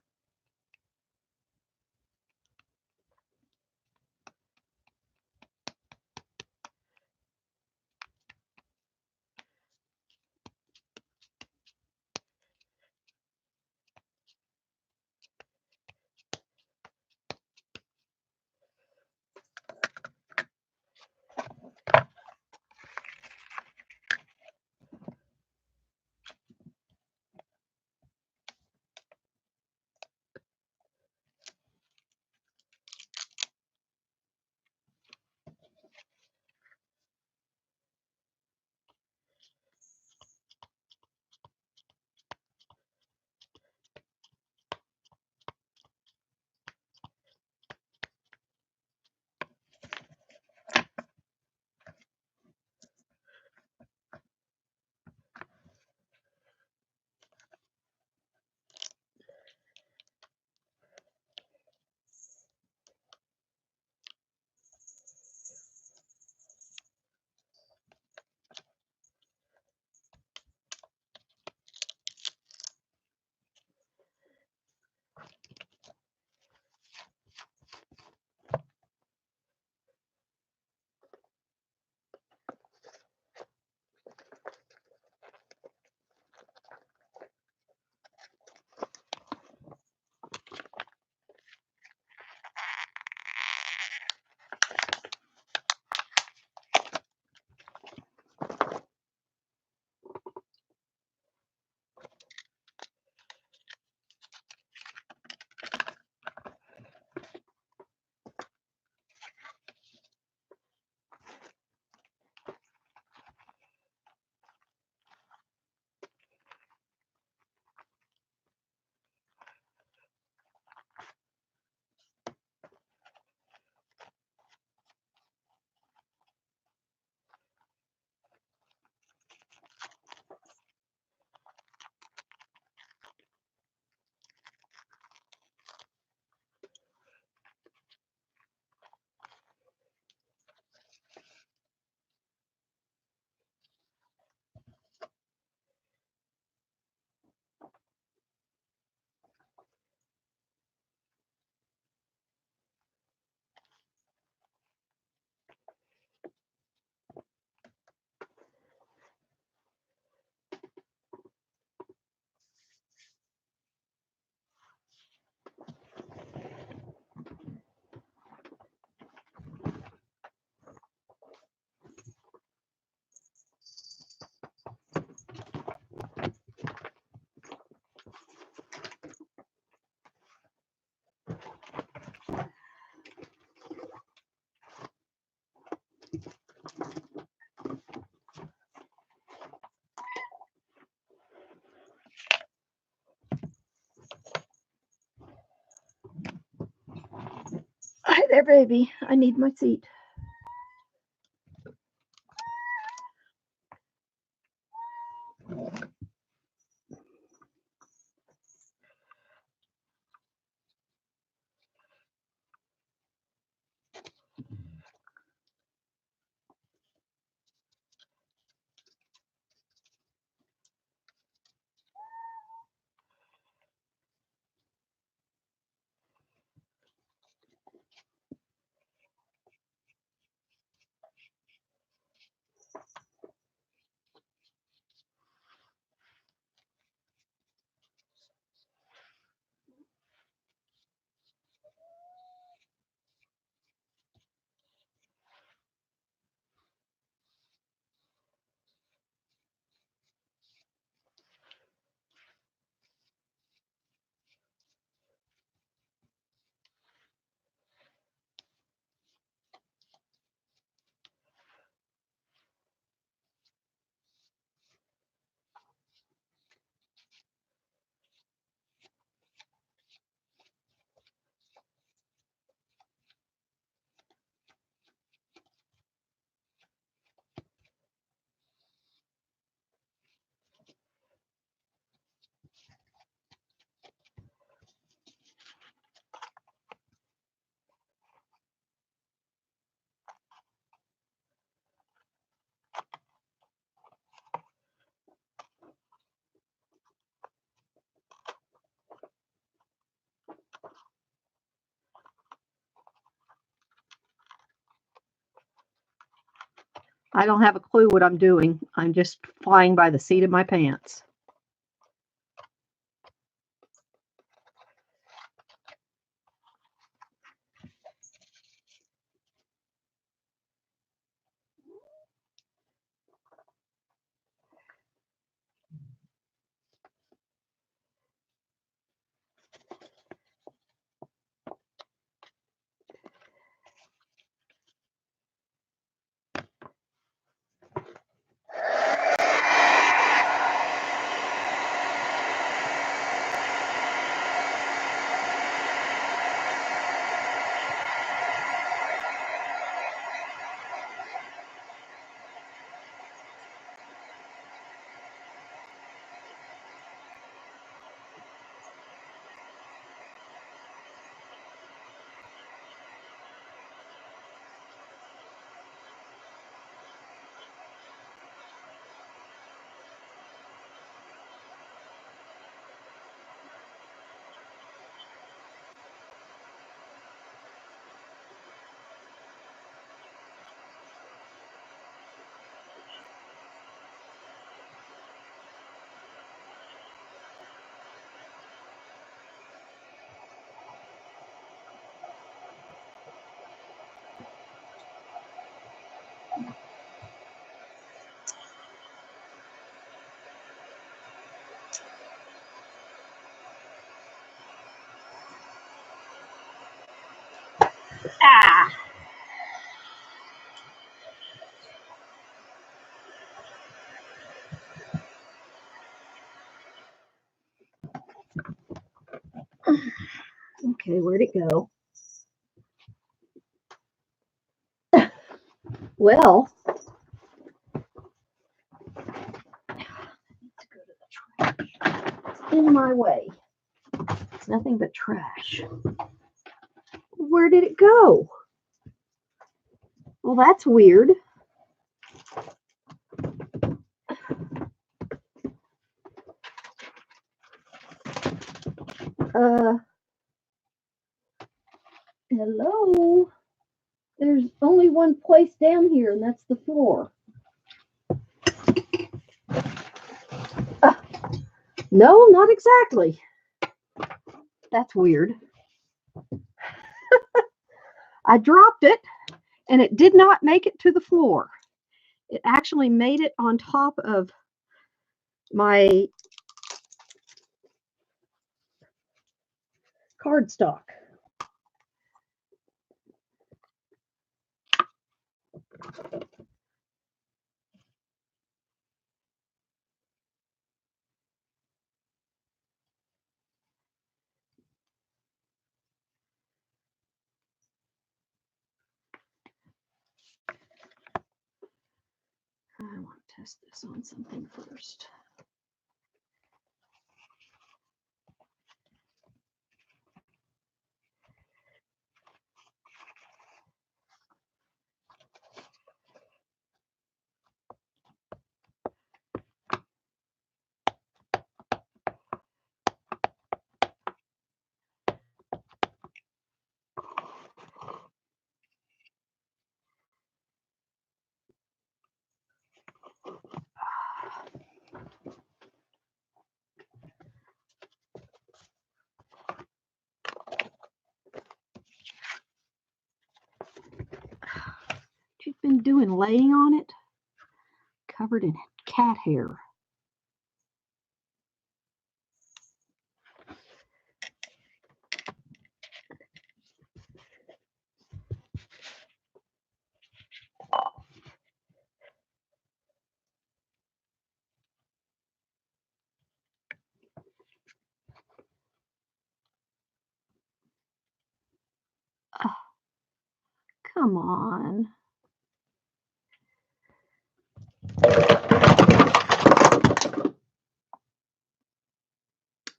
Speaker 1: Hi there, baby. I need my seat. I don't have a clue what I'm doing. I'm just flying by the seat of my pants. Ah! Okay, where'd it go? Well, it's in my way. It's nothing but trash. Where did it go? Well, that's weird. Hello? There's only one place down here, and that's the floor. No, not exactly. That's weird. I dropped it, and it did not make it to the floor. It actually made it on top of my cardstock. I want to test this on something first. She's been doing laying on it, covered in cat hair. Oh, come on.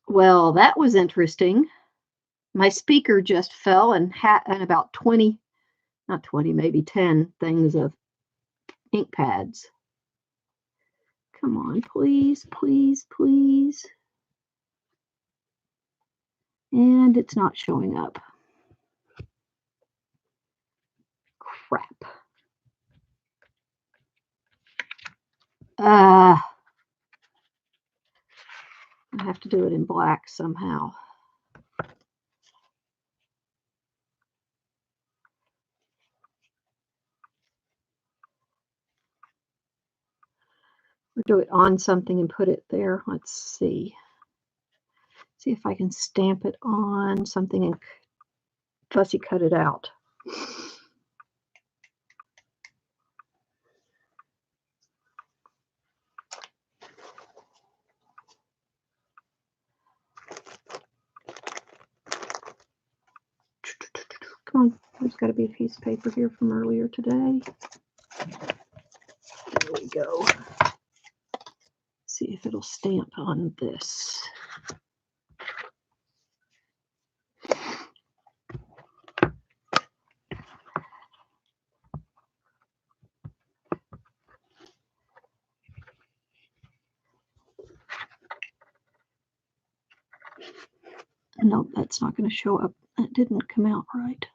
Speaker 1: Well, that was interesting. My speaker just fell and had about 20, not 20, maybe 10 things of ink pads. Come on, please, please, please. And it's not showing up. Crap. I have to do it in black somehow. Or do it on something and put it there. Let's see. See if I can stamp it on something and fussy cut it out. Come on, there's got to be a piece of paper here from earlier today. There we go. See if it'll stamp on this. No, that's not going to show up. That didn't come out right.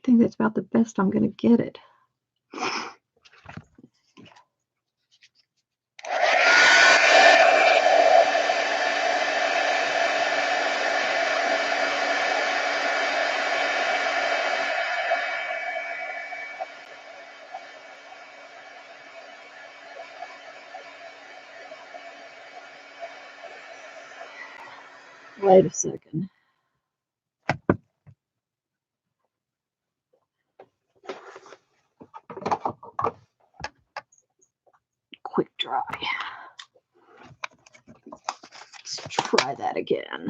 Speaker 1: I think that's about the best I'm going to get it. Wait a second. Quick dry. Let's try that again.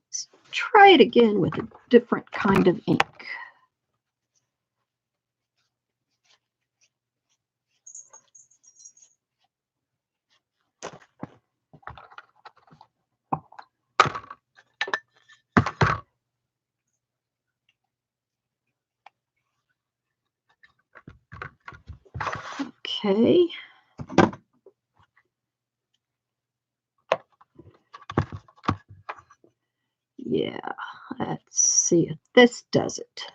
Speaker 1: Let's try it again with a different kind of ink. Okay. Yeah, let's see if this does it.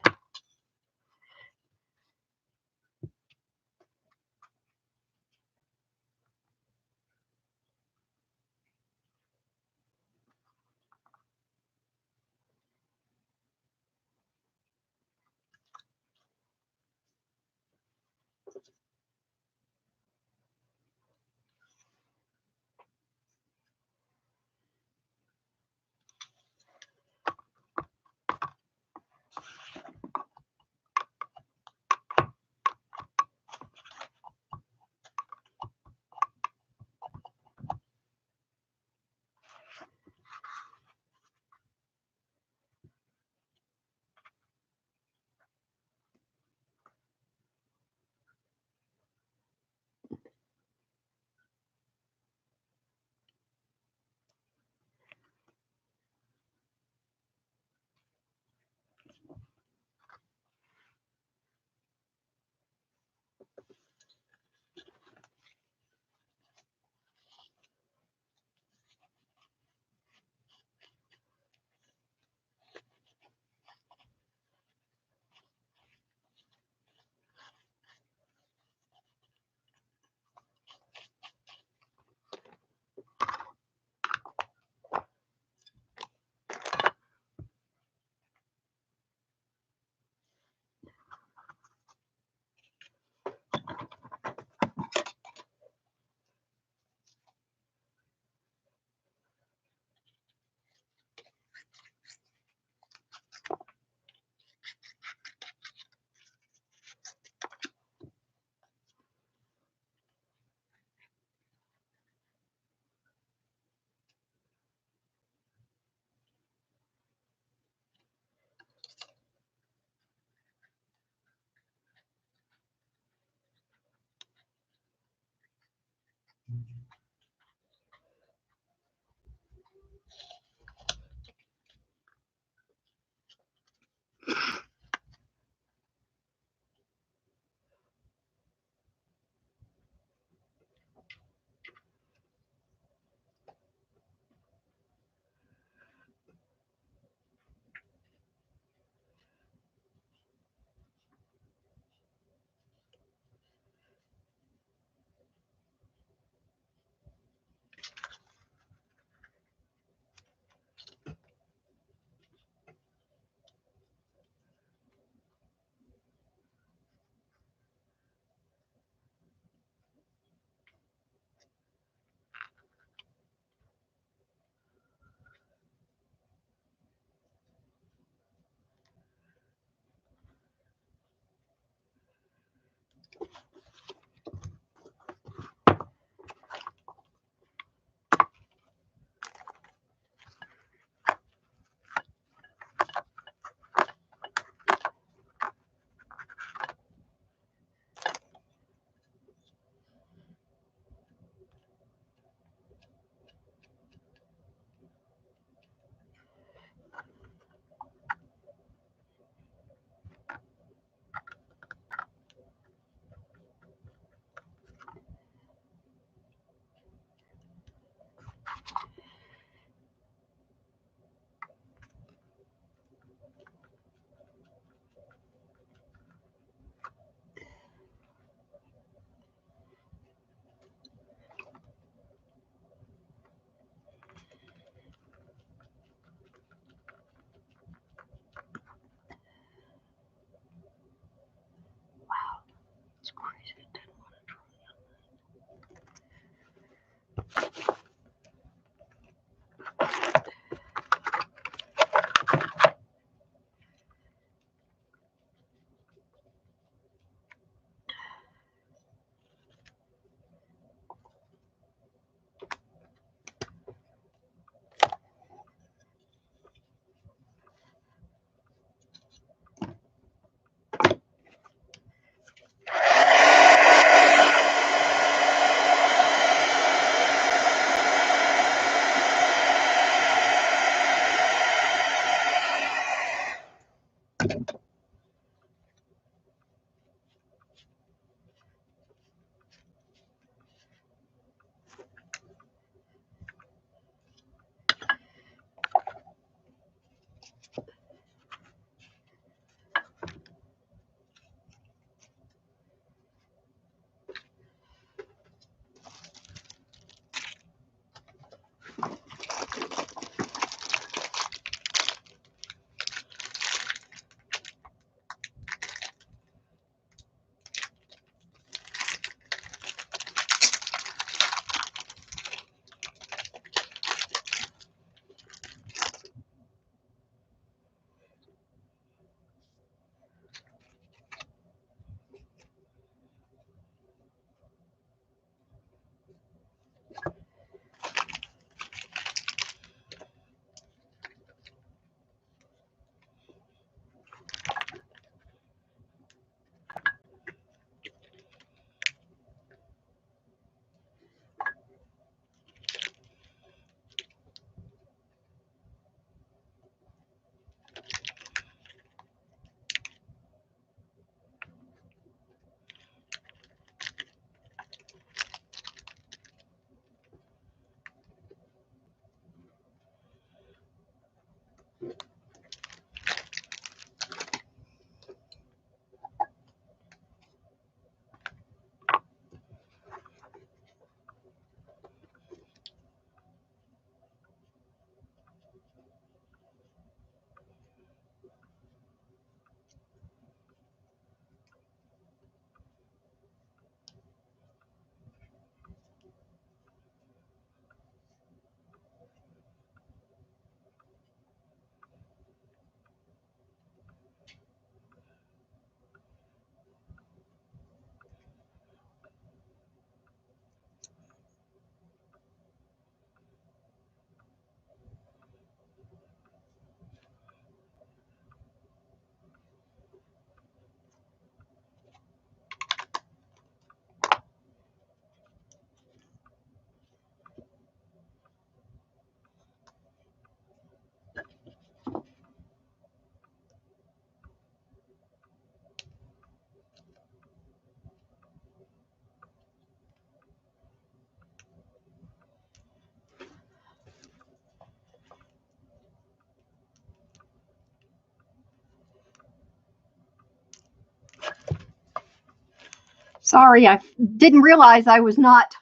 Speaker 1: Sorry, I didn't realize I was not.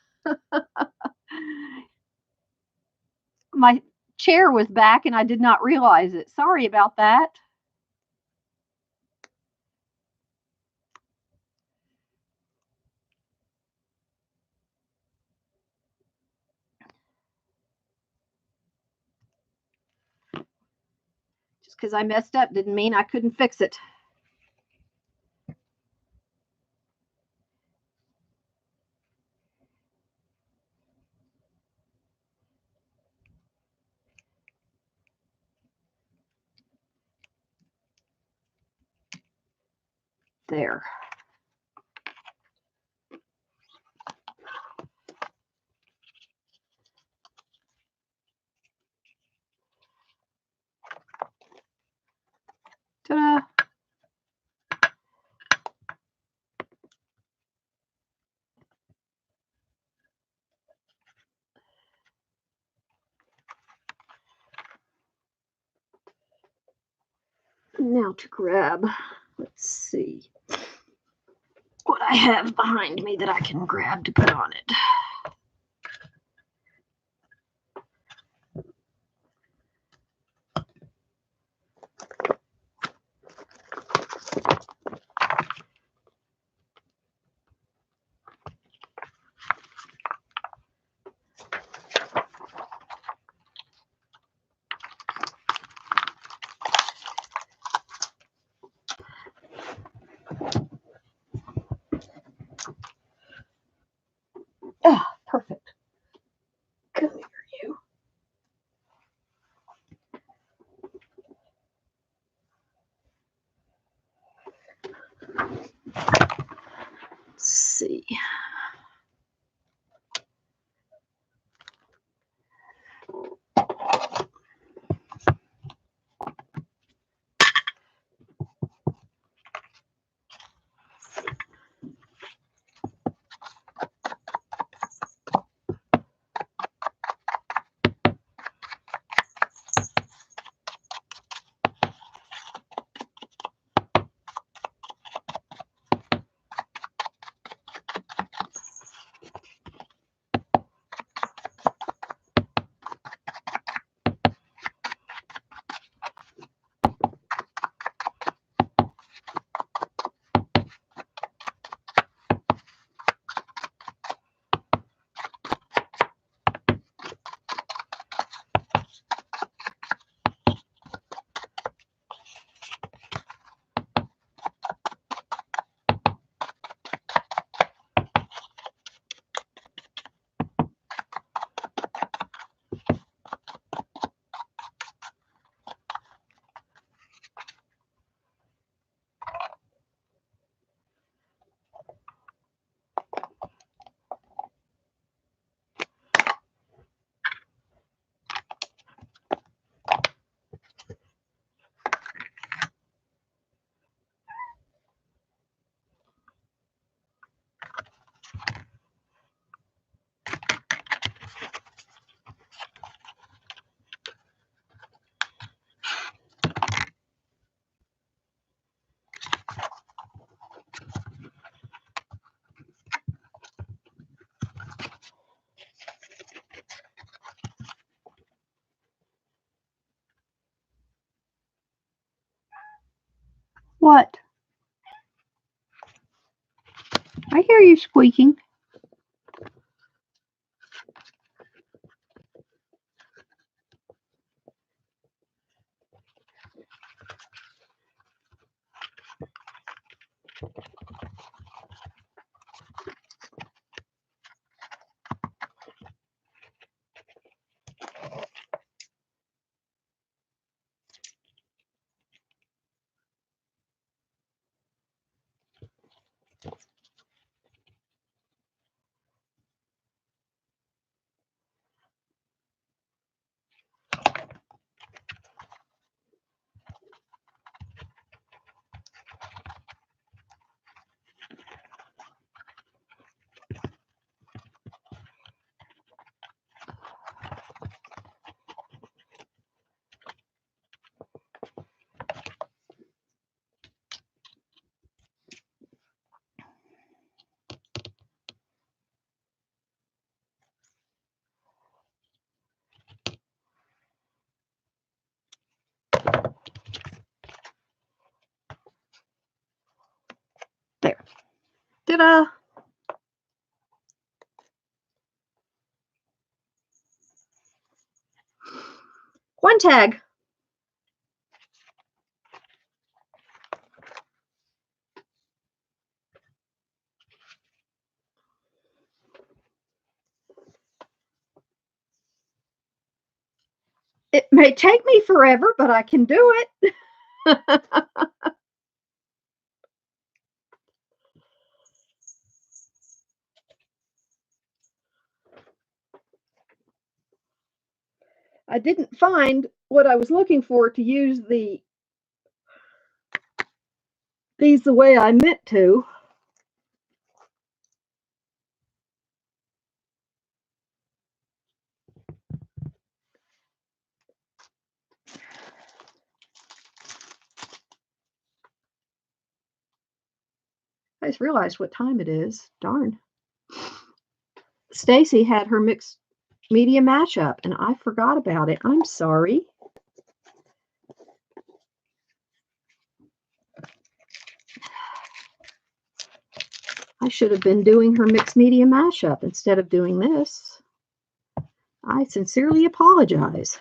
Speaker 1: My chair was back and I did not realize it. Sorry about that. Just because I messed up didn't mean I couldn't fix it. There. Ta-da. Now to grab, let's see what I have behind me that I can grab to put on it. Ah, perfect. Come here, you. Let's see. What? I hear you squeaking. Ta-da! One tag. It may take me forever, but I can do it. I didn't find what I was looking for to use these the way I meant to. I just realized what time it is. Darn. Stacy had her mixed media mashup, and I forgot about it. I'm sorry. I should have been doing her mixed media mashup instead of doing this. I sincerely apologize.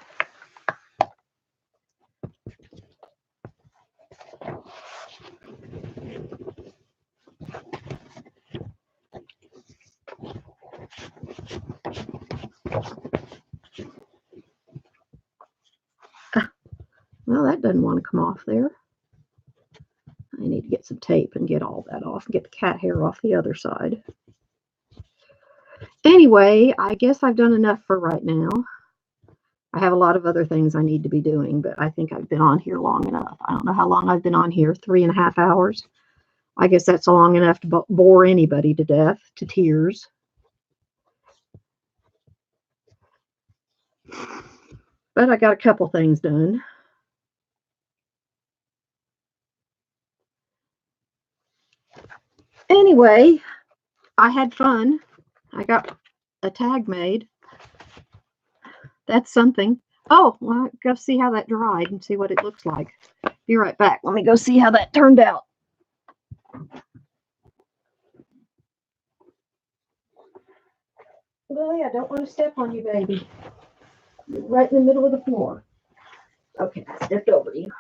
Speaker 1: Well, that doesn't want to come off there. I need to get some tape and get all that off and get the cat hair off the other side. Anyway, I guess I've done enough for right now. I have a lot of other things I need to be doing, but I think I've been on here long enough. I don't know how long I've been on here, 3.5 hours. I guess that's long enough to bore anybody to death, to tears. But I got a couple things done. Anyway, I had fun. I got a tag made. That's something. Oh, well, I'll go see how that dried and see what it looks like. Be right back. Let me go see how that turned out. Lily, I don't want to step on you, baby. You're right in the middle of the floor. Okay, I stepped over you.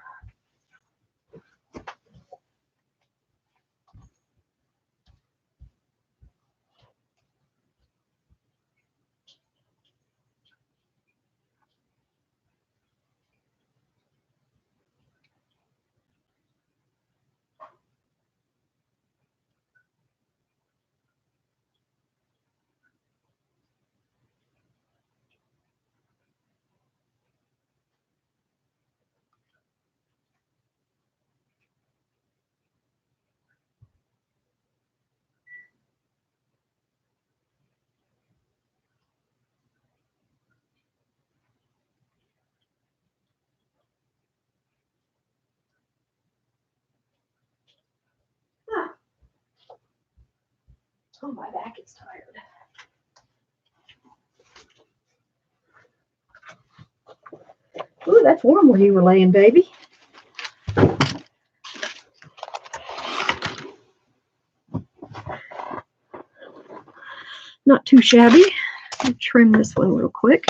Speaker 1: Oh, my back is tired. Ooh, that's warm where you were laying, baby. Not too shabby. I'll trim this one real quick.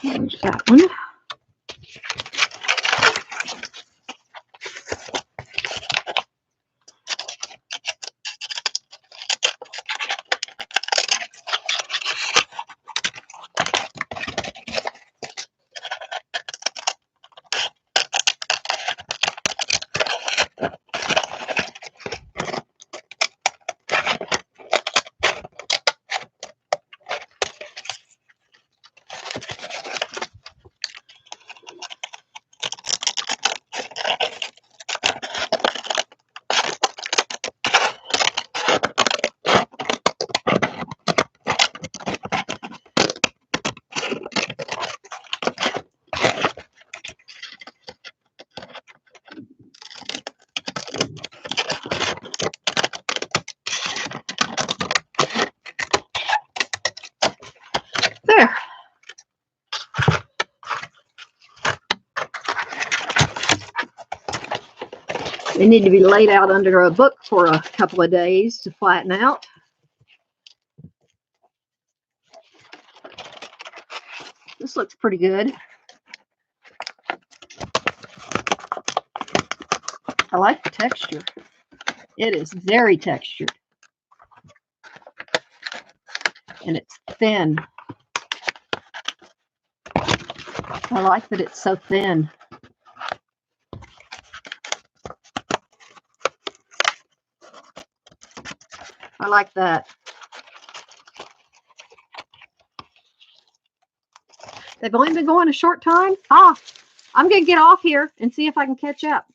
Speaker 1: There's that one. They need to be laid out under a book for a couple of days to flatten out. This looks pretty good. I like the texture. It is very textured. And it's thin. I like that it's so thin. I like that. They've only been going a short time. I'm going to get off here and see if I can catch up.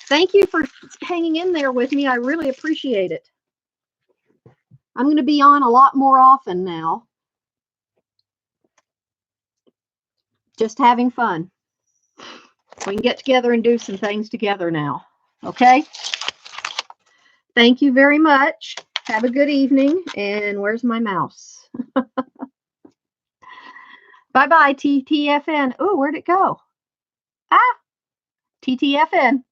Speaker 1: Thank you for hanging in there with me. I really appreciate it. I'm going to be on a lot more often now. Just having fun. We can get together and do some things together now. Okay? Thank you very much. Have a good evening. And where's my mouse? Bye-bye, TTFN. Oh, where'd it go? TTFN.